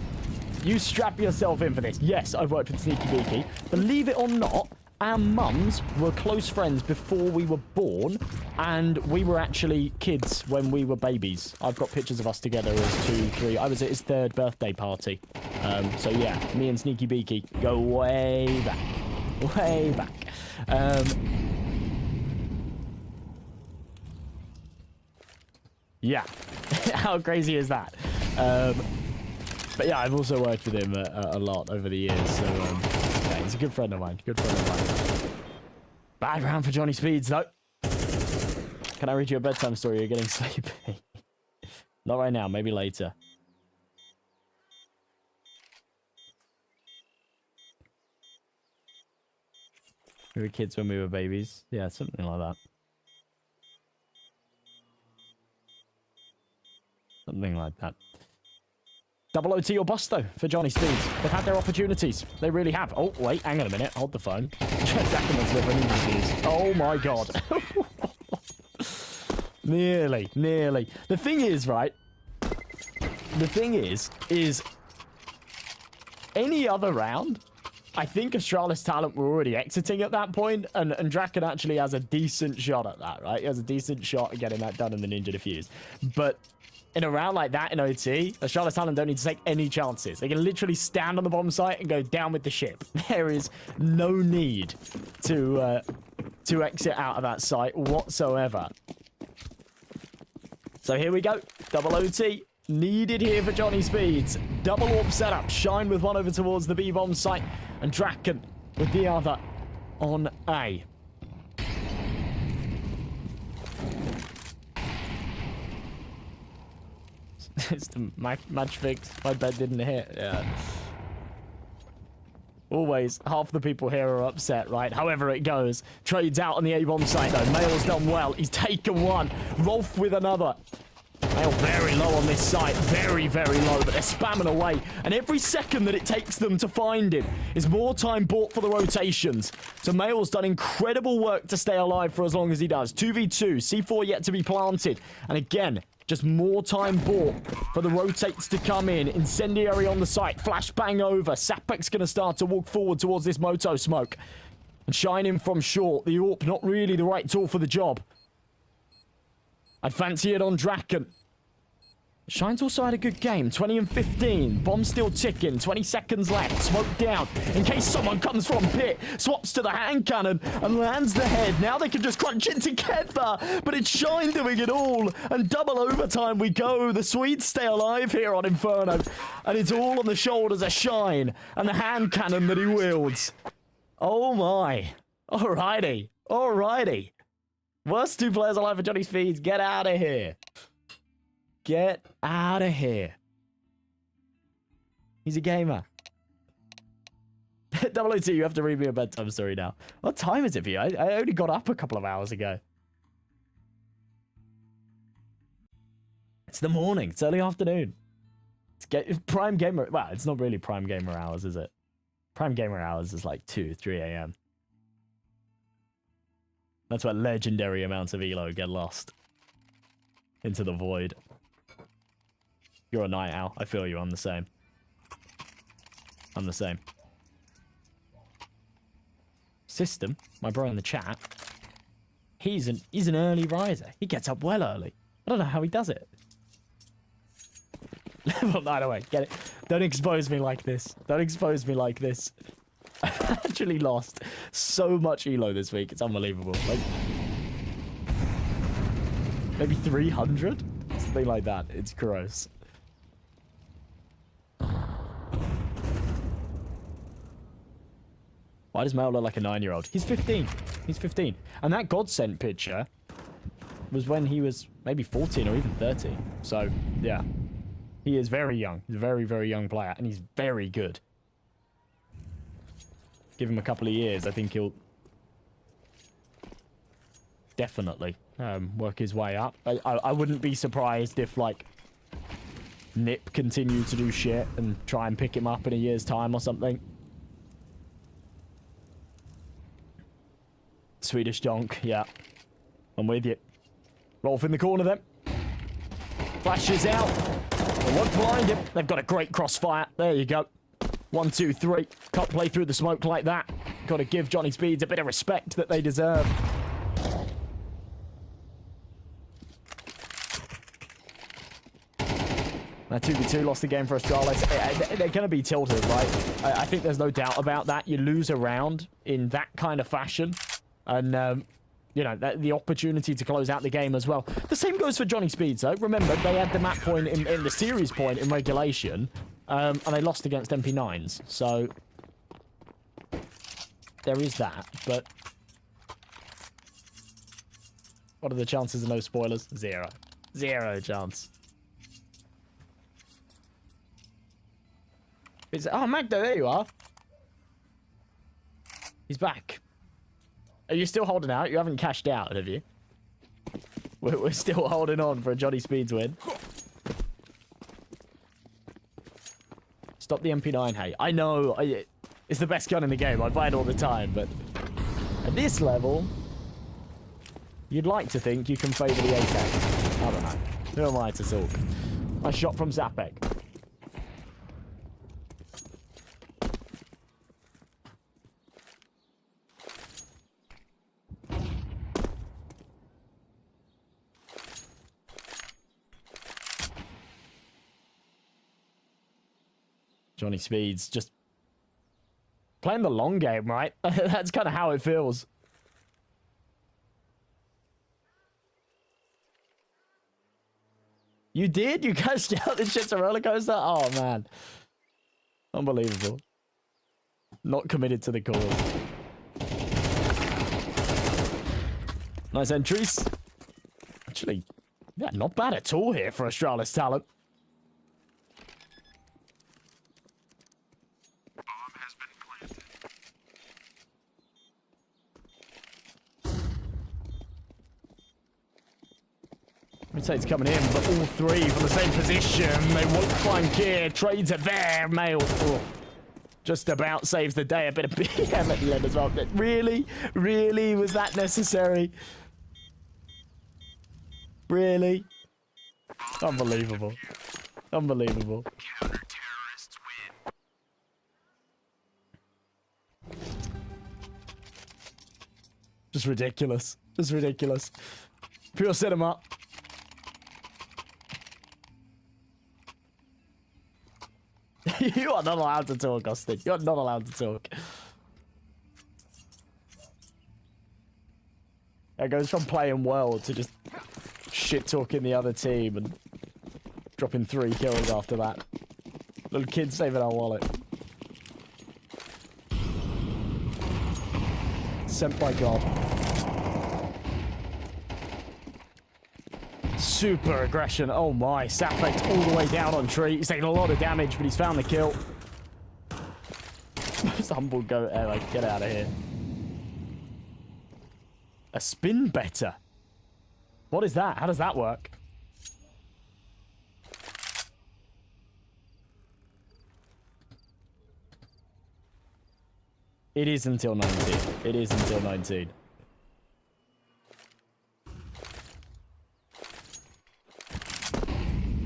you strap yourself in for this. Yes, I've worked with Sneaky Beaky. Believe it or not, our mums were close friends before we were born, and we were actually kids when we were babies. I've got pictures of us together as 2, 3. I was at his 3rd birthday party. So yeah, me and Sneaky Beaky go way back. Way back. Yeah. How crazy is that? But yeah, I've also worked with him a lot over the years. So yeah, he's a good friend of mine. Good friend of mine. Bad round for Johnny Speeds, though. Can I read you a bedtime story? You're getting sleepy. Not right now. Maybe later. We were kids when we were babies. Yeah, something like that. Something like that. Double OT or bust, though, for Johnny Speeds. They've had their opportunities. They really have. Oh, wait, hang on a minute. Hold the phone. Oh, my God. Nearly, nearly. The thing is, right? The thing is any other round, I think Astralis talent were already exiting at that point, and Draken actually has a decent shot at that, right? He has a decent shot at getting that done in the Ninja Defuse. But in a round like that in OT, Astralis talent don't need to take any chances. They can literally stand on the bomb site and go down with the ship. There is no need to exit out of that site whatsoever. So here we go. Double OT. Needed here for Johnny Speeds. Double warp setup. Shine with one over towards the B-bomb site. And Draken with the other on A. It's the match fix. My bed didn't hit. Yeah. Always, half the people here are upset, right? However it goes. Trades out on the A-bomb site, though. Mail's done well. He's taken one. Rolf with another. Mail very low on this site. Very, very low, but they're spamming away. And every second that it takes them to find him is more time bought for the rotations. So Mail's done incredible work to stay alive for as long as he does. 2v2. C4 yet to be planted. And again, just more time bought for the rotates to come in. Incendiary on the site. Flashbang over. Sapek's going to start to walk forward towards this Moto smoke. And shining from short. The AWP not really the right tool for the job. I'd fancy it on Draken. Shine's also had a good game. 20 and 15. Bomb still ticking. 20 seconds left. Smoke down. In case someone comes from pit. Swaps to the hand cannon and lands the head. Now they can just crunch it together. But it's Shine doing it all. And double overtime we go. The Swedes stay alive here on Inferno. And it's all on the shoulders of Shine. And the hand cannon that he wields. Oh my. Alrighty. Alrighty. Worst two players alive for Johnny Speeds. Get out of here. Get out of here. He's a gamer. 002, you have to read me a bedtime story now. What time is it for you? I only got up a couple of hours ago. It's the morning. It's early afternoon. It's prime gamer. Well, it's not really prime gamer hours, is it? Prime gamer hours is like 2, 3 a.m. That's where legendary amounts of elo get lost into the void. You're a night owl. I feel you. I'm the same. I'm the same. System, my bro in the chat, he's an early riser. He gets up well early. I don't know how he does it. Level 9 away. Get it? Don't expose me like this. Don't expose me like this. I actually lost so much elo this week. It's unbelievable. Like maybe 300? Something like that. It's gross. Why does Mel look like a 9-year-old? He's 15. He's 15. And that Godsent picture was when he was maybe 14 or even 13. So, yeah. He is very young. He's a very, very young player. And he's very good. Give him a couple of years. I think he'll definitely work his way up. I wouldn't be surprised if, like, Nip continued to do shit and try and pick him up in a year's time or something. Swedish donk, yeah. I'm with you. Rolf in the corner then. Flashes out. They won't blind him. They've got a great crossfire. There you go. 1, 2, 3. Can't play through the smoke like that. Got to give Johnny Speeds a bit of respect that they deserve. Now 2v2 lost the game for Astralis. They're going to be tilted, right? I think there's no doubt about that. You lose a round in that kind of fashion. And, you know, the opportunity to close out the game as well. The same goes for Johnny Speeds, though. Remember, they had the map point in the series point in regulation. And they lost against MP9s. So, there is that. But, what are the chances of no spoilers? 0. 0 chance. Oh, Magdo, there you are. He's back. Are you still holding out? You haven't cashed out, have you? We're still holding on for a Johnny Speeds win. Stop the MP9 hate. I know. It's the best gun in the game. I buy it all the time, but at this level, you'd like to think you can favour the AK. I don't know. Who am I to talk? Nice shot from Zapek. Johnny Speed's just playing the long game, right? That's kind of how it feels. You did? You cashed out this shit's a roller coaster? Oh, man. Unbelievable. Not committed to the cause. Nice entries. Actually, yeah, not bad at all here for Astralis talent. Bomb has been planted. Mutate's coming in, but all three from the same position. They won't flank here. Trades are there. Mail. Oh. Just about saves the day. A bit of BM at the end as well. Really? Really? Was that necessary? Really? Unbelievable. Unbelievable. Counter-terrorists win. Just ridiculous. Just ridiculous. Pure cinema. You are not allowed to talk, Austin. You're not allowed to talk. It goes from playing well to just shit-talking the other team and dropping 3 kills after that. Little kid saving our wallet. Sent by God. Super aggression. Oh my. Saplex all the way down on tree. He's taking a lot of damage, but he's found the kill. Just humble goat air, like, get out of here. A spin better. What is that? How does that work? It is until 19. It is until 19.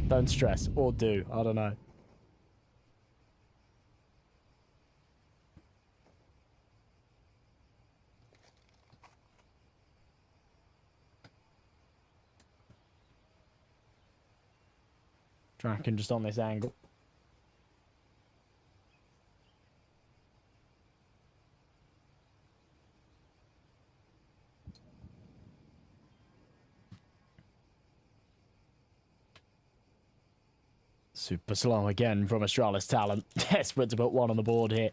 Don't stress. Or do. I don't know. Draken just on this angle. Super slow again from Astralis talent. Desperate to put one on the board here.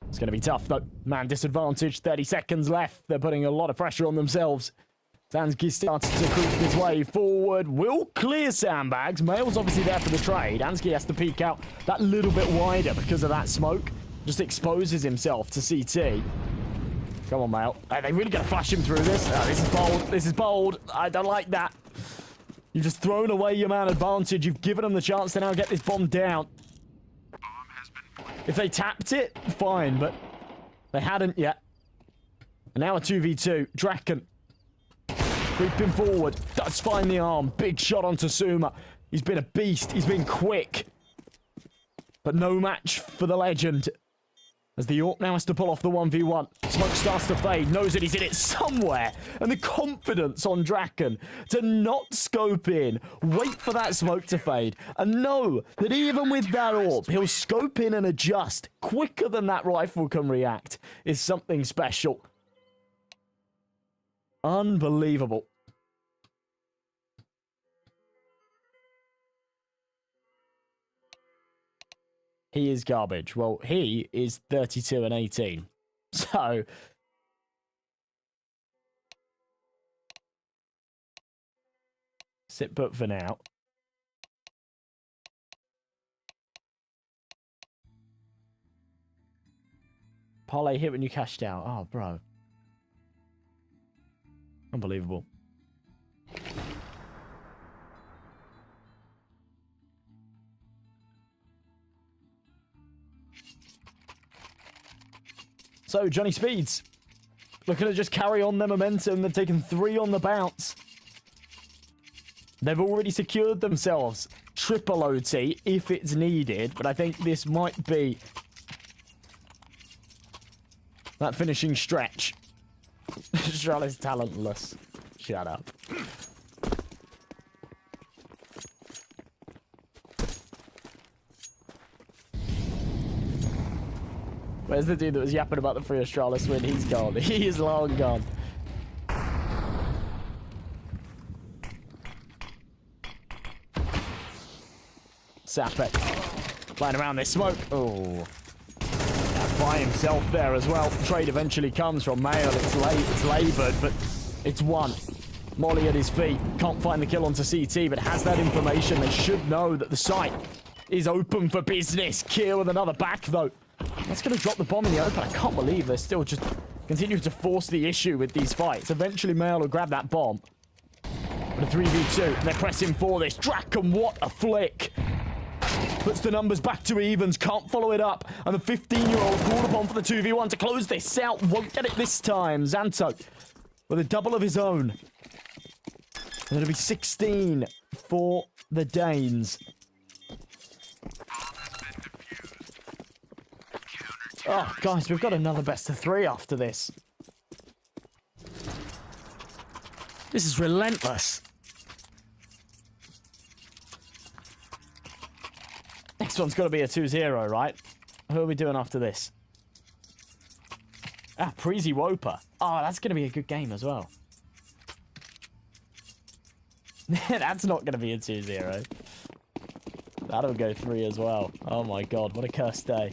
It's going to be tough though. Man disadvantage, 30 seconds left. They're putting a lot of pressure on themselves. Ansky starts to creep his way forward. Will clear sandbags. Mail's obviously there for the trade. Ansky has to peek out that little bit wider because of that smoke. Just exposes himself to CT. Come on, Mail. Are they really going to flash him through this? Oh, this is bold. This is bold. I don't like that. You've just thrown away your man advantage. You've given them the chance to now get this bomb down. Bomb has been planted. If they tapped it, fine, but they hadn't yet. And now a 2v2. Draken creeping forward. Does find the arm. Big shot onto Suma. He's been a beast. He's been quick. But no match for the legend. As the York now has to pull off the 1v1. Smoke starts to fade. Knows that he's in it somewhere. And the confidence on Draken to not scope in. Wait for that smoke to fade. And know that even with that orb, he'll scope in and adjust quicker than that rifle can react. Is something special. Unbelievable. He is garbage. Well, he is 32 and 18. So sit put for now. Parlay hit when you cashed out. Oh, bro. Unbelievable. So, Johnny Speeds, looking to just carry on their momentum. They've taken 3 on the bounce. They've already secured themselves triple OT if it's needed, but I think this might be that finishing stretch. Astralis talentless. Shut up. Where's the dude that was yapping about the free Astralis win? He's gone. He is long gone. Sapek flying around this smoke. Oh. By himself there as well. Trade eventually comes from Mail. It's late. It's laboured, but it's won. Molly at his feet. Can't find the kill onto CT, but has that information. They should know that the site is open for business. Kill with another back, though. That's going to drop the bomb in the open. I can't believe they're still just continuing to force the issue with these fights. Eventually, Mail will grab that bomb. But a 3v2. They're pressing for this. Draken, what a flick. Puts the numbers back to evens. Can't follow it up. And the 15-year-old called upon for the 2v1 to close this out. Won't get it this time. Xanto with a double of his own. And it'll be 16 for the Danes. Oh, guys, we've got another best of 3 after this. This is relentless. Next one's got to be a 2-0, right? Who are we doing after this? Ah, Preasy WOPA. Oh, that's going to be a good game as well. That's not going to be a 2-0. That'll go 3 as well. Oh my god, what a cursed day.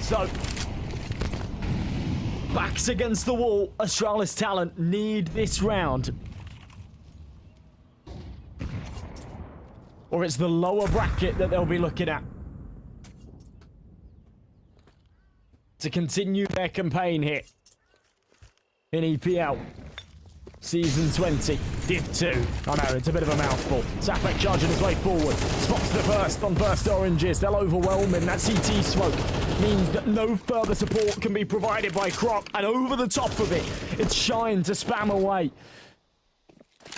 So, backs against the wall. Astralis talent need this round. Or it's the lower bracket that they'll be looking at to continue their campaign here in EPL Season 20, Div 2. I know, it's a bit of a mouthful. Sapek charging his way forward. Spots the burst on burst oranges. They'll overwhelm him. That CT smoke means that no further support can be provided by Croc. And over the top of it, it's Shine to spam away.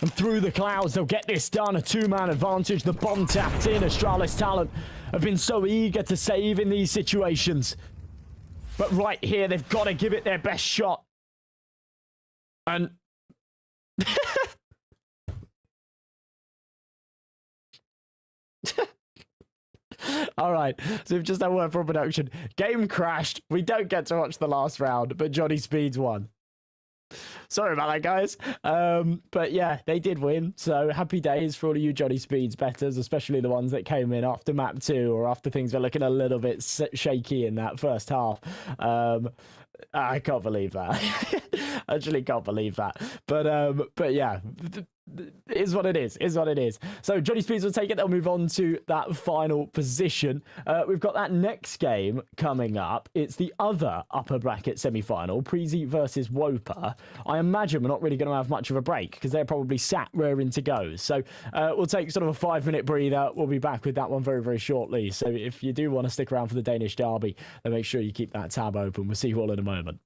And through the clouds, they'll get this done. A 2-man advantage. The bomb tapped in. Astralis talent have been so eager to save in these situations. But right here, they've got to give it their best shot. And... All right, so we've just had word from production. Game crashed. We don't get to watch the last round, but Johnny Speeds won. Sorry about that, guys. But yeah, they did win. So happy days for all of you Johnny Speeds betters, especially the ones that came in after map 2 or after things were looking a little bit shaky in that first half. I can't believe that. Actually can't believe that. But yeah, it is what it is. Is what it is. So Johnny Speeds will take it. They'll move on to that final position. We've got that next game coming up. It's the other upper bracket semi-final, Preasy versus WOPA. I imagine we're not really going to have much of a break because they're probably sat raring to go. So we'll take sort of a 5-minute breather. We'll be back with that one very, very shortly. So if you do want to stick around for the Danish derby, then make sure you keep that tab open. We'll see you all in a moment.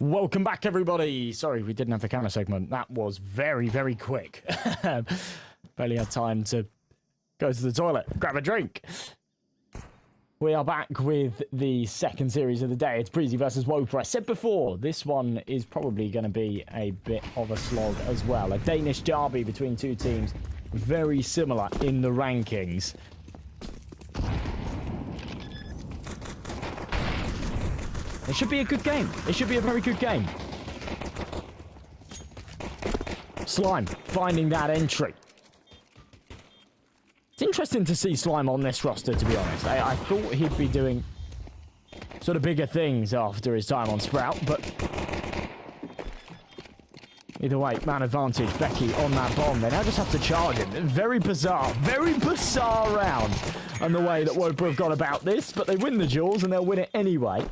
Welcome back, everybody. Sorry, we didn't have the camera segment. That was very, very quick. Barely had time to go to the toilet, grab a drink. We are back with the second series of the day. It's Preasy versus WOPA. I said before, this one is probably going to be a bit of a slog as well. A Danish derby between two teams, very similar in the rankings. It should be a good game. It should be a very good game. Slime finding that entry. It's interesting to see Slime on this roster, to be honest. I thought he'd be doing sort of bigger things after his time on Sprout, but either way, man advantage. Becky on that bomb. They now just have to charge him. Very bizarre round and the way that WOPA have gone about this, but they win the duels and they'll win it anyway.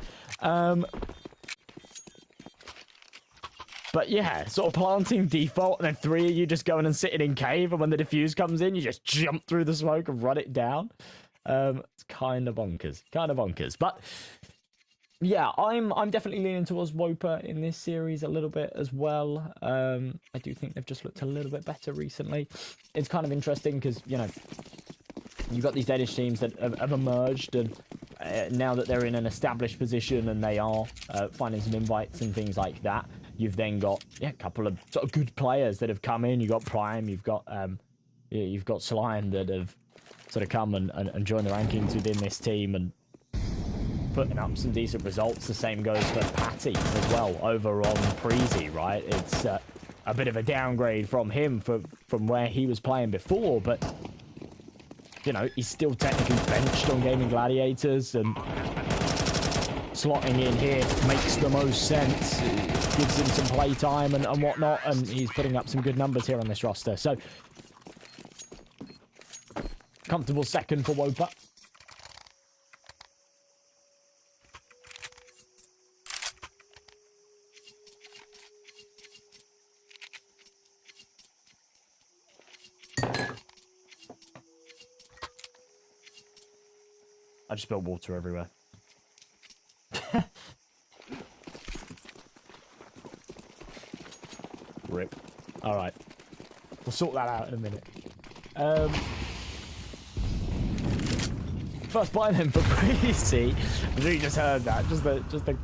But yeah, sort of planting default, and then three of you just going and sitting in cave, and when the defuse comes in, you just jump through the smoke and run it down. It's kind of bonkers. But yeah, I'm definitely leaning towards WOPA in this series a little bit as well. I do think they've just looked a little bit better recently. It's kind of interesting because, you know, you've got these Danish teams that have emerged, and now that they're in an established position and they are finding some invites and things like that, you've then got a couple of sort of good players that have come in. You've got Prime, you've got Slime that have sort of come and joined the rankings within this team and putting up some decent results. The same goes for Patty as well over on Preasy, right? It's a bit of a downgrade from him from where he was playing before, but you know, he's still technically benched on Gaming Gladiators, and slotting in here makes the most sense. It gives him some play time and whatnot, and he's putting up some good numbers here on this roster. So, comfortable second for WOPA. I just spilled water everywhere. Rip. Alright. We'll sort that out in a minute. First buy then for Preasy. I think you just heard that. Just the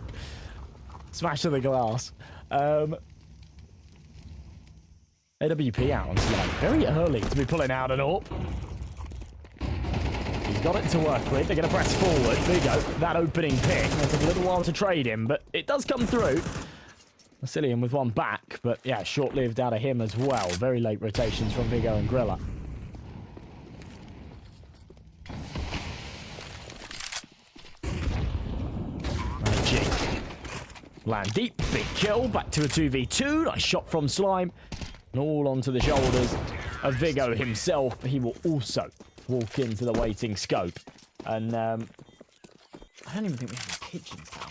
smash of the glass. AWP out on Slime. Very early to be pulling out an AWP. He's got it to work with. They're going to press forward. There you go. That opening pick. It'll take a little while to trade him, but it does come through. Vasilian with one back, but yeah, short-lived out of him as well. Very late rotations from Vigo and Grilla. G. Land deep. Big kill. Back to a 2v2. Nice shot from Slime. And all onto the shoulders of Vigo himself. He will also walk into the waiting scope. And I don't even think we have a kitchen now.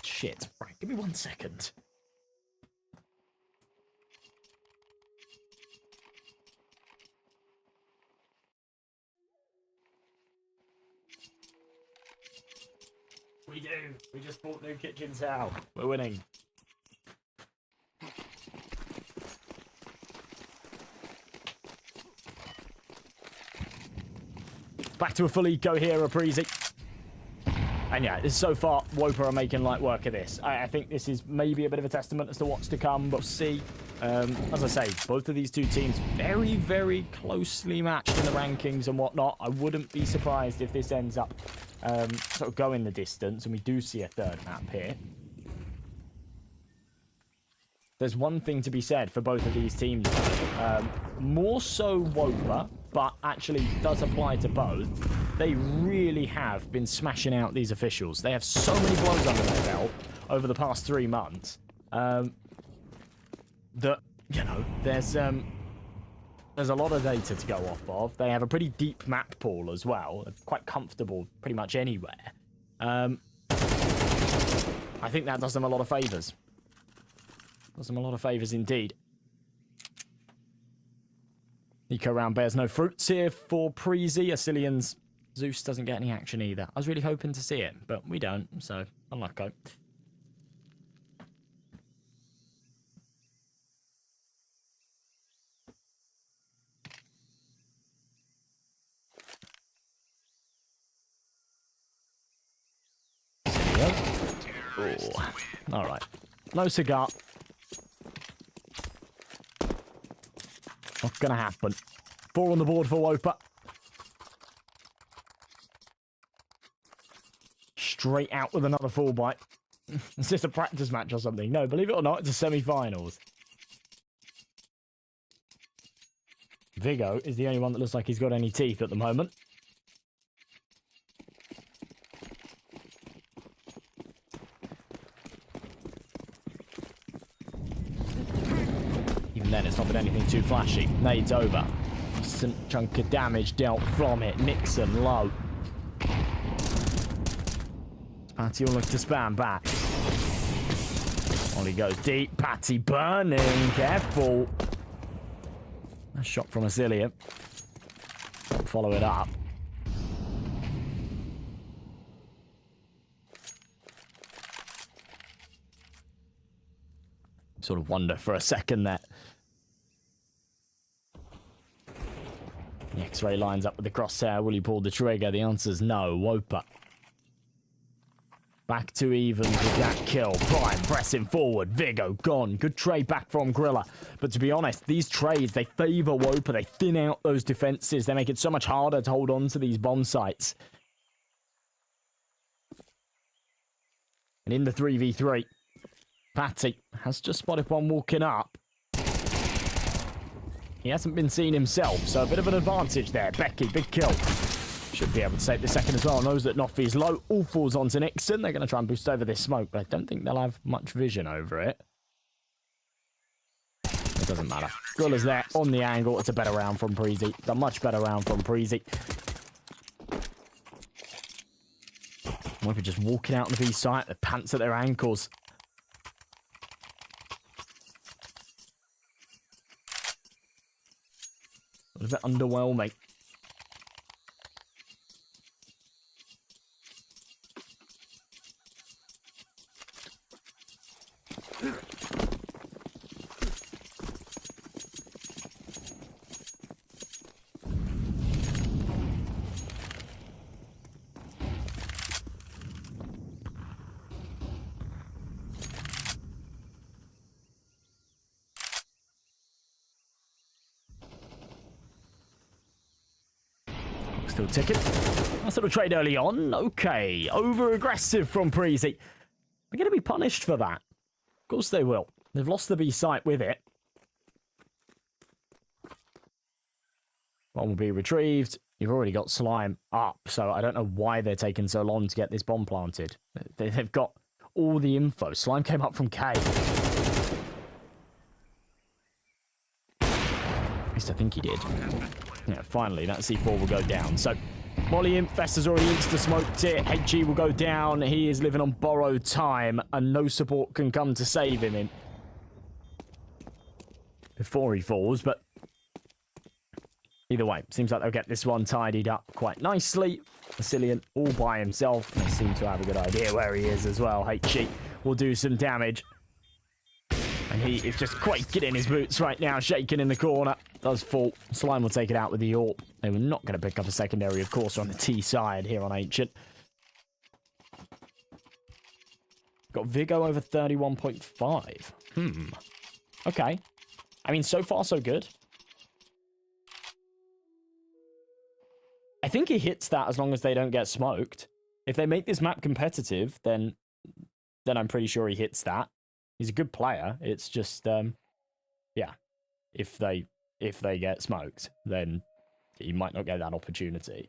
Shit. Right, give me 1 second. We do. We just bought new kitchens out. We're winning. Back to a full eco here, a Preasy. And yeah, so far, WOPA are making light work of this. I think this is maybe a bit of a testament as to what's to come, but we'll see. As I say, both of these two teams very, very closely matched in the rankings and whatnot. I wouldn't be surprised if this ends up sort of going the distance and we do see a third map here. There's one thing to be said for both of these teams. More so WOPA, but actually does apply to both. They really have been smashing out these officials. They have so many blows under their belt over the past 3 months that, you know, there's a lot of data to go off of. They have a pretty deep map pool as well. They're quite comfortable pretty much anywhere. I think that does them a lot of favours. Does them a lot of favours indeed. Eco round bears no fruits here for Preasy. Asilian's Zeus doesn't get any action either. I was really hoping to see it, but we don't, so unlucky. Oh, all right. No cigar. Not gonna happen. 4 on the board for WOPA. Straight out with another full bite. Is this a practice match or something? No, believe it or not, it's a semi-finals. Vigo is the only one that looks like he's got any teeth at the moment. Even then, it's not been anything too flashy. Nades over. Decent chunk of damage dealt from it. Nixon low. Patty will look to spam back. Ollie goes deep. Patty burning. Careful. A shot from Astralis. Follow it up. Sort of wonder for a second that the X-ray lines up with the crosshair. Will he pull the trigger? The answer's no. WOPA. Back to evens with that kill. Prime pressing forward. Vigo gone. Good trade back from Grilla. But to be honest, these trades, they favour WOPA. They thin out those defences. They make it so much harder to hold on to these bomb sites. And in the 3v3, Patty has just spotted one walking up. He hasn't been seen himself, so a bit of an advantage there. Becky, big kill. Should be able to take the second as well. Knows that Noffy's low. All falls onto Nixon. They're going to try and boost over this smoke, but I don't think they'll have much vision over it. It doesn't matter. Grilla's there on the angle. It's a better round from Preasy. It's a much better round from Preasy. We're just walking out on the B site. The pants at their ankles. A bit underwhelming. Still ticking. Nice little trade early on. Okay. Over-aggressive from Preasy. They're going to be punished for that. Of course they will. They've lost the B site with it. One will be retrieved. You've already got Slime up, so I don't know why they're taking so long to get this bomb planted. They've got all the info. Slime came up from K. At least I think he did. Yeah, finally, that C4 will go down. So, Molly Imp, Fester's already insta-smoked it. HG will go down. He is living on borrowed time, and no support can come to save him before he falls, but either way, seems like they'll get this one tidied up quite nicely. Vasilian all by himself. They seem to have a good idea where he is as well. HG will do some damage. And he is just quite getting his boots right now, shaking in the corner. Does fall. Slime will take it out with the AWP. They were not going to pick up a secondary, of course, on the T side here on Ancient. Got Vigo over 31.5. Okay. I mean, so far, so good. I think he hits that as long as they don't get smoked. If they make this map competitive, then I'm pretty sure he hits that. He's a good player. It's just, yeah, if they get smoked, then he might not get that opportunity.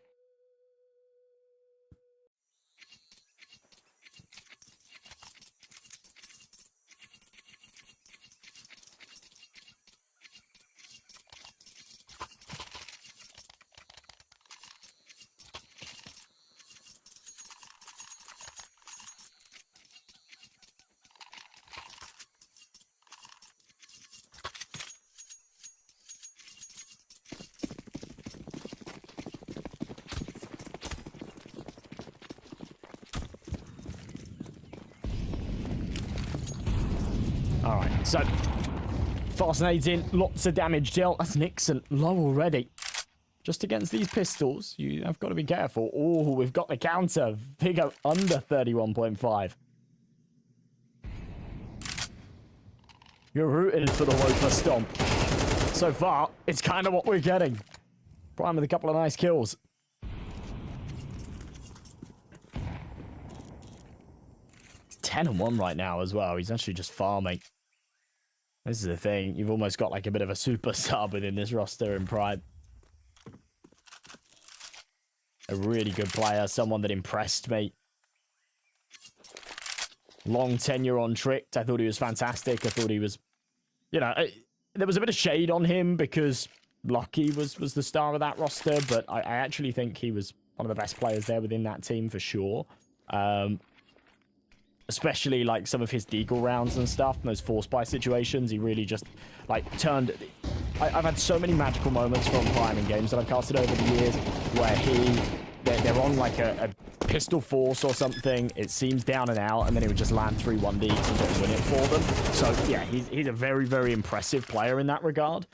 Alright, so fascinating, lots of damage dealt. That's Nixon low already. Just against these pistols, you have got to be careful. Oh, we've got the counter. Vigo under 31.5. You're rooting for the WOPA stomp. So far, it's kind of what we're getting. Prime with a couple of nice kills. He's 10-1 right now as well. He's actually just farming. This is the thing. You've almost got like a bit of a super sub within this roster in Prime. A really good player. Someone that impressed me. Long tenure on Tricked. I thought he was fantastic. I thought he was, you know, there was a bit of shade on him because Lucky was the star of that roster, but I actually think he was one of the best players there within that team for sure. Especially like some of his deagle rounds and stuff, and those force buy situations, he really just like turned. I've had so many magical moments from Prime in games that I've casted over the years where they're on like a pistol force or something, it seems down and out, and then he would just land 3-1Ds and just win it for them. So yeah, he's a very, very impressive player in that regard.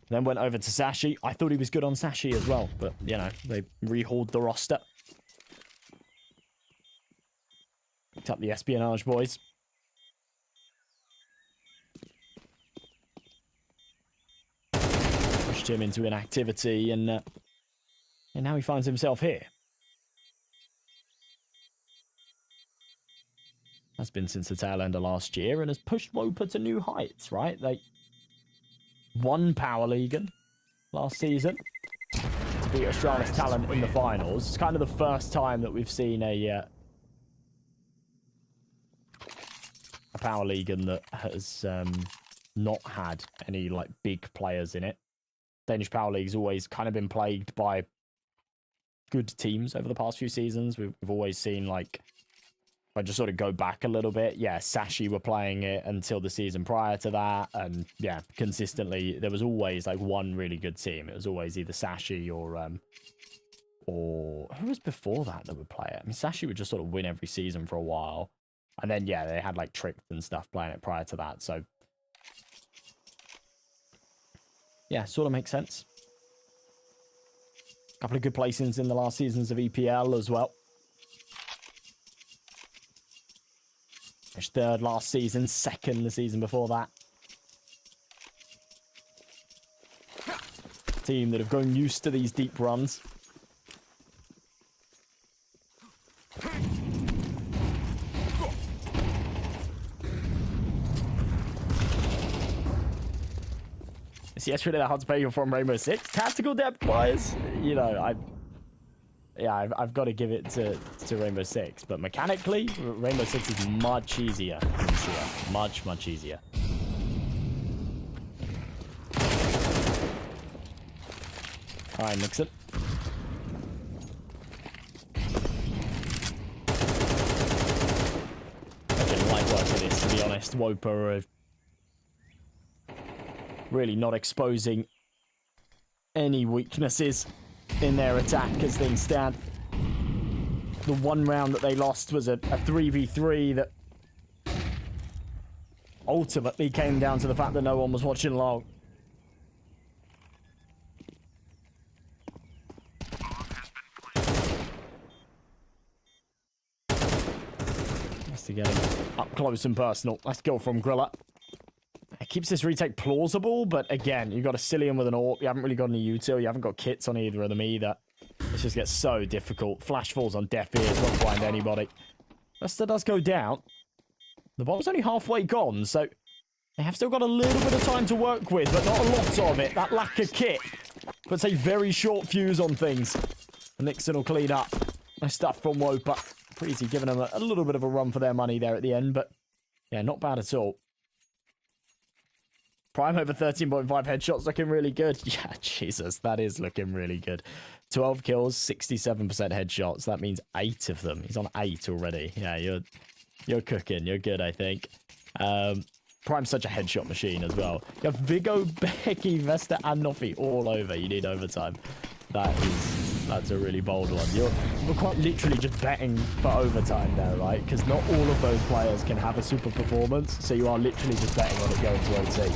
Then went over to Sashi. I thought he was good on Sashi as well, but you know, they rehauled the roster. Picked up the espionage boys. Pushed him into inactivity, and now he finds himself here. That's been since the tail end of last year, and has pushed WOPA to new heights, right? They won Power League last season to beat Astralis Talent in the finals. It's kind of the first time that we've seen a Power League that has not had any like big players in it. Danish Power League's always kind of been plagued by good teams over the past few seasons. We've always seen, like, if I just sort of go back a little bit, yeah, Sashi were playing it until the season prior to that, and yeah, consistently there was always like one really good team. It was always either Sashi or who was before that would play it? I mean, Sashi would just sort of win every season for a while, and then yeah, they had like Tricked and stuff playing it prior to that. So yeah, sort of makes sense. A couple of good placings in the last seasons of EPL as well. Finished third last season, second the season before that. Team that have grown used to these deep runs. It's yesterday that hard to pay from Rainbow Six. Tactical depth wise, you know, I've got to give it to Rainbow Six, but mechanically, Rainbow Six is much easier. Much easier. All right, Nixon. I didn't like work for this, to be honest. WOPA are really not exposing any weaknesses in their attack as things stand. The one round that they lost was a 3v3 that ultimately came down to the fact that no one was watching long. Nice to get him up close and personal. Nice kill from Grilla. It keeps this retake plausible, but again, you've got a Cillian with an AWP. You haven't really got any util. You haven't got kits on either of them either. It just gets so difficult. Flash falls on deaf ears. Won't find anybody. Buster does go down. The bomb's only halfway gone, so they have still got a little bit of time to work with, but not a lot of it. That lack of kit puts a very short fuse on things. Nixon will clean up. Nice stuff from WOPA. Preasy giving them a little bit of a run for their money there at the end, but yeah, not bad at all. Prime over 13.5 headshots looking really good. Yeah, Jesus, that is looking really good. 12 kills, 67% headshots. That means 8 of them. He's on 8 already. Yeah, you're cooking. You're good, I think. Prime's such a headshot machine as well. You have Vigo, Becky, Vesta, and Noffy all over. You need overtime. That's a really bold one. You're quite literally just betting for overtime there, right? Because not all of those players can have a super performance, so you are literally just betting on it going to OT.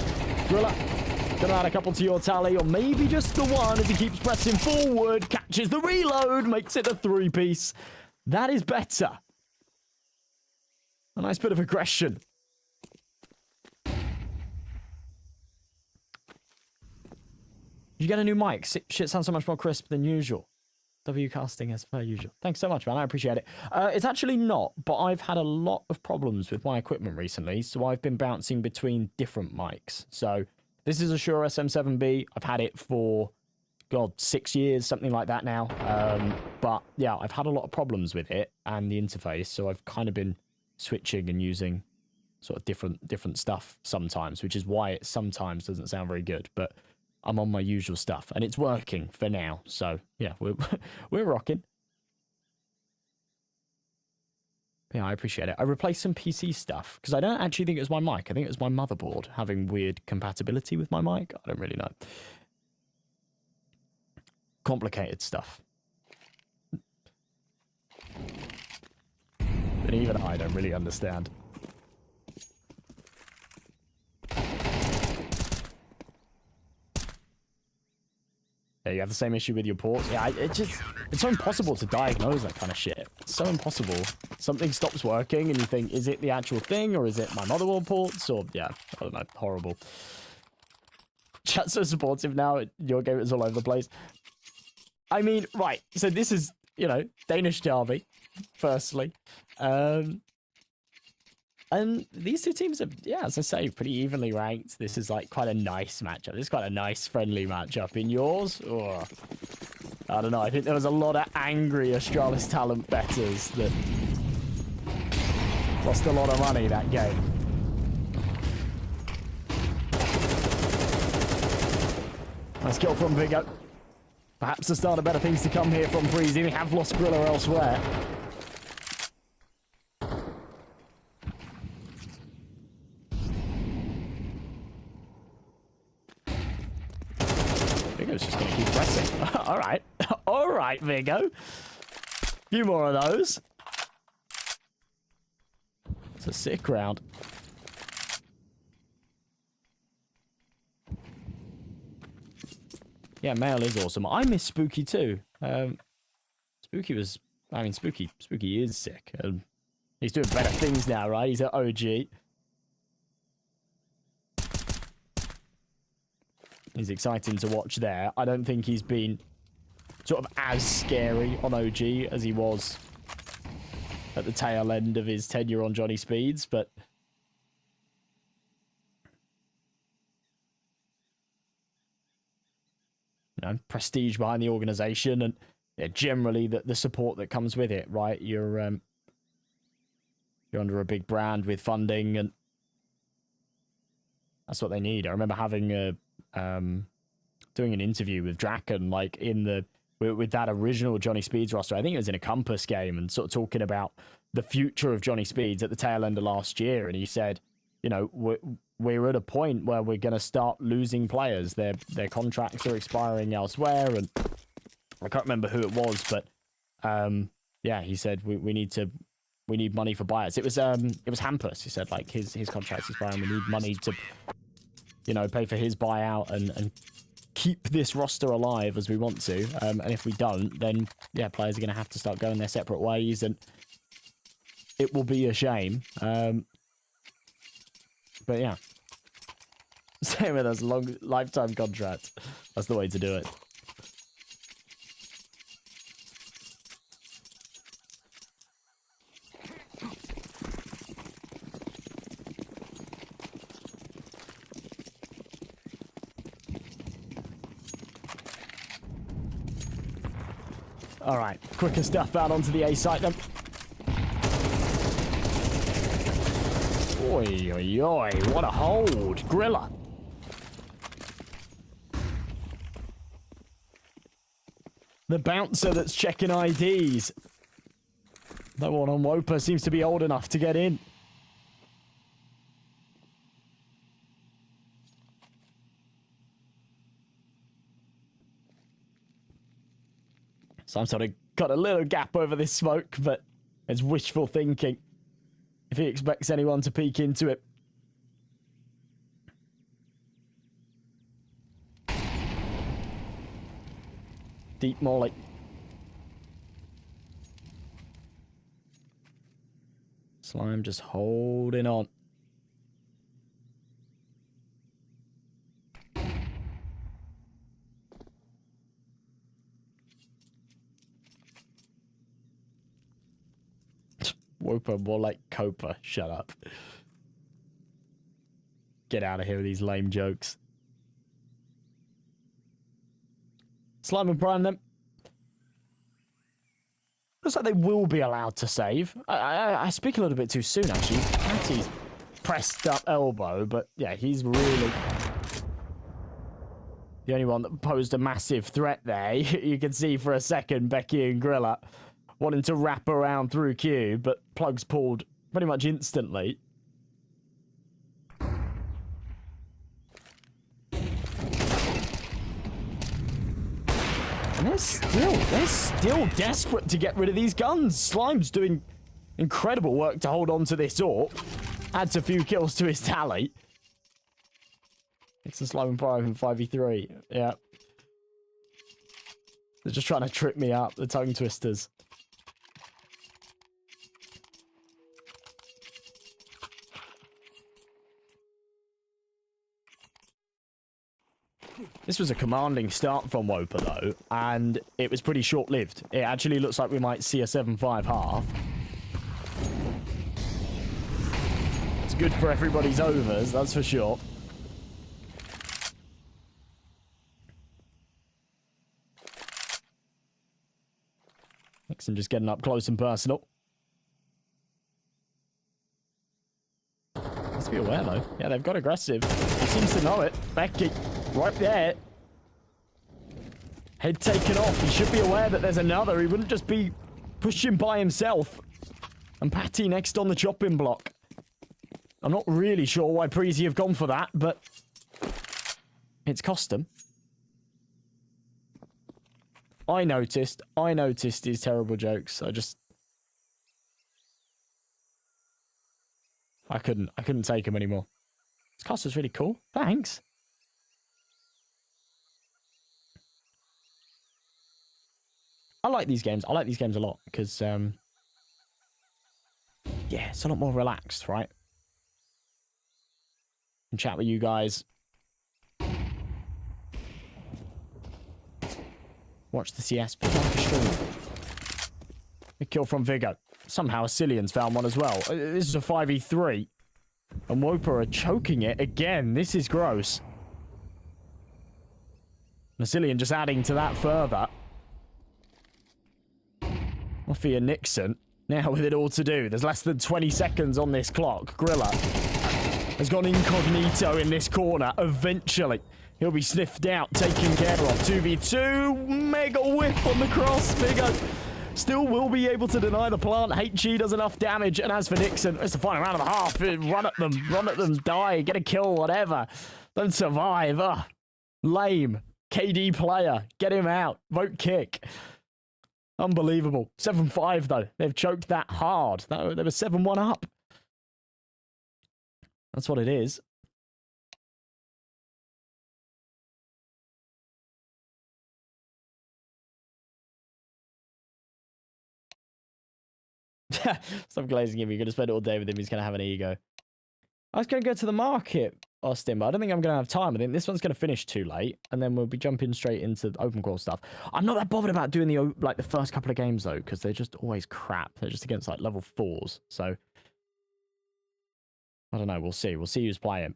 Grilla, gonna add a couple to your tally, or maybe just the one as he keeps pressing forward, catches the reload, makes it a 3-piece. That is better. A nice bit of aggression. You get a new mic. Shit sounds so much more crisp than usual. W casting as per usual. Thanks so much, man. I appreciate it. It's actually not, but I've had a lot of problems with my equipment recently, so I've been bouncing between different mics. So this is a Shure SM7B. I've had it for, God, 6 years, something like that now. But yeah, I've had a lot of problems with it and the interface, so I've kind of been switching and using sort of different stuff sometimes, which is why it sometimes doesn't sound very good. But I'm on my usual stuff, and it's working for now. So yeah, we're rocking. Yeah, I appreciate it. I replaced some PC stuff because I don't actually think it was my mic. I think it was my motherboard having weird compatibility with my mic. I don't really know. Complicated stuff. But even I don't really understand. Yeah, you have the same issue with your ports. Yeah, it's so impossible to diagnose that kind of shit. It's so impossible. Something stops working and you think, is it the actual thing or is it my motherboard ports? Or, yeah, I don't know, horrible. Chat's so supportive now. Your game is all over the place. I mean, right, so this is, you know, Danish derby, firstly. And these two teams are, yeah, as I say, pretty evenly ranked. This is like quite a nice matchup. This is quite a nice, friendly matchup. In yours, oh, I don't know. I think there was a lot of angry Astralis talent bettors that lost a lot of money that game. Nice kill from Viggo. Perhaps the start of better things to come here from Preasy. They have lost Grilla elsewhere. Viggo's just going to keep pressing. All right. All right, Viggo. A few more of those. It's a sick round. Yeah, Mail is awesome. I miss Spooky too. Spooky was... I mean, Spooky is sick. He's doing better things now, right? He's at OG. He's exciting to watch there. I don't think he's been sort of as scary on OG as he was at the tail end of his tenure on Johnny Speeds, but... You know, prestige behind the organization and yeah, generally the support that comes with it, right? You're under a big brand with funding and that's what they need. I remember having doing an interview with Draken, like with that original Johnny Speeds roster. I think it was in a Compass game and sort of talking about the future of Johnny Speeds at the tail end of last year. And he said, you know, we're at a point where we're going to start losing players. Their contracts are expiring elsewhere. And I can't remember who it was, but yeah, he said we need money for buyers. It was Hampus. He said like his contract's expiring. We need money to, you know, pay for his buyout and keep this roster alive as we want to. And if we don't, then yeah, players are going to have to start going their separate ways, and it will be a shame. But yeah, same with us, long lifetime contract. That's the way to do it. All right, quicker stuff out onto the A site then. Oi, oi, oi, what a hold. Grilla. The bouncer that's checking IDs. No one on WOPA seems to be old enough to get in. So I'm sort of got a little gap over this smoke, but it's wishful thinking if he expects anyone to peek into it. Deep molly. Slime just holding on. WOPA, more like Copa. Shut up. Get out of here with these lame jokes. Slime and Prime them. Looks like they will be allowed to save. I speak a little bit too soon, actually. Patty's pressed up elbow, but yeah, he's really the only one that posed a massive threat there. You can see for a second Becky and Grilla wanting to wrap around through Q, but plugs pulled pretty much instantly. And they're still desperate to get rid of these guns. Slime's doing incredible work to hold on to this AWP. Adds a few kills to his tally. It's a Slime and Prime in 5v3. Yeah. They're just trying to trip me up, the tongue twisters. This was a commanding start from WOPA, though, and it was pretty short-lived. It actually looks like we might see a 7-5 half. It's good for everybody's overs, that's for sure. Nixon just getting up close and personal. Let's be aware, though. Yeah, they've got aggressive. He seems to know it. Becky. Right there. Head taken off. He should be aware that there's another. He wouldn't just be pushing by himself. And Patty next on the chopping block. I'm not really sure why Preasy have gone for that, but it's cost them. I noticed these terrible jokes. I couldn't take them anymore. This Costa's really cool. Thanks. I like these games. I like these games a lot because, yeah, it's a lot more relaxed, right? And chat with you guys. Watch the CS. Pick up a stream. A kill from Vigo. Somehow Asilian's found one as well. This is a 5v3. And WOPA are choking it again. This is gross. Asilian just adding to that further. Muffy and Nixon, now with it all to do. There's less than 20 seconds on this clock. Grilla has gone incognito in this corner. Eventually, he'll be sniffed out, taken care of. 2v2, mega whiff on the cross. Vigo still will be able to deny the plant. HG does enough damage. And as for Nixon, it's the final round of the half. Run at them, die, get a kill, whatever. Don't survive. Ugh. Lame. KD player, get him out. Vote kick. Unbelievable. 7-5, though. They've choked that hard. They were 7-1 up. That's what it is. Stop glazing him. You're going to spend all day with him. He's going to have an ego. I was going to go to the market, Austin, but I don't think I'm going to have time. I think this one's going to finish too late, and then we'll be jumping straight into the open call stuff. I'm not that bothered about doing the first couple of games, though, because they're just always crap. They're just against, like, level 4s. So, I don't know. We'll see. We'll see who's playing.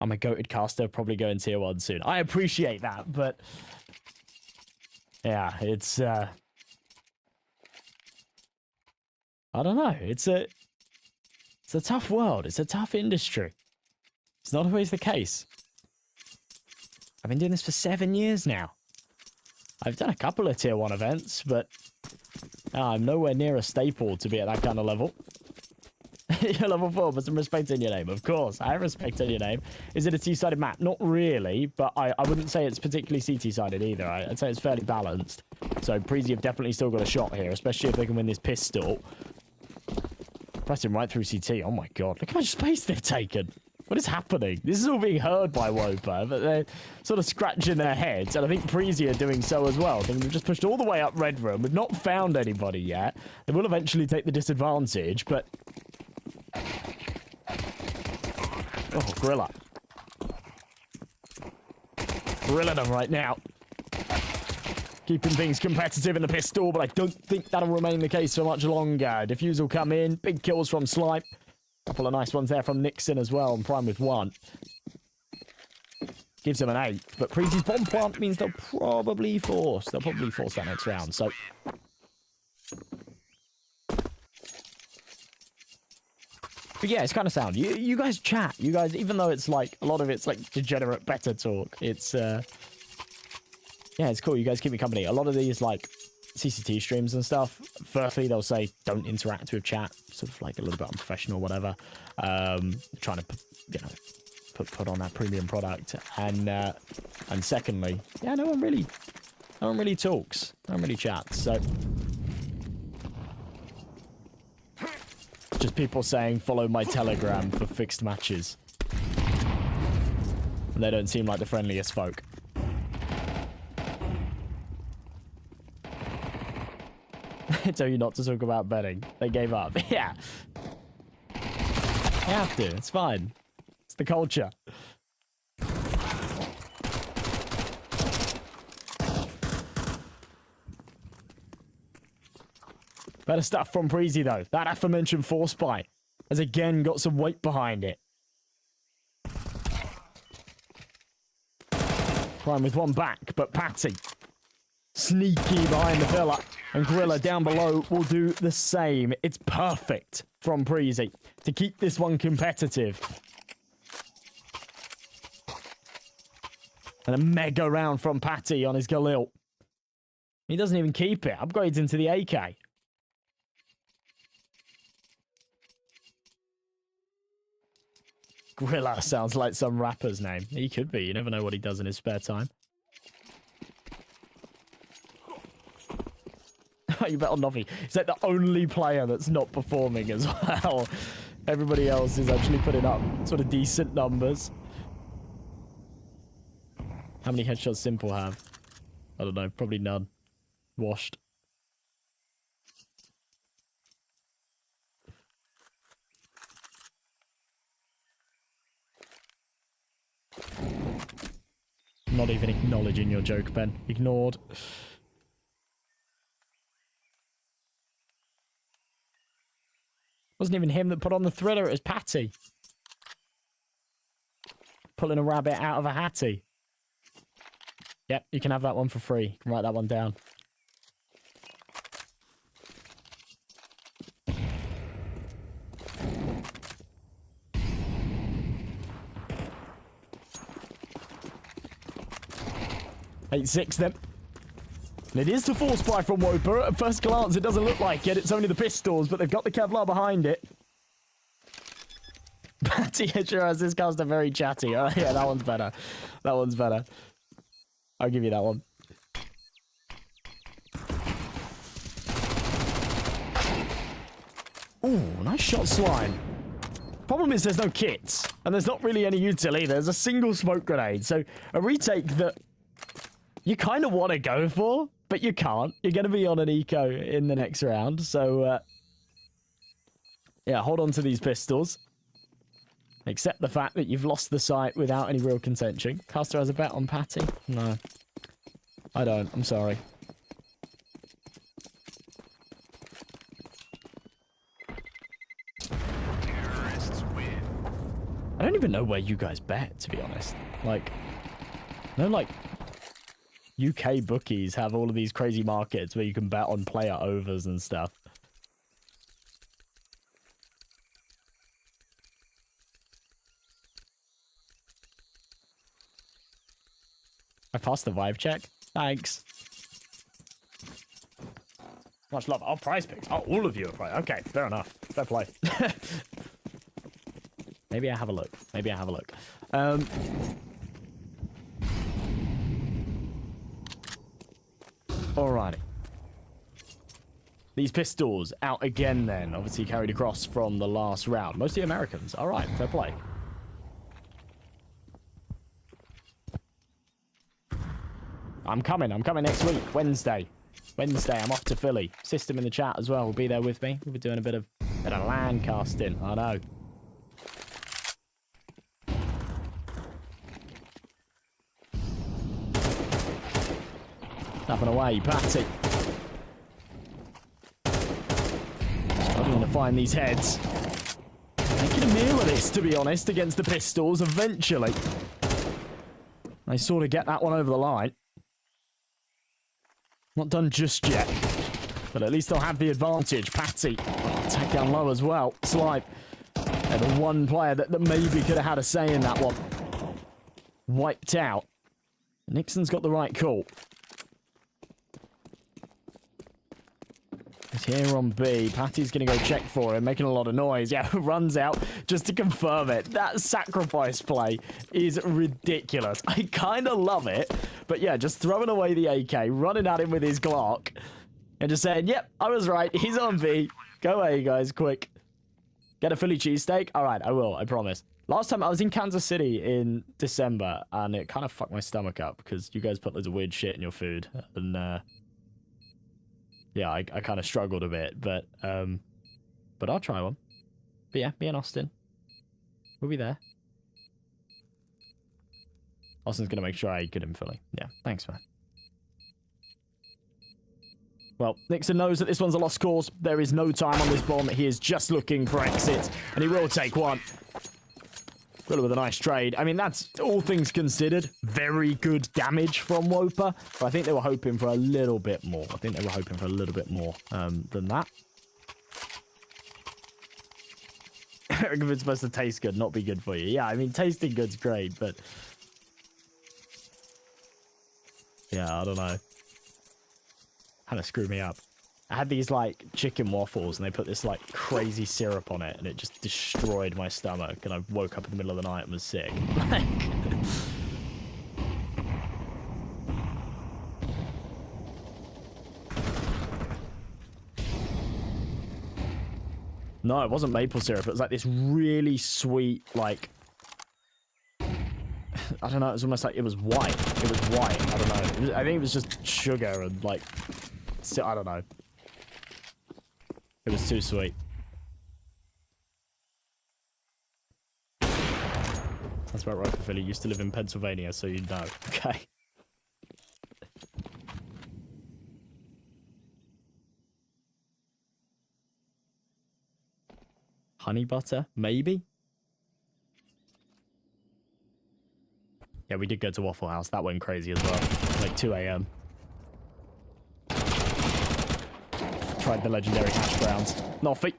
I'm a goated caster, probably going tier 1 soon. I appreciate that, but yeah, it's I don't know. It's a tough world. It's a tough industry. It's not always the case. I've been doing this for 7 years now. I've done a couple of tier 1 events, but I'm nowhere near a staple to be at that kind of level. You're level 4, but some respect in your name. Of course, I have respect in your name. Is it a T-sided map? Not really, but I wouldn't say it's particularly CT-sided either. I'd say it's fairly balanced. So Preasy have definitely still got a shot here, especially if they can win this pistol. Press him right through CT. Oh my god, look how much space they've taken. What is happening? This is all being heard by WOPA, but they're sort of scratching their heads, and I think Preasy are doing so as well. I think we've just pushed all the way up Red Room. We've not found anybody yet. They will eventually take the disadvantage, but... Oh, Gorilla. Grilling them right now. Keeping things competitive in the pistol, but I don't think that'll remain the case for much longer. Diffuse will come in. Big kills from Slime. Couple of nice ones there from Nixon as well, and Prime with 1. Gives him an 8, but Preasy's bomb plant means they'll probably force. They'll probably force that next round, so... But yeah, it's kind of sound. You guys chat. You guys, even though it's like, a lot of it's like degenerate better talk, it's, yeah, it's cool. You guys keep me company. A lot of these, like, CCT streams and stuff, firstly, they'll say, don't interact with chat, sort of like a little bit unprofessional, whatever. Trying to, you know, put on that premium product. And secondly, yeah, no one really talks. No one really chats, so... Just people saying, follow my Telegram for fixed matches. And they don't seem like the friendliest folk. They tell you not to talk about betting. They gave up. Yeah. You have to. It's fine. It's the culture. Better stuff from Preasy, though. That aforementioned Force Spy has again got some weight behind it. Prime with 1 back, but Patty sneaky behind the pillar. And Gorilla down below will do the same. It's perfect from Preasy to keep this one competitive. And a mega round from Patty on his Galil. He doesn't even keep it. Upgrades into the AK. Gorilla sounds like some rapper's name. He could be. You never know what he does in his spare time. You bet on Novi. Is that the only player that's not performing as well? Everybody else is actually putting up sort of decent numbers. How many headshots Simple have? I don't know. Probably none. Washed. Not even acknowledging your joke, Ben. Ignored. Wasn't even him that put on the thriller, it was Patty. Pulling a rabbit out of a hattie. Yep, you can have that one for free. You can write that one down. Eight six then. And it is the Force Spy from WOPA. At first glance, it doesn't look like it. It's only the pistols, but they've got the Kevlar behind it. Patty sure has this caster very chatty. Oh, yeah, that one's better. That one's better. I'll give you that one. Ooh, nice shot, Slime. Problem is there's no kits, and there's not really any util either. There's a single smoke grenade, so a retake that you kind of want to go for, but you can't. You're going to be on an eco in the next round, so yeah, hold on to these pistols. Accept the fact that you've lost the sight without any real contention. Caster has a bet on Patty? No. I don't. I'm sorry. Terrorists win. I don't even know where you guys bet, to be honest. Like, no, like, UK bookies have all of these crazy markets where you can bet on player overs and stuff. I passed the vibe check. Thanks. Much love. Oh, prize picks. Oh, all of you are prize. Okay, fair enough. Fair play. Maybe I have a look. Maybe I have a look. Alrighty. These pistols out again then. Obviously carried across from the last round. Mostly Americans. Alright, fair play. I'm coming next week, Wednesday. Wednesday, I'm off to Philly. System in the chat as well will be there with me. We'll be doing a bit of land casting. I know. Tapping away, Patty. Struggling to find these heads. Making a meal of this, to be honest, against the pistols eventually. They sort of get that one over the line. Not done just yet. But at least they'll have the advantage. Patty. Attack down low as well. Slide. They're the one player that maybe could have had a say in that one. Wiped out. Nixon's got the right call. He's here on B. Patty's going to go check for him, making a lot of noise. Yeah, runs out just to confirm it. That sacrifice play is ridiculous. I kind of love it. But yeah, just throwing away the AK, running at him with his Glock, and just saying, yep, I was right. He's on B. Go away, guys, quick. Get a Philly cheesesteak? All right, I will, I promise. Last time I was in Kansas City in December, and it kind of fucked my stomach up because you guys put loads of weird shit in your food. And, yeah, I kind of struggled a bit, but I'll try one. But yeah, me and Austin, we'll be there. Austin's going to make sure I get him Philly. Yeah, thanks, man. Well, Nixon knows that this one's a lost cause. There is no time on this bomb. He is just looking for exits, and he will take one. Really with a nice trade. I mean, that's all things considered. Very good damage from WOPA, but I think they were hoping for a little bit more. I think they were hoping for a little bit more than that. If it's supposed to taste good, not be good for you. Yeah, I mean, tasting good's great, but... yeah, I don't know. Kind of screwed me up. I had these, like, chicken waffles, and they put this, like, crazy syrup on it, and it just destroyed my stomach, and I woke up in the middle of the night and was sick. Like... no, it wasn't maple syrup. It was, like, this really sweet, like... I don't know, it was almost like it was white. It was white, I don't know. I think it was just sugar and, like... I don't know. It was too sweet. That's about right for Philly. You used to live in Pennsylvania, so you know. Okay. Honey butter? Maybe? Yeah, we did go to Waffle House. That went crazy as well. Like 2 a.m. Tried the legendary hash browns. Nothing.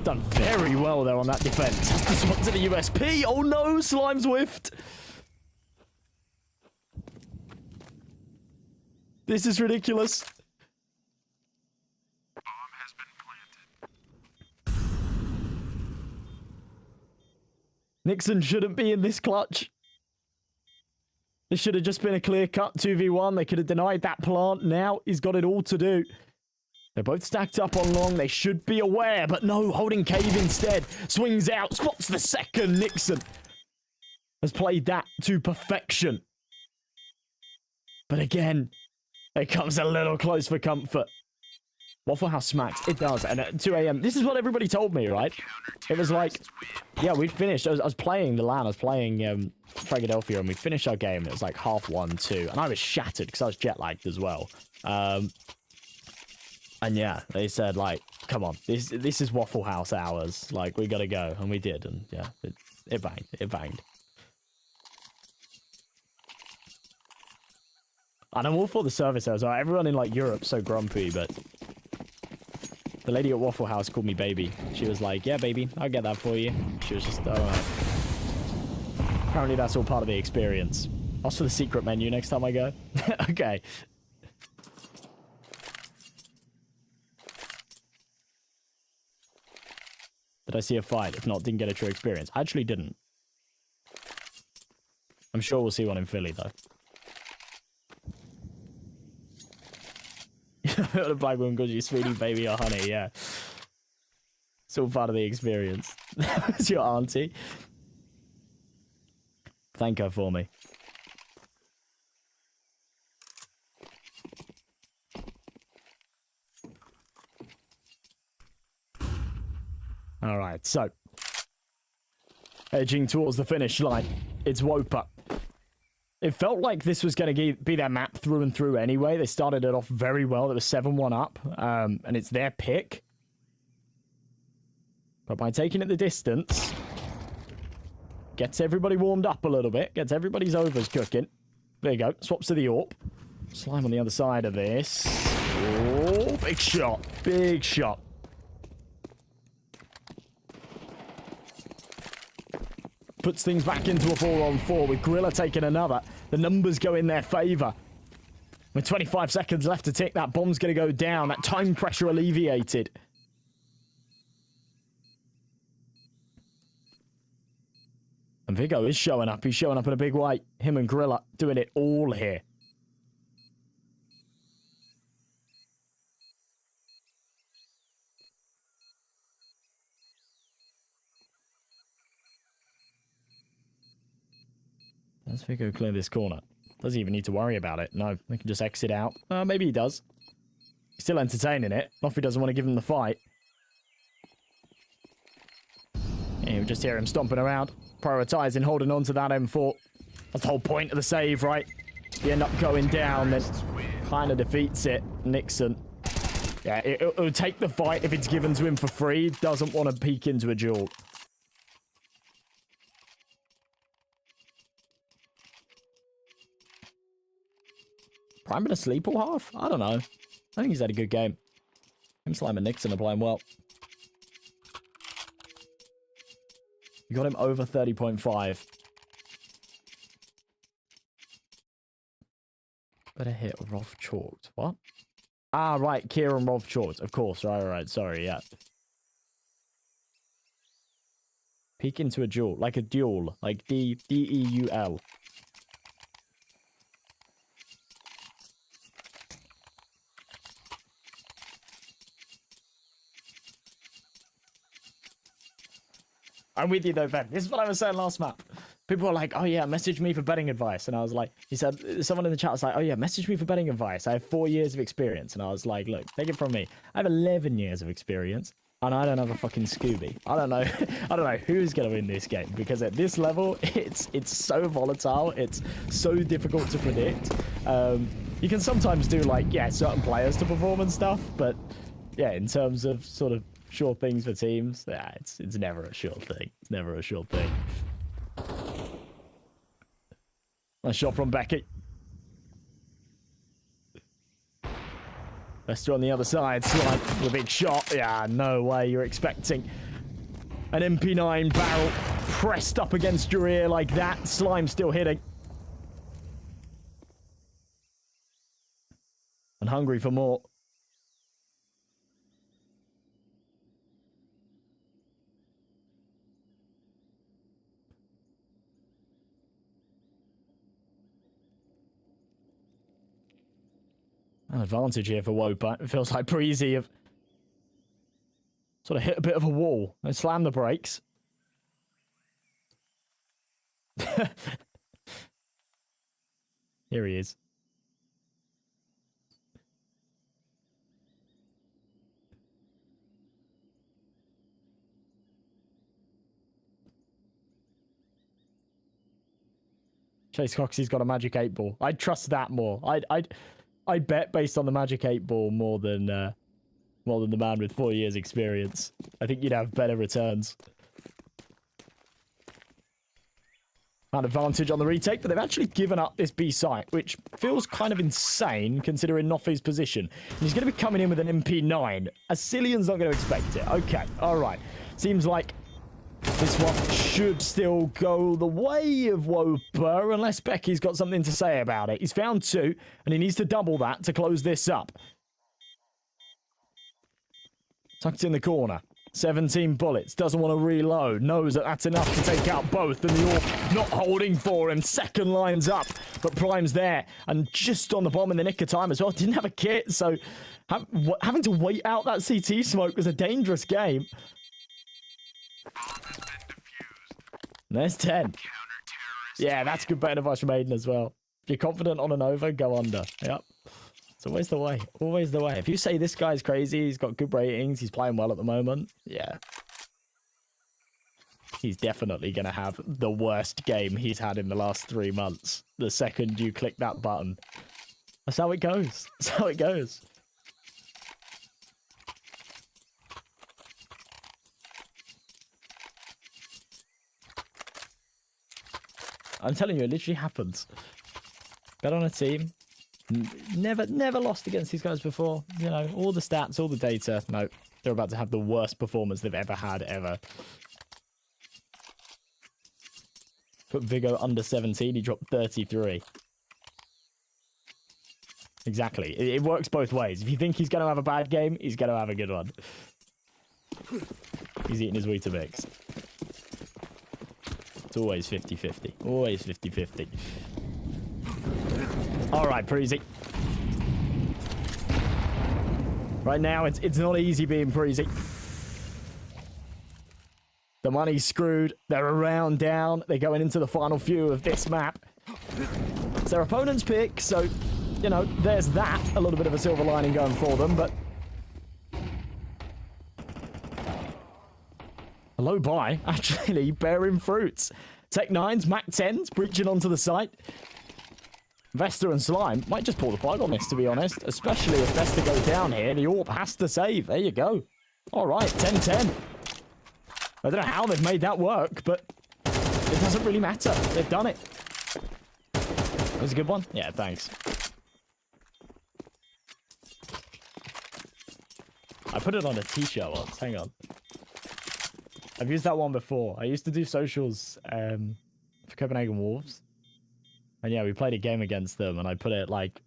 Done very well there on that defense. This one's to the USP. Oh no, Slime's whiffed. This is ridiculous. Bomb has been planted. Nixon shouldn't be in this clutch. This should have just been a clear-cut 2v1. They could have denied that plant. Now he's got it all to do. They're both stacked up on long. They should be aware, but no, holding cave instead. Swings out, spots the second. Nixon has played that to perfection. But again, it comes a little close for comfort. Waffle House smacks. It does. And at 2 a.m., this is what everybody told me, right? It was like, yeah, we finished. I was playing the LAN. I was playing Philadelphia, and we finished our game. And it was like 1:30, 2. And I was shattered because I was jet lagged as well. And yeah, they said, like, come on, this is Waffle House hours. Like, we got to go. And we did. And yeah, it banged. It banged. And I'm all for the service as well. Everyone in, like, Europe's so grumpy, but... the lady at Waffle House called me baby. She was like, yeah, baby, I'll get that for you. She was just, apparently that's all part of the experience. Ask for the secret menu next time I go. Okay. Did I see a fight? If not, didn't get a true experience. I actually didn't. I'm sure we'll see one in Philly, though. The black woman calls you sweetie, baby, or honey, yeah. It's all part of the experience. That was your auntie. Thank her for me. All right, so edging towards the finish line. It's WOPA. It felt like this was going to be their map through and through anyway. They started it off very well. It was 7-1 up, and it's their pick. But by taking it the distance, gets everybody warmed up a little bit, gets everybody's overs cooking. There you go. Swaps to the AWP. Slime on the other side of this. Oh, big shot. Big shot. Puts things back into a 4-on-4 with Gorilla taking another. The numbers go in their favor. With 25 seconds left to tick, that bomb's going to go down. That time pressure alleviated. And Vigo is showing up. He's showing up in a big way. Him and Gorilla doing it all here. Does Vigo clear this corner? Doesn't even need to worry about it. No, they can just exit out. Maybe he does. He's still entertaining it. Noffy doesn't want to give him the fight. Yeah, you just hear him stomping around, prioritizing, holding on to that M4. That's the whole point of the save, right? You end up going down, then kind of defeats it. Nixon. Yeah, it'll take the fight if it's given to him for free. Doesn't want to peek into a duel. Prime been asleep all half? I don't know. I think he's had a good game. Him, Slime, and Nixon are playing well. You got him over 30.5. Better hit Rov chalked. What? Ah, right. Kieran Rov chalked. Of course. Right. Sorry, yeah. Peek into a duel. Like a duel. Like D-E-U-L. I'm with you though, Ben. This is what I was saying last map. People were like, oh yeah, message me for betting advice. And I was like, he said, someone in the chat was like, oh yeah, message me for betting advice. I have 4 years of experience. And I was like, look, take it from me. I have 11 years of experience and I don't have a fucking Scooby. I don't know. I don't know who's going to win this game because at this level, it's so volatile. It's so difficult to predict. You can sometimes do like, yeah, certain players to perform and stuff. But yeah, in terms of sort of sure things for teams, yeah, it's never a sure thing. It's never a sure thing. Nice shot from Becky. Lester on the other side, Slime with a big shot. Yeah, no way you're expecting an MP9 barrel pressed up against your ear like that. Slime still hitting. And hungry for more. An advantage here for WOPA. It feels like Preasy have sort of hit a bit of a wall. They slam the brakes. Here he is. Chase Coxey's got a magic 8 ball. I'd trust that more. I'd bet based on the magic 8 ball more than the man with 4 years experience. I think you'd have better returns. An advantage on the retake, but they've actually given up this B site, which feels kind of insane considering Noffy's position. And he's going to be coming in with an MP9. Ascilion's not going to expect it. Okay, all right. Seems like this one should still go the way of WOPA, unless Becky's got something to say about it. He's found 2, and he needs to double that to close this up. Tucked in the corner. 17 bullets. Doesn't want to reload. Knows that that's enough to take out both, and the AWP not holding for him. Second line's up, but Prime's there, and just on the bomb in the nick of time as well. Didn't have a kit, so having to wait out that CT smoke was a dangerous game. There's 10. Yeah, that's good betting advice from Aiden as well. If you're confident on an over, go under. Yep. It's always the way. Always the way. If you say this guy's crazy, he's got good ratings, he's playing well at the moment, yeah. he's definitely going to have the worst game he's had in the last 3 months. The second you click that button. That's how it goes. That's how it goes. I'm telling you, it literally happens. Bet on a team. Never lost against these guys before. You know, all the stats, all the data. No, they're about to have the worst performance they've ever had, ever. Put Vigo under 17, he dropped 33. Exactly. It works both ways. If you think he's going to have a bad game, he's going to have a good one. He's eating his Weetabix. It's always 50-50. Always 50-50. All right, Preasy. Right now, it's not easy being Preasy. The money's screwed. They're a round down. They're going into the final few of this map. It's their opponent's pick, so, you know, there's that. A little bit of a silver lining going for them, but... a low buy, actually, bearing fruits. Tech 9s, Mac 10s, breaching onto the site. Vesta and Slime might just pull the plug on this, to be honest. Especially if Vesta goes down here. The AWP has to save. There you go. All right, 10-10. I don't know how they've made that work, but it doesn't really matter. They've done it. That was a good one? Yeah, thanks. I put it on a t-shirt once. Hang on. I've used that one before. I used to do socials for Copenhagen Wolves. And yeah, we played a game against them, and I put it like...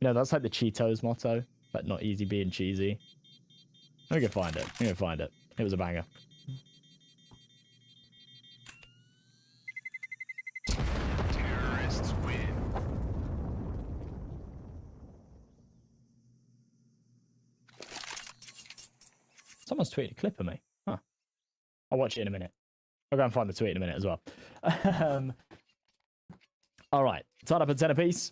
you know, that's like the Cheetos motto, but not easy being cheesy. Let me go find it. Let me go find it. It was a banger. Terrorists win. Someone's tweeted a clip of me. Huh. I'll watch it in a minute. I'll go and find the tweet in a minute as well. All right. Tied up at 10 apiece.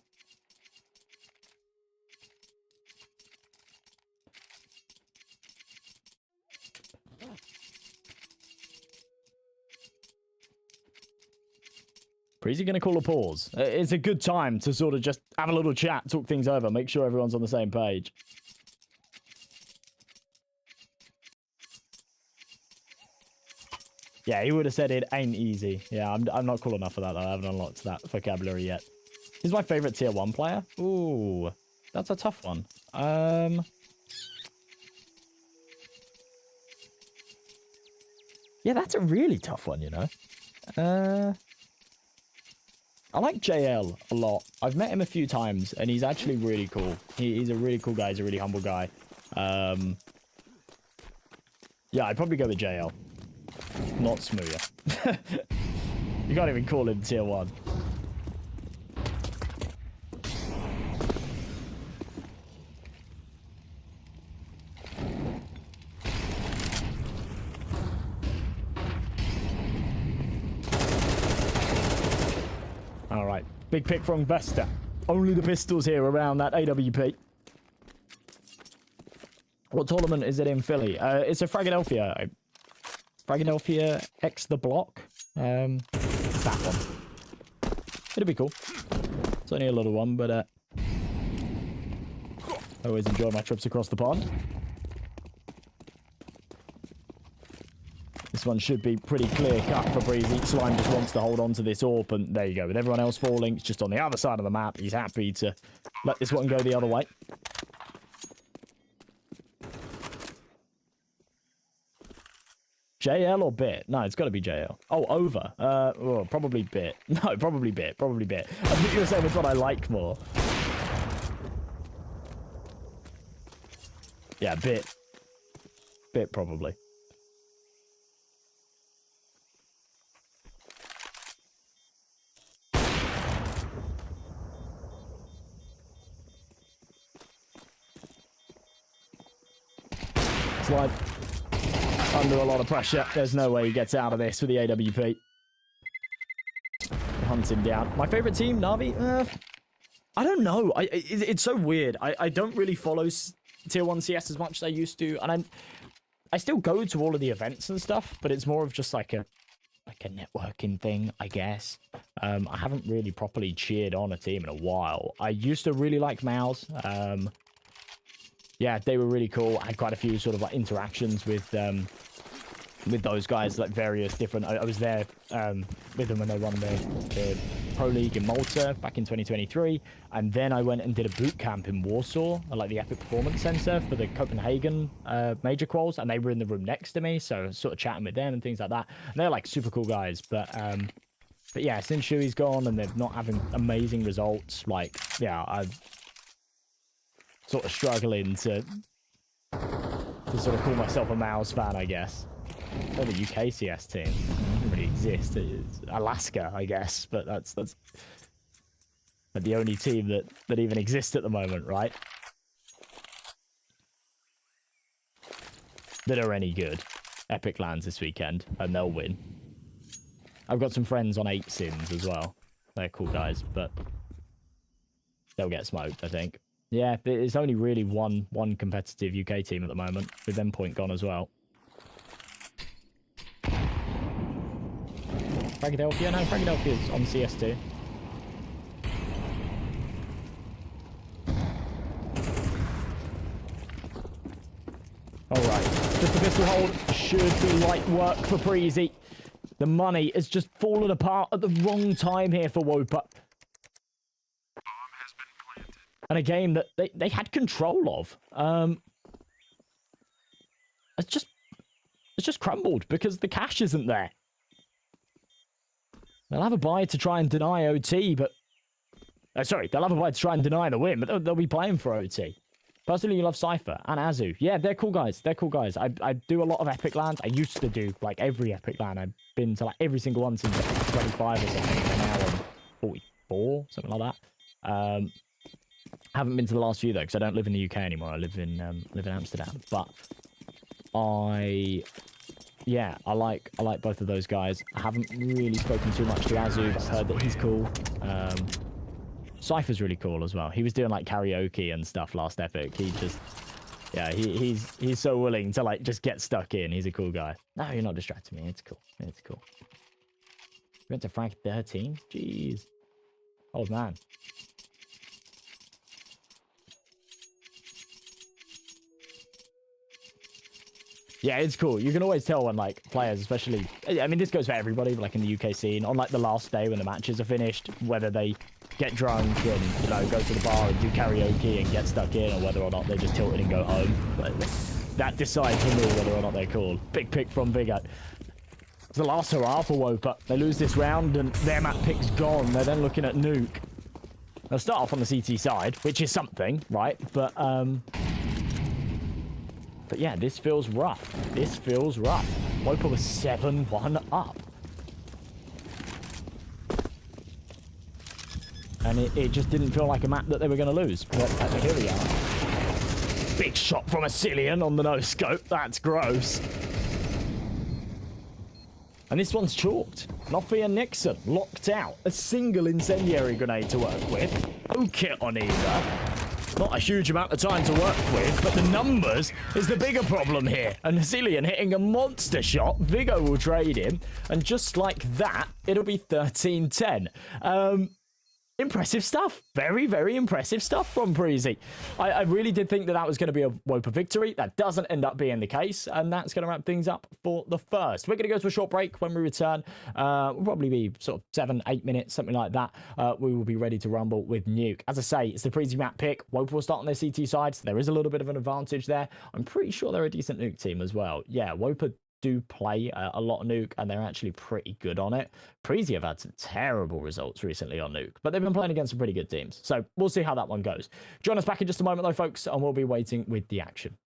Preasy going to call a pause. It's a good time to sort of just have a little chat, talk things over, make sure everyone's on the same page. Yeah, he would have said it ain't easy. Yeah, I'm not cool enough for that, though. I haven't unlocked that vocabulary yet. He's my favorite tier 1 player. Ooh, that's a tough one. Yeah, that's a really tough one, you know. I like JL a lot. I've met him a few times, and he's actually really cool. He's a really cool guy. He's a really humble guy. Yeah, I'd probably go with JL. Not Smooya. You can't even call him tier 1. All right, big pick from Vesta. Only the pistols here around that AWP. What tournament is it in Philly? It's a Philadelphia. Philadelphia X the Block. It's that one. It'll be cool. It's only a little one, but I always enjoy my trips across the pond. This one should be pretty clear cut for Preasy. Slime just wants to hold on to this AWP, and there you go. With everyone else falling, it's just on the other side of the map. He's happy to let this one go the other way. JL or Bit? No, it's got to be JL. Oh, over. Well, probably Bit. No, probably Bit. Probably Bit. I think you were saying which one I like more. Yeah, Bit. Bit, probably. Slide. Under a lot of pressure. There's no way he gets out of this with the AWP. Hunts him down. My favorite team, Na'Vi? I don't know. It's so weird. I don't really follow tier 1 CS as much as I used to. And I still go to all of the events and stuff, but it's more of just like a networking thing, I guess. I haven't really properly cheered on a team in a while. I used to really like Mouse. Yeah, they were really cool. I had quite a few sort of like interactions with those guys, like various different. I was there with them when they won the Pro League in Malta back in 2023, and then I went and did a boot camp in Warsaw, at like the Epic Performance Center for the Copenhagen major quals, and they were in the room next to me, so sort of chatting with them and things like that. And they're like super cool guys, but yeah, since Shui's gone and they're not having amazing results, like yeah, I'm sort of struggling to sort of call myself a Mouse fan, I guess. Oh, the UK CS team doesn't really exist. It's Alaska, I guess, but that's the only team that even exists at the moment, right? That are any good. Epic lands this weekend, and they'll win. I've got some friends on 8 Sins as well. They're cool guys, but they'll get smoked, I think. Yeah, it's only really one competitive UK team at the moment, with Endpoint gone as well. Philadelphia? No, Philadelphia's on CS2. Alright, just a pistol hold should be light work for Preasy. The money has just fallen apart at the wrong time here for WOPA. Bomb has been planted. And a game that they had control of. It's just crumbled because the cash isn't there. They'll have a buy to try and deny OT, but... sorry, they'll have a buy to try and deny the win, but they'll be playing for OT. Personally, you love Cypher and Azu. Yeah, they're cool guys. They're cool guys. I do a lot of Epic lands. I used to do, like, every Epic land. I've been to, like, every single one since 25 or something. And now I'm 44, something like that. Haven't been to the last few, though, because I don't live in the UK anymore. I live in Amsterdam. But yeah, I like both of those guys. I haven't really spoken too much to Azu, but I've heard that he's cool. Cypher's really cool as well. He was doing like karaoke and stuff last Epic. He just, yeah, he's so willing to like just get stuck in. He's a cool guy. No, you're not distracting me. It's cool. It's cool. We went to Frank 13. Jeez, old man. Yeah, it's cool. You can always tell when, like, players, especially... I mean, this goes for everybody, like, in the UK scene. On, like, the last day when the matches are finished, whether they get drunk and, you know, go to the bar and do karaoke and get stuck in, or whether or not they just tilt it and go home. Like, that decides for me whether or not they're cool. Big pick from Viggo. It's the last hurrah for WOPA. They lose this round, and their map pick's gone. They're then looking at Nuke. They'll start off on the CT side, which is something, right? But yeah, this feels rough. This feels rough. WOPA was 7-1 up. And it just didn't feel like a map that they were going to lose. But here we are. Big shot from Asilian on the no-scope. That's gross. And this one's chalked. Noffy and Nixon locked out. A single incendiary grenade to work with. No kit on either. Not a huge amount of time to work with, but the numbers is the bigger problem here. And Asilian hitting a monster shot. Viggo will trade him. And just like that, it'll be 13-10. Impressive stuff. Very, very impressive stuff from Preasy. I really did think that was going to be a WOPA victory. That doesn't end up being the case, and that's going to wrap things up for the first. We're going to go to a short break. When we return, we'll probably be sort of 7-8 minutes, something like that. We will be ready to rumble with Nuke. As I say, it's the Preasy map pick. WOPA will start on their CT side, so there is a little bit of an advantage there. I'm pretty sure they're a decent Nuke team as well. Yeah, WOPA do play a lot of Nuke, and they're actually pretty good on it. Preasy have had some terrible results recently on Nuke, but they've been playing against some pretty good teams. So we'll see how that one goes. Join us back in just a moment, though, folks, and we'll be waiting with the action.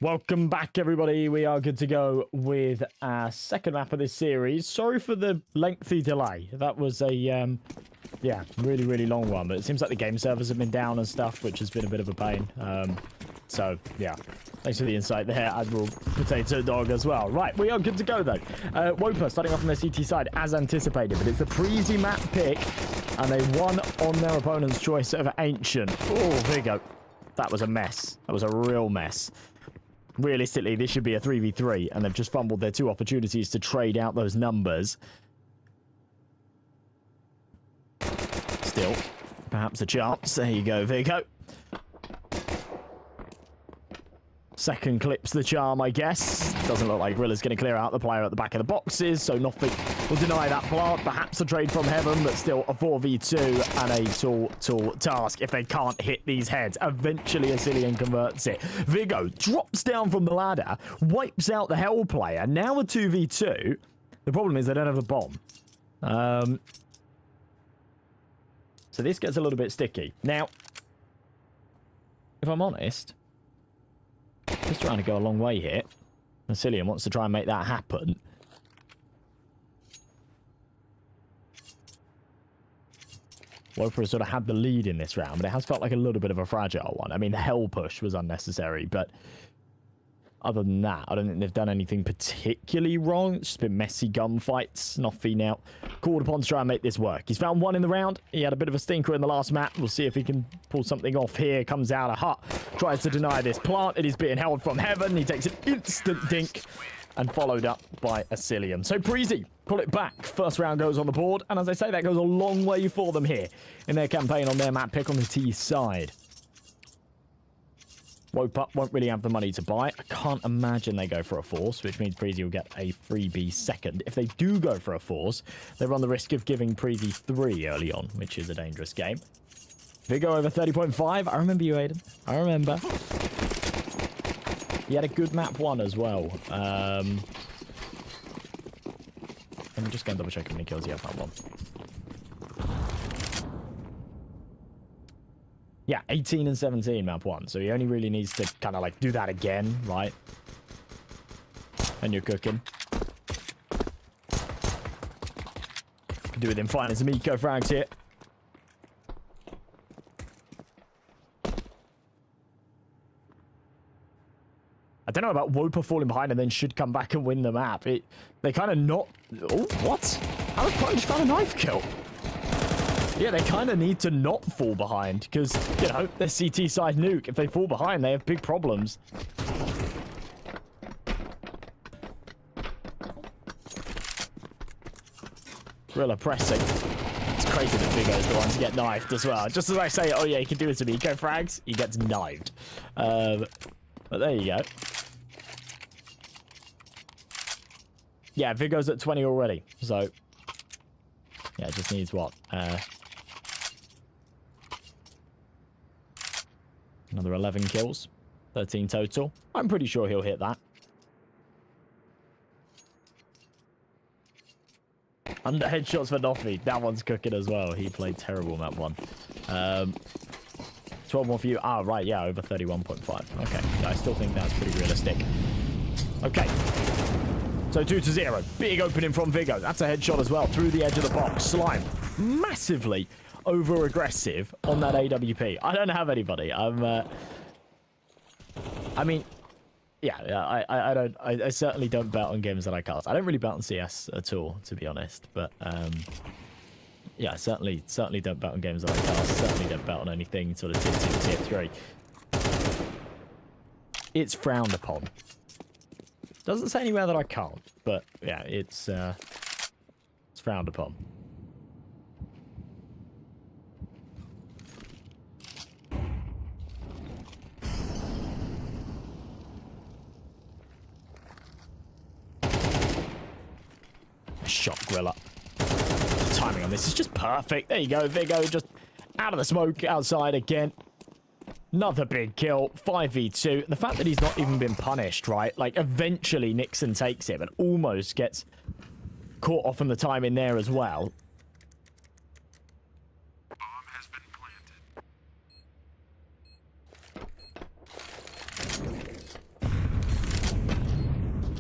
Welcome back, everybody. We are good to go with our second map of this series. Sorry for the lengthy delay. That was a, yeah, really, really long one. But it seems like the game servers have been down and stuff, which has been a bit of a pain. So, yeah. Thanks for the insight there, Admiral Potato Dog, as well. Right, we are good to go, though. WOPA starting off on their CT side, as anticipated. But it's the Preasy map pick, and they won on their opponent's choice of Ancient. Oh, there you go. That was a mess. That was a real mess. Realistically, this should be a 3v3, and they've just fumbled their two opportunities to trade out those numbers. Still, perhaps a chance. There you go, Vigo. Second clips the charm, I guess. Doesn't look like Grilla's going to clear out the player at the back of the boxes, so nothing will deny that plant. Perhaps a trade from heaven, but still a 4v2 and a tall task if they can't hit these heads. Eventually, Asilian converts it. Vigo drops down from the ladder, wipes out the Hell player. Now a 2v2. The problem is they don't have a bomb. So this gets a little bit sticky. Now, if I'm honest, just trying to go a long way here. Asilian wants to try and make that happen. WOPA has sort of had the lead in this round, but it has felt like a little bit of a fragile one. I mean, the Hell push was unnecessary, but other than that, I don't think they've done anything particularly wrong. It's just been messy gunfights. Noffy now called upon to try and make this work. He's found one in the round. He had a bit of a stinker in the last map. We'll see if he can pull something off here. Comes out a hut. Tries to deny this plant. It is being held from heaven. He takes an instant dink and followed up by Asilian. So Preasy pull it back. First round goes on the board. And as I say, that goes a long way for them here in their campaign on their map pick on the T side. WOPA won't really have the money to buy. I can't imagine they go for a force, which means Preasy will get a freebie second. If they do go for a force, they run the risk of giving Preasy 3 early on, which is a dangerous game. Vigo over 30.5. I remember you, Aiden. I remember. He had a good map 1 as well. I'm just going to double check how many kills he had map 1. Yeah, 18 and 17 map 1. So he only really needs to kind of like do that again, right? And you're cooking. Can do with him finding some eco frags here. I don't know about WOPA falling behind and then should come back and win the map. They kind of not... Oh, what? Alex just found a knife kill. Yeah, they kind of need to not fall behind because, you know, they're CT side nuke. If they fall behind, they have big problems. Grilla pressing. It's crazy that Vigo's the one to get knifed as well. Just as I say, oh yeah, he can do it to me. Eco frags, he gets knifed. But there you go. Yeah, Vigo's at 20 already. So, yeah, it just needs what? Another 11 kills. 13 total. I'm pretty sure he'll hit that. Under headshots for Noffy. That one's cooking as well. He played terrible map 1. 12 more for you. Ah, right. Yeah, over 31.5. Okay. I still think that's pretty realistic. Okay. So 2-0. Big opening from Vigo. That's a headshot as well. Through the edge of the box. Slime. Massively over aggressive on that AWP. I don't have anybody. I mean, yeah, I certainly don't bet on games that I cast. I don't really bet on CS at all, to be honest. But yeah, certainly don't bet on games that I cast. Certainly don't bet on anything sort of tier 2, tier 3. It's frowned upon. Doesn't say anywhere that I can't, but yeah, it's frowned upon. Shot Grilla. The timing on this is just perfect. There you go, Vigo, just out of the smoke, outside again. Another big kill, 5v2. The fact that he's not even been punished, right? Like, eventually Nixon takes it, but almost gets caught off on the time in there as well. Bomb has been planted.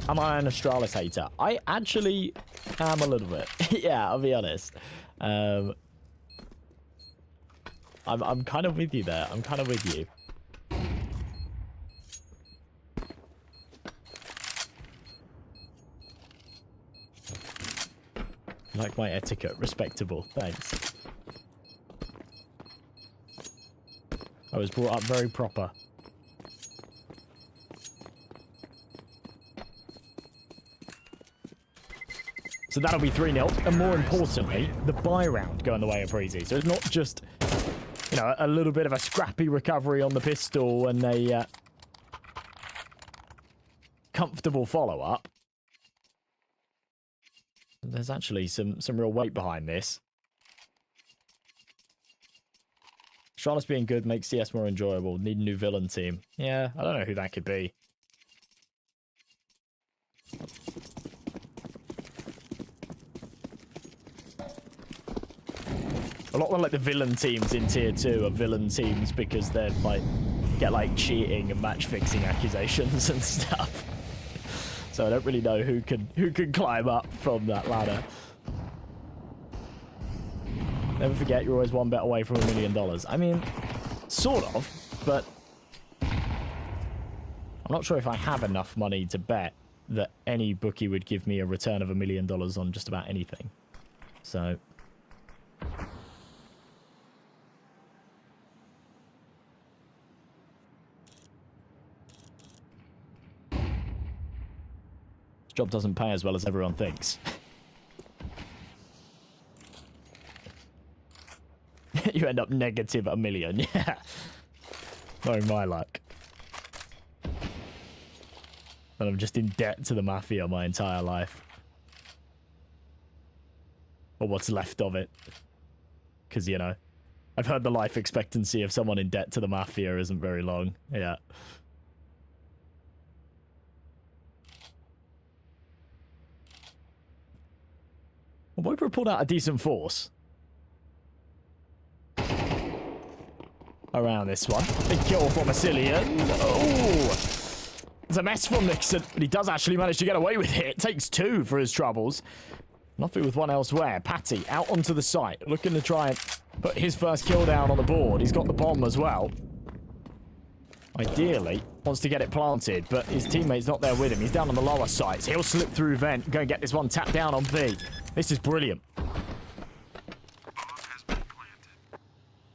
Am I an Astralis hater? I actually am a little bit. Yeah, I'll be honest. I'm kind of with you there. I'm kind of with you. Like my etiquette. Respectable. Thanks. I was brought up very proper. So that'll be 3-0. And more importantly, the buy round going the way of Preasy. So it's not just, you know, a little bit of a scrappy recovery on the pistol and a comfortable follow-up. There's actually some real weight behind this. Astralis being good makes CS more enjoyable. Need a new villain team. Yeah, I don't know who that could be. A lot of like the villain teams in tier 2 are villain teams because they're like get like cheating and match fixing accusations and stuff. So I don't really know who can climb up from that ladder. Never forget, you're always one bet away from $1 million. I mean, sort of, but I'm not sure if I have enough money to bet that any bookie would give me a return of $1 million on just about anything. So this job doesn't pay as well as everyone thinks. You end up negative $1 million, yeah. Knowing my luck. And I'm just in debt to the mafia my entire life. Or what's left of it. Because, you know, I've heard the life expectancy of someone in debt to the mafia isn't very long. Yeah. Well, WOPA pulled out a decent force around this one. Big kill from Asilian. Oh! It's a mess from Nixon, but he does actually manage to get away with it. It takes 2 for his troubles. Nothing with one elsewhere. Patty out onto the site, looking to try and put his first kill down on the board. He's got the bomb as well. Ideally, wants to get it planted, but his teammate's not there with him. He's down on the lower sites. He'll slip through vent, go and get this one tapped down on B. This is brilliant.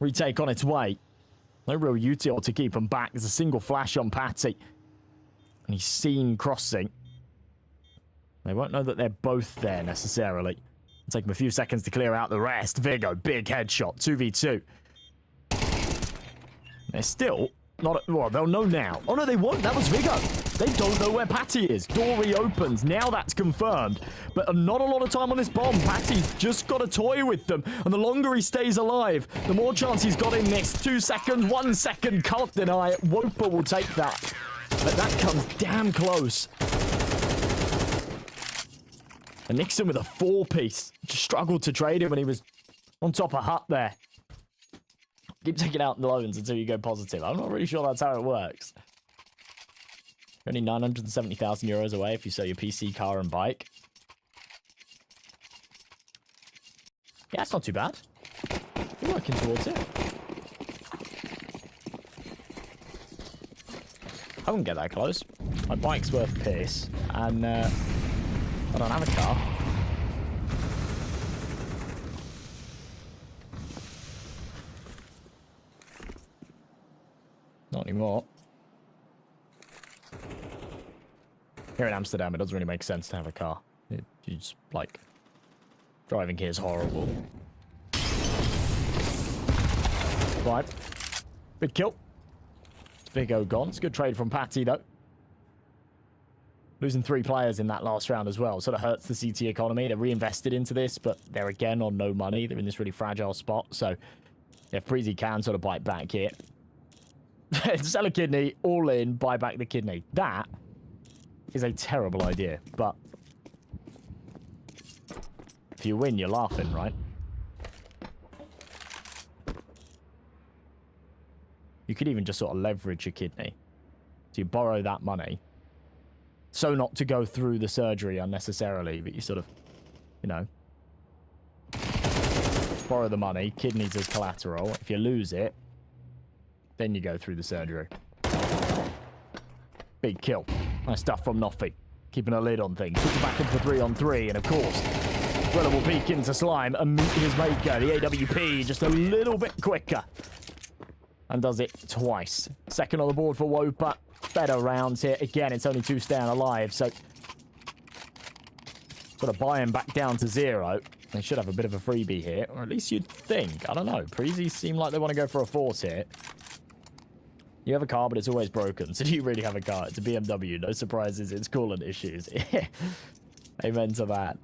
Retake on its way. No real util to keep him back. There's a single flash on Patty. And he's seen crossing. They won't know that they're both there necessarily. It'll take him a few seconds to clear out the rest. Vigo, big headshot. 2v2. They're still not... Well, they'll know now. Oh, no, they won't. That was Vigo. They don't know where Patty is. Door reopens. Now that's confirmed. But not a lot of time on this bomb. Patty's just got to toy with them. And the longer he stays alive, the more chance he's got in this. 2 seconds, 1 second. Can't deny it. WOPA will take that. But that comes damn close. And Nixon with a 4-piece. Just struggled to trade him when he was on top of Hut there. Keep taking out the loans until you go positive. I'm not really sure that's how it works. You're only 970,000 euros away if you sell your PC, car, and bike. Yeah, that's not too bad. You're working towards it. I wouldn't get that close. My bike's worth piss, and I don't have a car. Not anymore. Here in Amsterdam, it doesn't really make sense to have a car. You just, like, driving here is horrible. Right. Big kill. It's Big O gone. It's a good trade from Patty, though. Losing 3 players in that last round as well. Sort of hurts the CT economy. They're reinvested into this, but they're again on no money. They're in this really fragile spot. So if Preasy can sort of bite back here. Sell a kidney, all in, buy back the kidney. That is a terrible idea, but if you win, you're laughing, right? You could even just sort of leverage your kidney. So you borrow that money so not to go through the surgery unnecessarily, but you sort of, you know, borrow the money, kidneys as collateral. If you lose it, then you go through the surgery. Big kill. Nice stuff from Noffy. Keeping a lid on things. Puts it back in for 3-on-3, and of course, Grilla will peek into Slime and meet his maker. The AWP just a little bit quicker. And does it twice. Second on the board for WOPA. Better rounds here. Again, it's only 2 staying alive, so got to buy him back down to 0. They should have a bit of a freebie here, or at least you'd think. I don't know. Preasy seem like they want to go for a force here. You have a car, but it's always broken. So do you really have a car? It's a BMW. No surprises. It's coolant issues. Amen to that.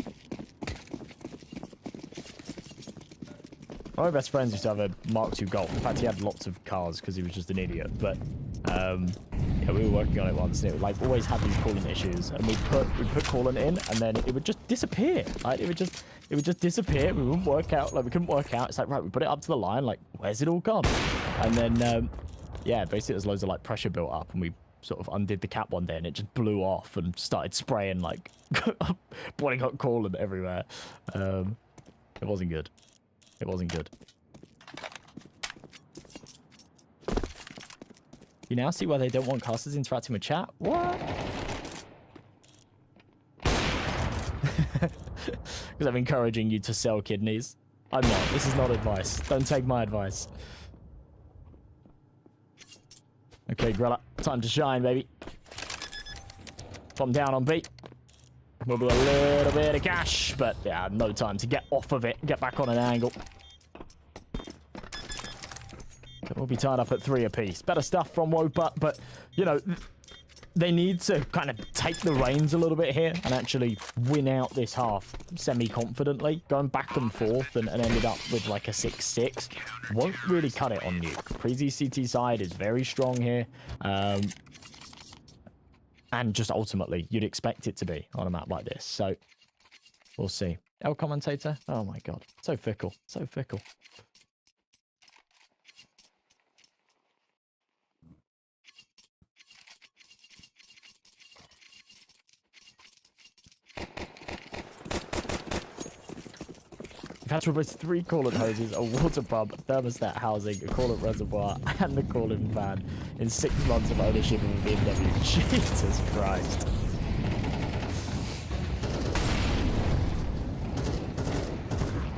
My best friends used to have a Mark II Golf. In fact, he had lots of cars because he was just an idiot. But yeah, we were working on it once, and it would like always have these coolant issues. And we'd put coolant in, and then it would just disappear. Right? It would just disappear. We wouldn't work out. Like we couldn't work out. It's like, right, we put it up to the line. Like, where's it all gone? And then yeah, basically there's loads of like pressure built up, and we sort of undid the cap one day, and it just blew off and started spraying like boiling hot coolant everywhere. It wasn't good. It wasn't good. You now see why they don't want casters interacting with chat? What? Because I'm encouraging you to sell kidneys. I'm not. This is not advice. Don't take my advice. Okay, Grilla. Time to shine, baby. Bomb down on B. Will be a little bit of cash, but yeah, no time to get off of it. Get back on an angle. We'll be tied up at 3 apiece. Better stuff from WOPA, but, you know, they need to kind of take the reins a little bit here and actually win out this half semi-confidently. Going back and forth and ended up with like a 6-6 won't really cut it on you. Preasy CT side is very strong here. And just ultimately, you'd expect it to be on a map like this. So, we'll see. El commentator? Oh my god. So fickle. So fickle. You've had to replace 3 coolant hoses, a water pump, a thermostat housing, a coolant reservoir, and the coolant fan in 6 months of ownership of a BMW. Jesus Christ.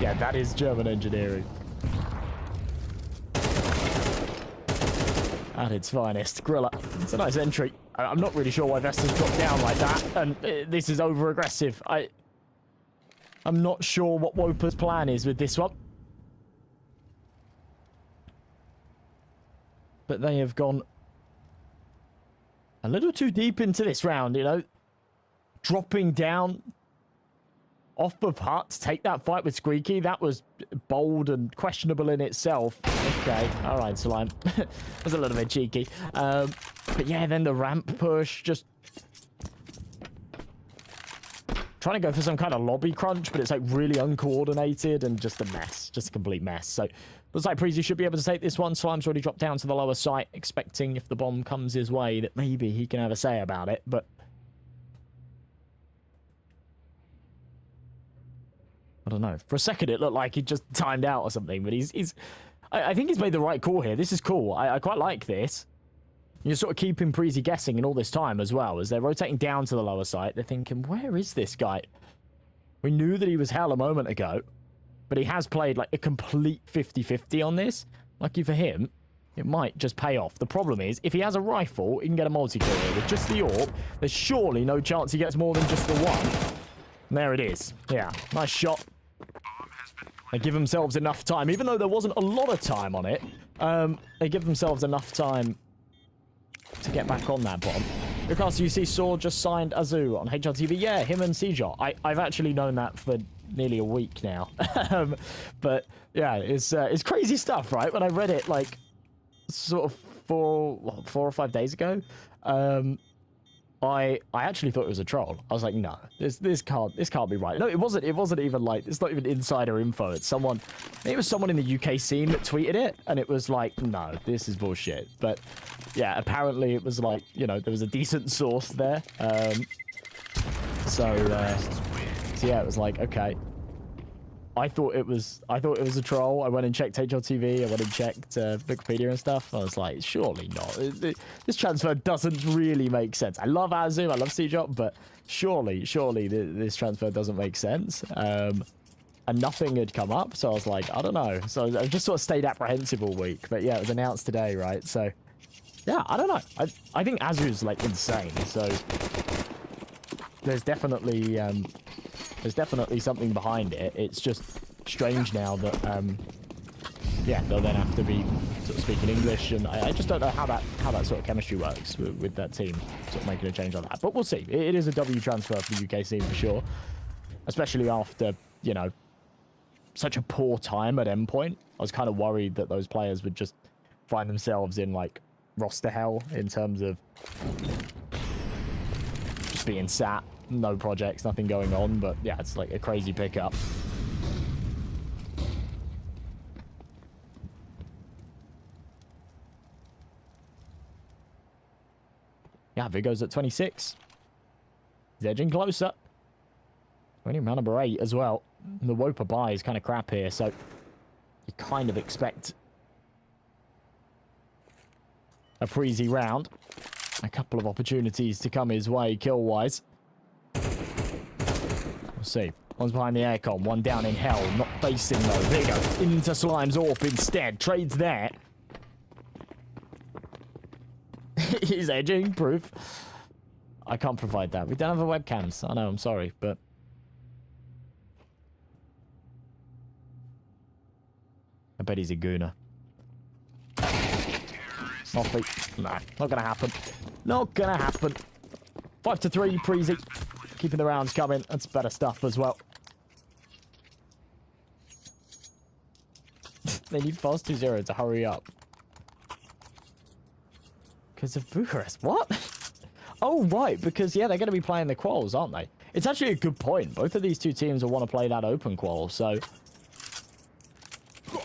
Yeah, that is German engineering. At its finest. Grilla. It's a nice entry. I'm not really sure why Vesta's dropped down like that, and this is over-aggressive. I'm not sure what WOPA's plan is with this one. But they have gone a little too deep into this round, you know. Dropping down off of hut to take that fight with Squeaky. That was bold and questionable in itself. Okay, all right, Slime. Was a little bit cheeky. But yeah, then the ramp push, just trying to go for some kind of lobby crunch, but it's like really uncoordinated and just a mess. Just a complete mess. So looks like Preasy should be able to take this one. Slime's already dropped down to the lower site, expecting if the bomb comes his way that maybe he can have a say about it, but I don't know. For a second, it looked like he just timed out or something, but I think he's made the right call here. This is cool. I quite like this. You're sort of keeping Preasy guessing in all this time as well. As they're rotating down to the lower site, they're thinking, where is this guy? We knew that he was hell a moment ago, but he has played like a complete 50-50 on this. Lucky for him, it might just pay off. The problem is, if he has a rifle, he can get a multi-kill here. With just the AWP, there's surely no chance he gets more than just the one. And there it is. Yeah, nice shot. They give themselves enough time, even though there wasn't a lot of time on it. They give themselves enough time to get back on that bomb. Because you see Saw just signed Azu on HRTV. Yeah, him and Cjot. I've actually known that for nearly a week now. But yeah, it's crazy stuff, right? When I read it like sort of 4 or 5 days ago, I actually thought it was a troll. I was like, no, this can't be right. No, it wasn't even like, it's not even insider info. It's someone, it was someone in the UK scene that tweeted it, and it was like, no, this is bullshit. But yeah, apparently it was like, you know, there was a decent source there. So yeah, it was like, okay. I thought it was a troll. I went and checked HLTV. I went and checked Wikipedia and stuff. I was like, surely not. This transfer doesn't really make sense. I love Azum, I love CJOP, but surely this transfer doesn't make sense. And nothing had come up, so I was like, I don't know. So I just sort of stayed apprehensive all week. But yeah, it was announced today, right? So yeah, I don't know. I think Azu's like insane. So there's definitely something behind it. It's just strange now that yeah, they'll then have to be sort of speaking English, and I just don't know how that sort of chemistry works with that team sort of making a change on that. But we'll see. It is a W transfer for the UK scene for sure, especially after, you know, such a poor time at endpoint. I was kind of worried that those players would just find themselves in like roster hell in terms of just being sat, no projects, nothing going on. But yeah, it's like a crazy pickup. Yeah, Vigo's at 26. He's edging closer. Winning round number 8 as well. And the WOPA buy is kind of crap here, so you kind of expect a Preasy round. A couple of opportunities to come his way kill-wise. We'll see. One's behind the aircon, one down in hell, not facing though. Vigo into Slime's AWP instead. Trades there. He's edging, proof. I can't provide that. We don't have a webcams. I know, I'm sorry, but I bet he's a gooner. Nah, not gonna happen. Not gonna happen. 5-3, Preasy. Keeping the rounds coming. That's better stuff as well. They need fast 2-0 to hurry up. Because of Bucharest. What? Oh, right. Because, yeah, they're going to be playing the quals, aren't they? It's actually a good point. Both of these two teams will want to play that open qual, so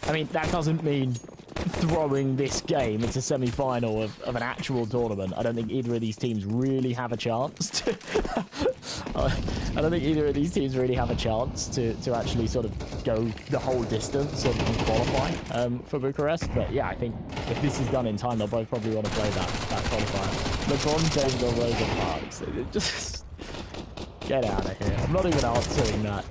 I mean, that doesn't mean throwing this game into semi-final of an actual tournament. I don't think either of these teams really have a chance to I don't think either of these teams really have a chance to actually sort of go the whole distance and qualify for Bucharest. But yeah, I think if this is done in time, they'll both probably want to play that qualifier. LeBron James or Rosa Parks. Just get out of here. I'm not even answering that.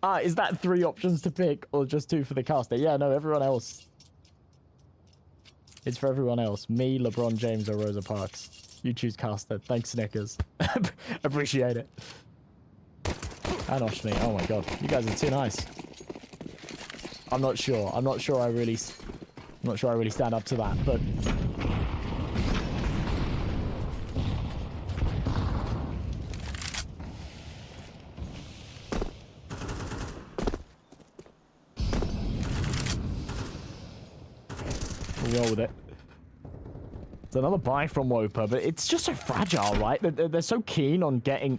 Ah, is that 3 options to pick or just 2 for the caster? Yeah, no, everyone else. It's for everyone else. Me, LeBron James, or Rosa Parks. You choose caster. Thanks, Snickers. Appreciate it. And Oshmi. Oh my god. You guys are too nice. I'm not sure. I'm not sure I really stand up to that, but roll with it. It's another buy from WOPA, but it's just so fragile, right? They're so keen on getting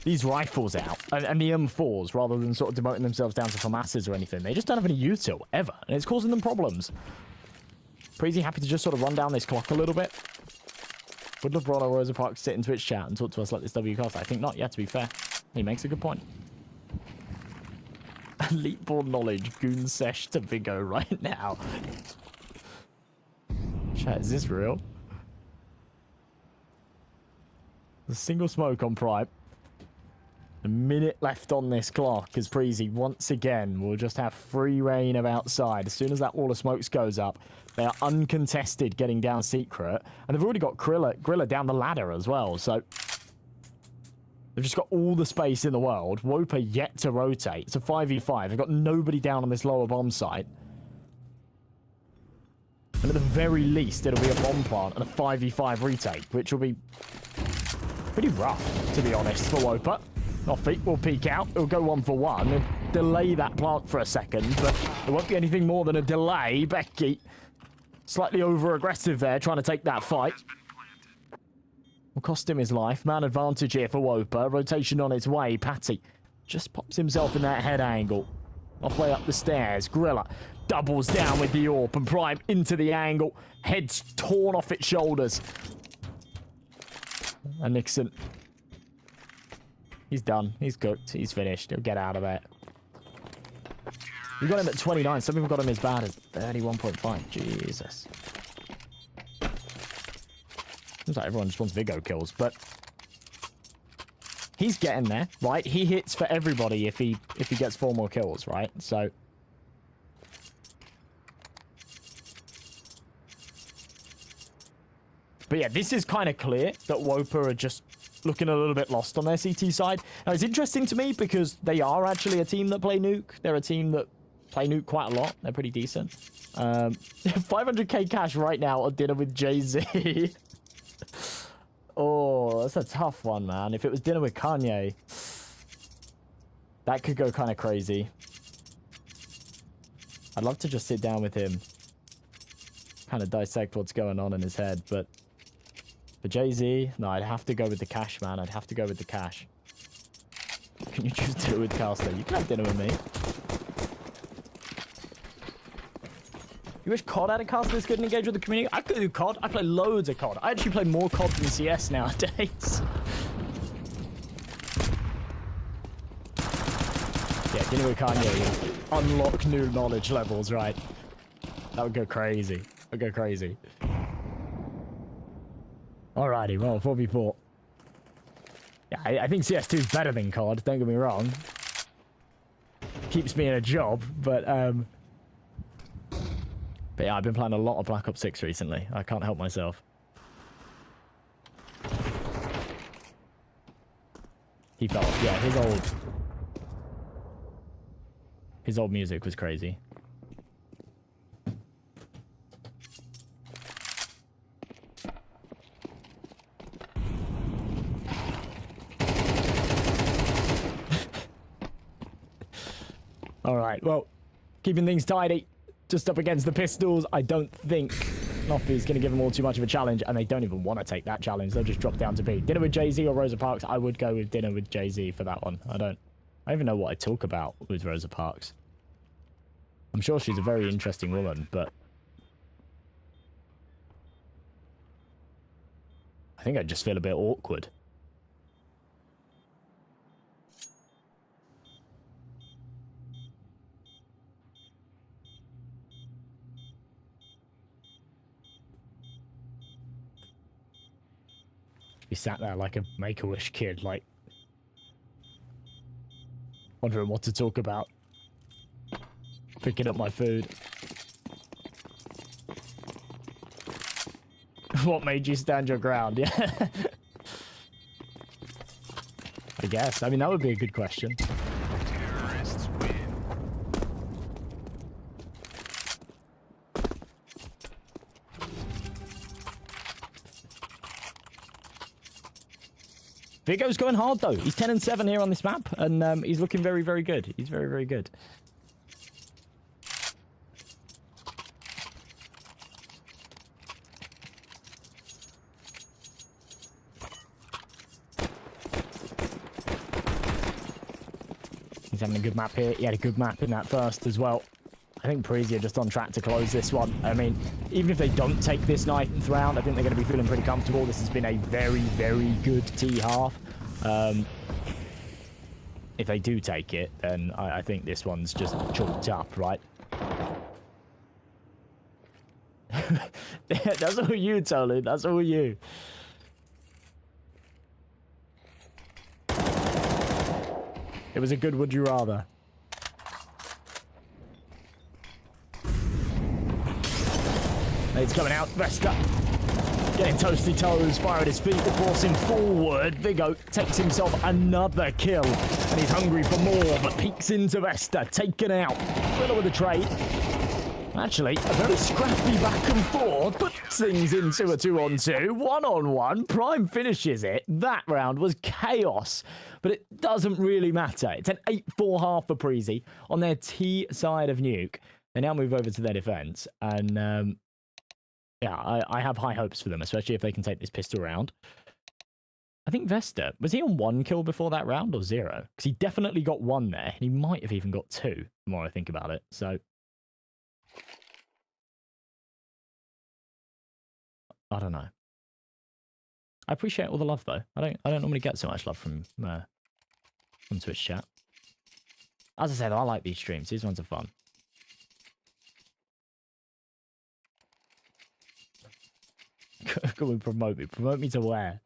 these rifles out and the M4s rather than sort of demoting themselves down to FAMASs or anything. They just don't have any util ever, and it's causing them problems. Preasy happy to just sort of run down this clock a little bit. Would LeBron or Rosa Parks sit in Twitch chat and talk to us like this W cast? I think not. Yeah, to be fair, he makes a good point. Elite Born knowledge, goon sesh to Vigo right now. Chat, is this real? The single smoke on Prime. A minute left on this clock as Preasy once again will just have free reign of outside. As soon as that wall of smokes goes up, they are uncontested getting down secret. And they've already got Grilla down the ladder as well, so they've just got all the space in the world. WOPA yet to rotate. It's a 5v5. They've got nobody down on this lower bomb site. And at the very least, it'll be a bomb plant and a 5v5 retake, which will be pretty rough, to be honest, for WOPA. Offbeat will peek out. It'll go 1 for 1 and delay that plant for a second, but it won't be anything more than a delay. Becky, slightly over-aggressive there, trying to take that fight. Will cost him his life. Man advantage here for WOPA. Rotation on its way. Patty just pops himself in that head angle. Halfway up the stairs. Gorilla doubles down with the AWP and Prime into the angle. Head's torn off its shoulders. And Nixon. He's done. He's cooked. He's finished. He'll get out of there. We got him at 29. Some people got him as bad as 31.5. Jesus. Seems like everyone just wants Vigo kills, but he's getting there, right? He hits for everybody if he gets 4 more kills, right? So but yeah, this is kind of clear that WOPA are just looking a little bit lost on their CT side. Now, it's interesting to me because they are actually a team that play nuke. They're a team that play nuke quite a lot. They're pretty decent. 500k cash right now on dinner with Jay-Z. Oh, that's a tough one, man. If it was dinner with Kanye, that could go kind of crazy. I'd love to just sit down with him, kind of dissect what's going on in his head, but for Jay-Z, no, I'd have to go with the cash, man. I'd have to go with the cash. Can you choose dinner with Caster? You can have dinner with me. You wish COD had a caster that's good and engage with the community? I could do COD. I play loads of COD. I actually play more COD than CS nowadays. Yeah, dinner with Kanye. Unlock new knowledge levels, right? That would go crazy. That would go crazy. Alrighty, well, 4v4. Yeah, I think CS2 is better than COD, don't get me wrong. Keeps me in a job, but yeah, I've been playing a lot of Black Ops 6 recently. I can't help myself. He fell off. Yeah, his old music was crazy. All right, well, keeping things tidy. Just up against the pistols. I don't think Noffy's going to give them all too much of a challenge, and they don't even want to take that challenge. They'll just drop down to B. Dinner with Jay-Z or Rosa Parks? I would go with dinner with Jay-Z for that one. I don't even know what I talk about with Rosa Parks. I'm sure she's a very interesting woman, but I think I just feel a bit awkward. He sat there like a Make-A-Wish kid, like wondering what to talk about. Picking up my food. What made you stand your ground? Yeah. I guess. I mean, that would be a good question. Terrorists win. Vigo's going hard, though. He's 10 and 7 here on this map, and he's looking very, very good. He's very, very good. He's having a good map here. He had a good map in that first as well. I think Preasy are just on track to close this one. I mean, even if they don't take this 9th round, I think they're going to be feeling pretty comfortable. This has been a very, very good T-half. If they do take it, then I think this one's just chalked up, right? That's all you, Tolu. That's all you. It was a good would you rather. It's coming out. Vesta getting toasty toes, fire at his feet, forcing forward. Vigo takes himself another kill, and he's hungry for more, but peeks into Vesta, taken out. Thriller with a trade. Actually, a very scrappy back and forth, puts things into a 2-on-2. 1-on-1, Prime finishes it. That round was chaos, but it doesn't really matter. It's an 8-4 half for Preasy on their T side of Nuke. They now move over to their defense, and yeah, I have high hopes for them, especially if they can take this pistol round. I think Vesta, was he on 1 kill before that round or 0? Because he definitely got 1 there, and he might have even got 2, the more I think about it. So, I don't know. I appreciate all the love though. I don't normally get so much love from Twitch chat. As I said, I like these streams. These ones are fun. Come and promote me. Promote me to where?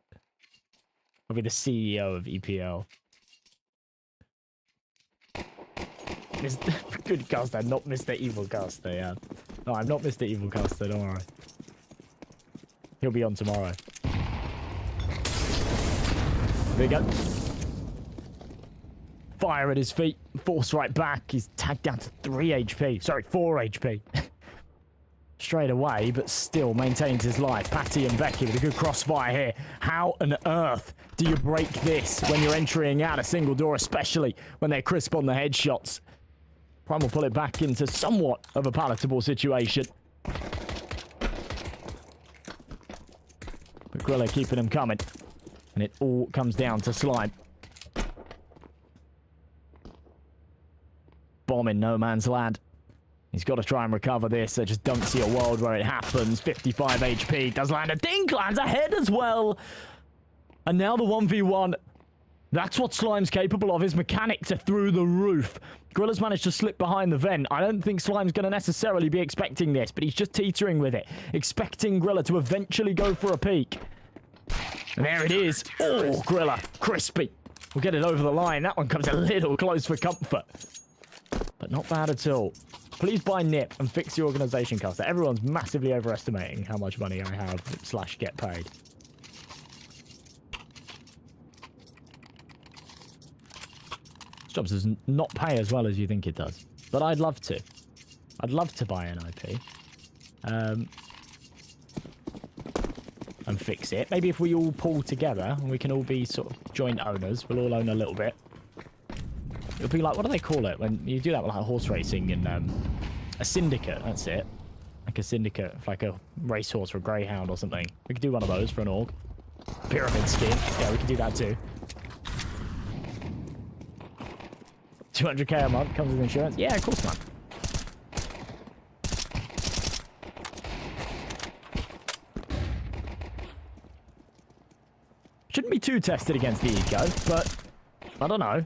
I'll be the CEO of EPL. Good caster, not Mr. Evil Caster, yeah. No, I'm not Mr. Evil Caster, don't worry. He'll be on tomorrow. There you go. Fire at his feet. Force right back. He's tagged down to 3 HP. Sorry, 4 HP. Straight away, but still maintains his life. Patty and Becky with a good crossfire here. How on earth do you break this when you're entering out a single door, especially when they're crisp on the headshots? Prime will pull it back into somewhat of a palatable situation. But Grilla keeping him coming. And it all comes down to Slime. Bomb in no man's land. He's got to try and recover this. I just don't see a world where it happens. 55 HP. Does land a dink. Lands ahead as well. And now the 1v1. That's what Slime's capable of. His mechanics are through the roof. Grilla's managed to slip behind the vent. I don't think Slime's going to necessarily be expecting this, but he's just teetering with it. Expecting Grilla to eventually go for a peek. And there it is. Oh, Grilla. Crispy. We'll get it over the line. That one comes a little close for comfort. But not bad at all. Please buy Nip and fix the organization caster. Everyone's massively overestimating how much money I have / get paid. This job does not pay as well as you think it does. But I'd love to. I'd love to buy an IP. And fix it. Maybe if we all pull together and we can all be sort of joint owners. We'll all own a little bit. It'll be like, what do they call it when you do that with like horse racing and a syndicate? That's it. Like a syndicate, like a racehorse or a greyhound or something. We could do one of those for an org. Pyramid scheme. Yeah, we could do that too. 200k a month comes with insurance. Yeah, of course, man. Shouldn't be too tested against the eco, but I don't know.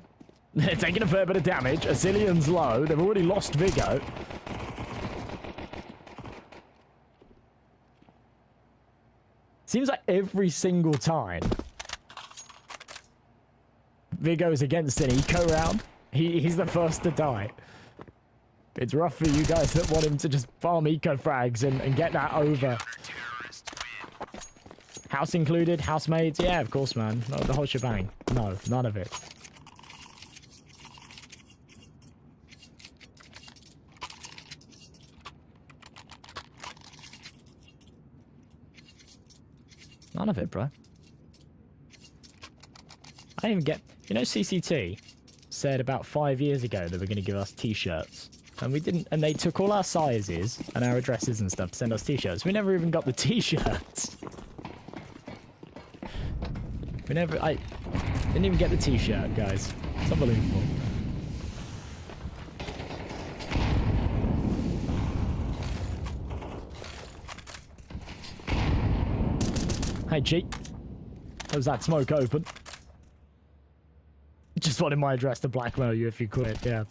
They're taking a fair bit of damage. Azillion's low. They've already lost Vigo. Seems like every single time Vigo's against an eco round, he's the first to die. It's rough for you guys that want him to just farm eco frags and get that over. House included? Housemaids? Yeah, of course, man. No, the whole shebang. No, none of it. None of it, bro. I didn't even get... You know, CCT said about 5 years ago they were going to give us t-shirts. And we didn't... And they took all our sizes and our addresses and stuff to send us t-shirts. We never even got the t-shirts. We never... I didn't even get the t-shirt, guys. It's unbelievable. Hey, G. Was that smoke open? Just wanted my address to blackmail you if you quit, yeah.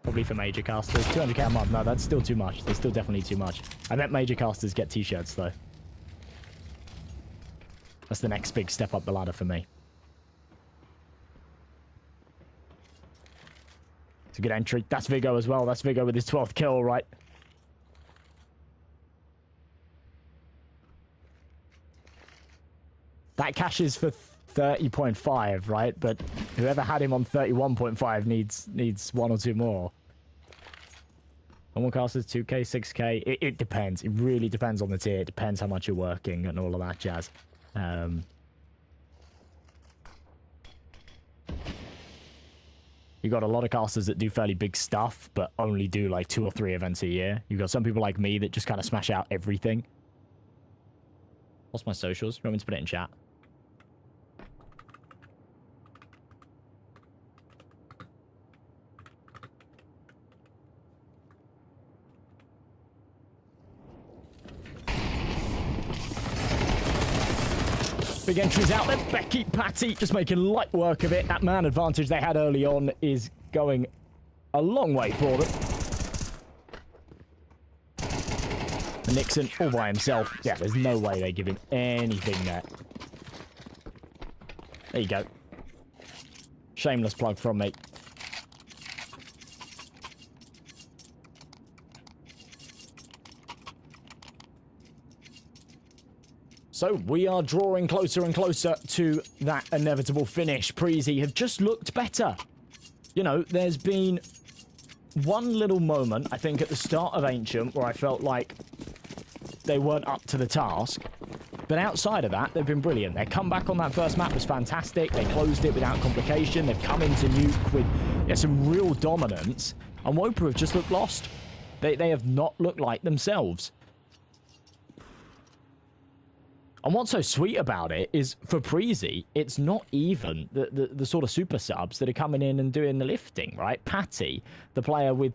Probably for major casters. 200k a month. No, that's still too much. That's still definitely too much. I bet major casters get t-shirts, though. That's the next big step up the ladder for me. It's a good entry. That's Vigo as well. That's Vigo with his 12th kill, right? That cashes for 30.5, right? But whoever had him on 31.5 needs 1 or 2 more. Normal casters, 2k, 6k. It depends. It really depends on the tier. It depends how much you're working and all of that jazz. You got a lot of casters that do fairly big stuff, but only do like 2 or 3 events a year. You got some people like me that just kind of smash out everything. What's my socials? You want me to put it in chat? Big entries out there. Becky, Patty just making light work of it. That man advantage they had early on is going a long way for them. And Nixon all by himself. Yeah, there's no way they give him anything there. There you go. Shameless plug from me. So we are drawing closer and closer to that inevitable finish. Preasy have just looked better. You know, there's been one little moment, I think, at the start of Ancient where I felt like they weren't up to the task. But outside of that, they've been brilliant. Their comeback on that first map was fantastic. They closed it without complication. They've come into Nuke with some real dominance. And WOPA have just looked lost. They have not looked like themselves. And what's so sweet about it is, for Preasy, it's not even the sort of super subs that are coming in and doing the lifting, right? Patty, the player with,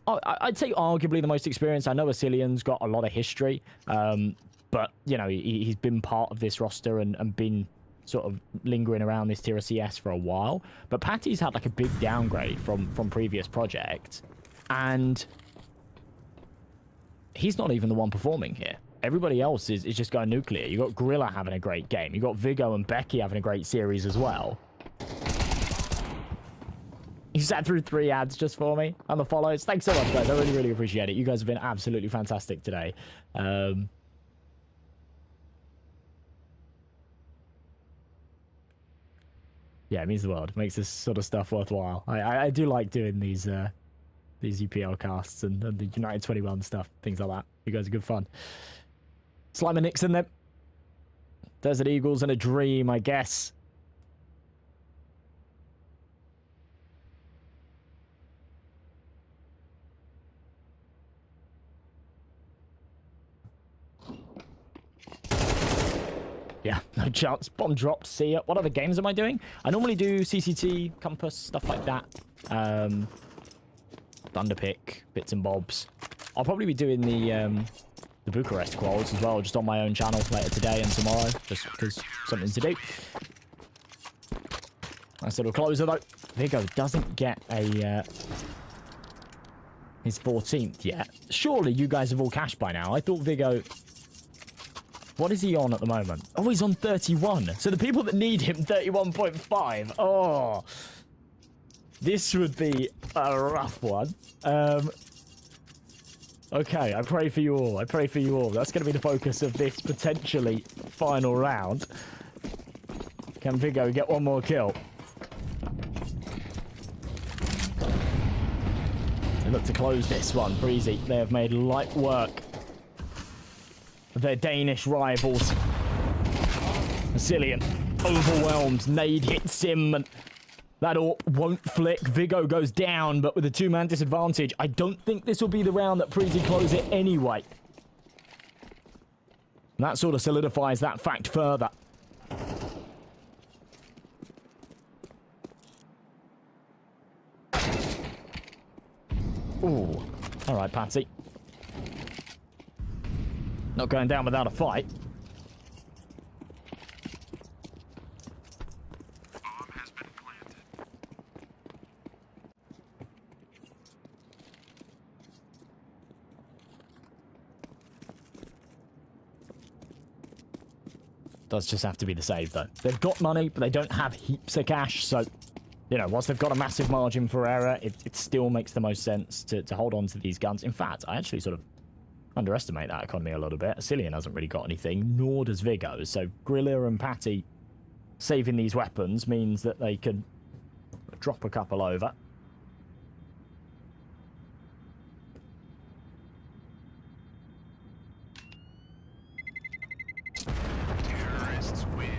I'd say arguably the most experience. I know Asilian's got a lot of history, but, you know, he's been part of this roster and been sort of lingering around this tier of CS for a while. But Patty's had, like, a big downgrade from previous projects, and he's not even the one performing here. Everybody else is just going nuclear. You got Gorilla having a great game. You got Vigo and Becky having a great series as well. You sat through 3 ads just for me and the follows. Thanks so much, guys. I really, really appreciate it. You guys have been absolutely fantastic today. Yeah, it means the world. It makes this sort of stuff worthwhile. I do like doing these UPL casts and the United 21 stuff, things like that. You guys are good fun. Slimer Nixon then. Desert Eagles and a dream, I guess. Yeah, no chance. Bomb dropped. See ya. What other games am I doing? I normally do CCT, Compass, stuff like that. Thunderpick, bits and bobs. I'll probably be doing the Bucharest quals as well, just on my own channel later today and tomorrow, just because something to do. Nice little closer though. Vigo doesn't get a his 14th yet. Surely you guys have all cashed by now. I thought Vigo... What is he on at the moment? Oh, he's on 31. So the people that need him, 31.5. Oh, this would be a rough one. Okay, I pray for you all. I pray for you all. That's going to be the focus of this potentially final round. Can Vigo get one more kill? They look to close this one. Preasy, they have made light work of their Danish rivals. Asilian, overwhelmed. Nade hits him, and that AWP won't flick. Vigo goes down, but with a 2-man disadvantage. I don't think this will be the round that Preasy close it anyway. And that sort of solidifies that fact further. Ooh. All right, Patsy. Not going down without a fight. Bomb has been planted. Does just have to be the save, though. They've got money, but they don't have heaps of cash, so... You know, whilst they've got a massive margin for error, it still makes the most sense to hold on to these guns. In fact, I actually sort of underestimate that economy a little bit. Asilian hasn't really got anything, nor does Vigo. So Grilla and Patty saving these weapons means that they can drop a couple over. Terrorists win.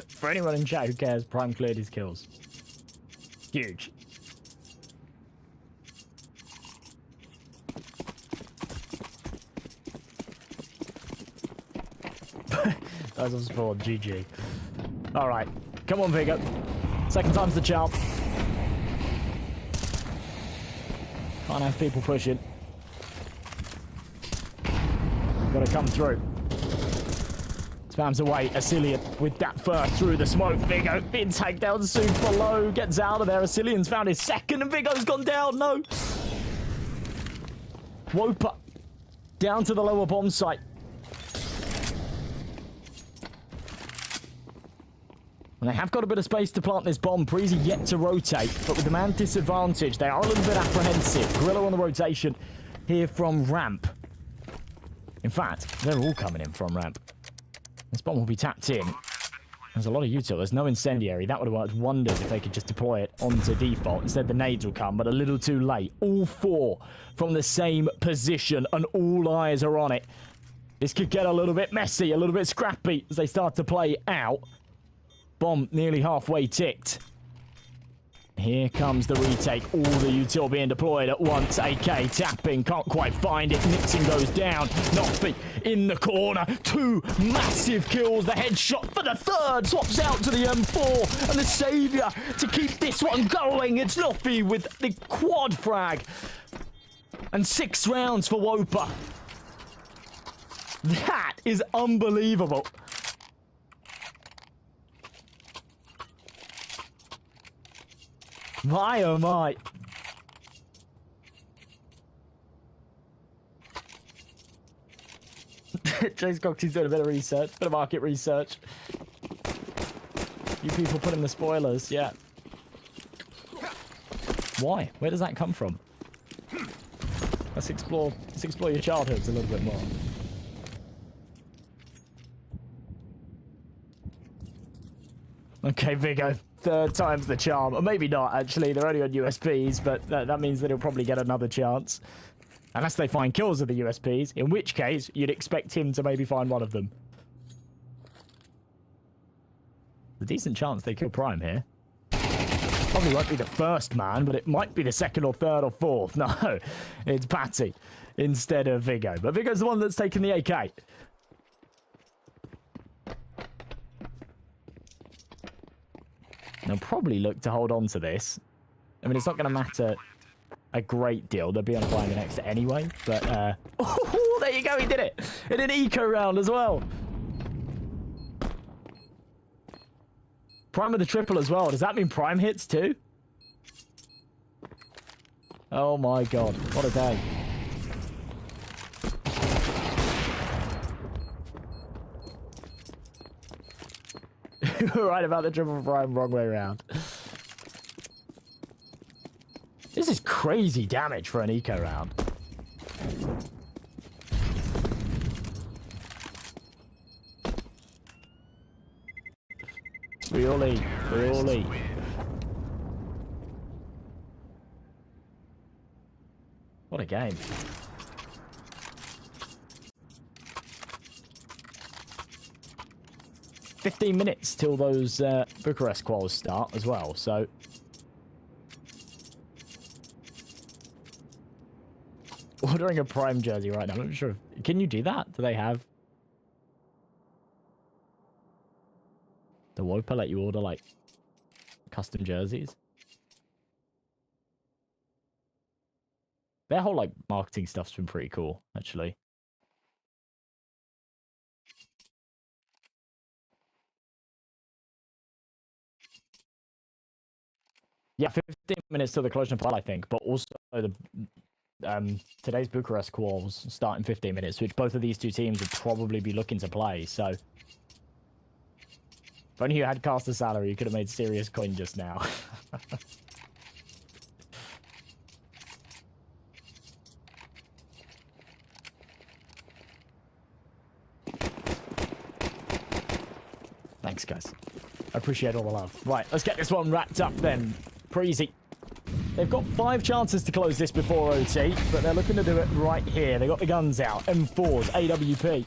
For anyone in chat who cares, Prime cleared his kills. Huge. As of spawn, GG. Alright. Come on, Viggo. Second time's the charm. Can't have people pushing. Gotta come through. Spams away. Asilian with that first through the smoke. Viggo being tagged down super low. Gets out of there. Asilian's found his second and Viggo's gone down. No. WOPA down to the lower bomb site. And they have got a bit of space to plant this bomb. Preasy yet to rotate, but with the man disadvantage, they are a little bit apprehensive. Grillo on the rotation here from ramp. In fact, they're all coming in from ramp. This bomb will be tapped in. There's a lot of util. There's no incendiary. That would have worked wonders if they could just deploy it onto default. Instead, the nades will come, but a little too late. All four from the same position, and all eyes are on it. This could get a little bit messy, a little bit scrappy as they start to play out. Bomb nearly halfway ticked. Here comes the retake. All the util being deployed at once. AK tapping. Can't quite find it. Nixon goes down. Noffi in the corner. Two massive kills. The headshot for the third. Swaps out to the M4. And the saviour to keep this one going. It's Noffi with the quad frag. And 6 rounds for WOPA. That is unbelievable. My oh my. Chase Coxey's doing a bit of research, bit of market research. You people put in the spoilers, yeah. Why? Where does that come from? Let's explore your childhoods a little bit more. Okay, Viggo. Third time's the charm. Or maybe not, actually. They're only on USPs, but that means that he'll probably get another chance. Unless they find kills of the USPs, in which case, you'd expect him to maybe find one of them. A decent chance they kill Prime here. Probably won't be the first man, but it might be the second or third or fourth. No, it's Patty instead of Viggo. But Viggo's the one that's taken the AK. They'll probably look to hold on to this. I mean, it's not going to matter a great deal. They'll be on fire the next anyway. But, oh, there you go. He did it. In an eco round as well. Prime with the triple as well. Does that mean Prime hits too? Oh my god. What a day. Right about the triple Prime, wrong way around. This is crazy damage for an eco round. We all eat. We all eat. What a game. "15 minutes till those Bucharest quals start as well, so ordering a Prime jersey right now. I'm not sure. Can you do that? Do they have the WOPA let you order like custom jerseys? Their whole like marketing stuff's been pretty cool, actually. Yeah, 15 minutes till the closure of play, I think, but also the today's Bucharest quals start in 15 minutes, which both of these two teams would probably be looking to play, so if only you had cast a salary, you could have made serious coin just now. Thanks, guys. I appreciate all the love. Right, let's get this one wrapped up then. Preasy. They've got 5 chances to close this before OT, but they're looking to do it right here. They got the guns out. M4s, AWP.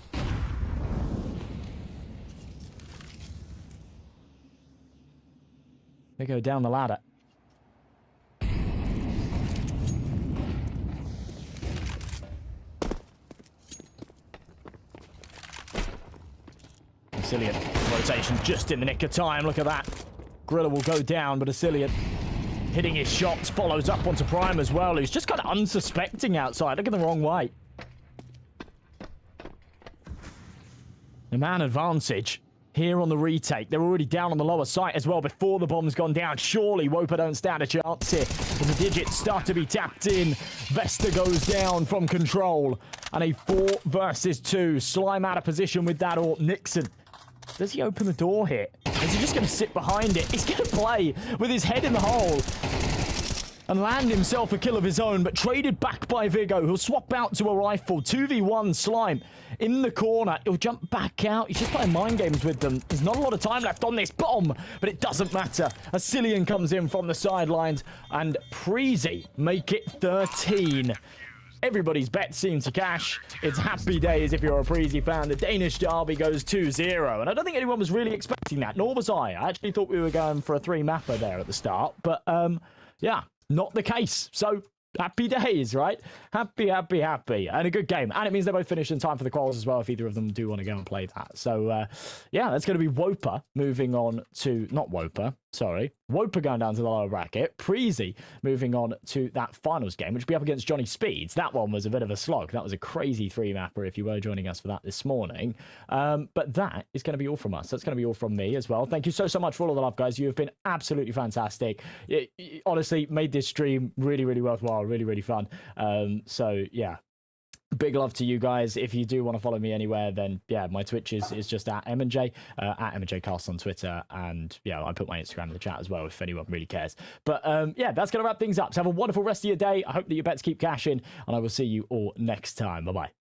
They go down the ladder. Vasilian conversion just in the nick of time. Look at that. Gorilla will go down, but Asilian hitting his shots, follows up onto Prime as well, who's just kind of unsuspecting outside, looking the wrong way. The man advantage here on the retake. They're already down on the lower site as well before the bomb's gone down. Surely WOPA don't stand a chance here. As the digits start to be tapped in, Vesta goes down from control. And a 4 versus 2. Slime out of position with that ult. Nixon, does he open the door here? Is he just going to sit behind it? He's going to play with his head in the hole and land himself a kill of his own, but traded back by Vigo. He'll swap out to a rifle. 2v1 Slime in the corner. He'll jump back out. He's just playing mind games with them. There's not a lot of time left on this bomb, but it doesn't matter. Asilian comes in from the sidelines, and Preasy make it 13. Everybody's bets seem to cash. It's happy days if you're a Preasy fan. The Danish derby goes 2-0, and I don't think anyone was really expecting that, nor was I. I actually thought we were going for a 3-mapper there at the start, but yeah, not the case. So happy days, right? Happy, happy, happy. And a good game. And it means they're both finished in time for the quals as well, if either of them do want to go and play that. So, yeah, that's going to be WOPA moving on to... Not WOPA, sorry. WOPA going down to the lower bracket. Preasy moving on to that finals game, which will be up against Johnny Speeds. That one was a bit of a slog. That was a crazy 3-mapper if you were joining us for that this morning. But that is going to be all from us. That's going to be all from me as well. Thank you so, so much for all of the love, guys. You have been absolutely fantastic. It honestly made this stream really, really worthwhile. Really, really fun. So, yeah. Big love to you guys. If you do want to follow me anywhere, then yeah, my Twitch is just at M&J, at M&Jcast on Twitter, and yeah, I put my Instagram in the chat as well if anyone really cares. But yeah, that's going to wrap things up. So have a wonderful rest of your day. I hope that your bets keep cashing, and I will see you all next time. Bye-bye.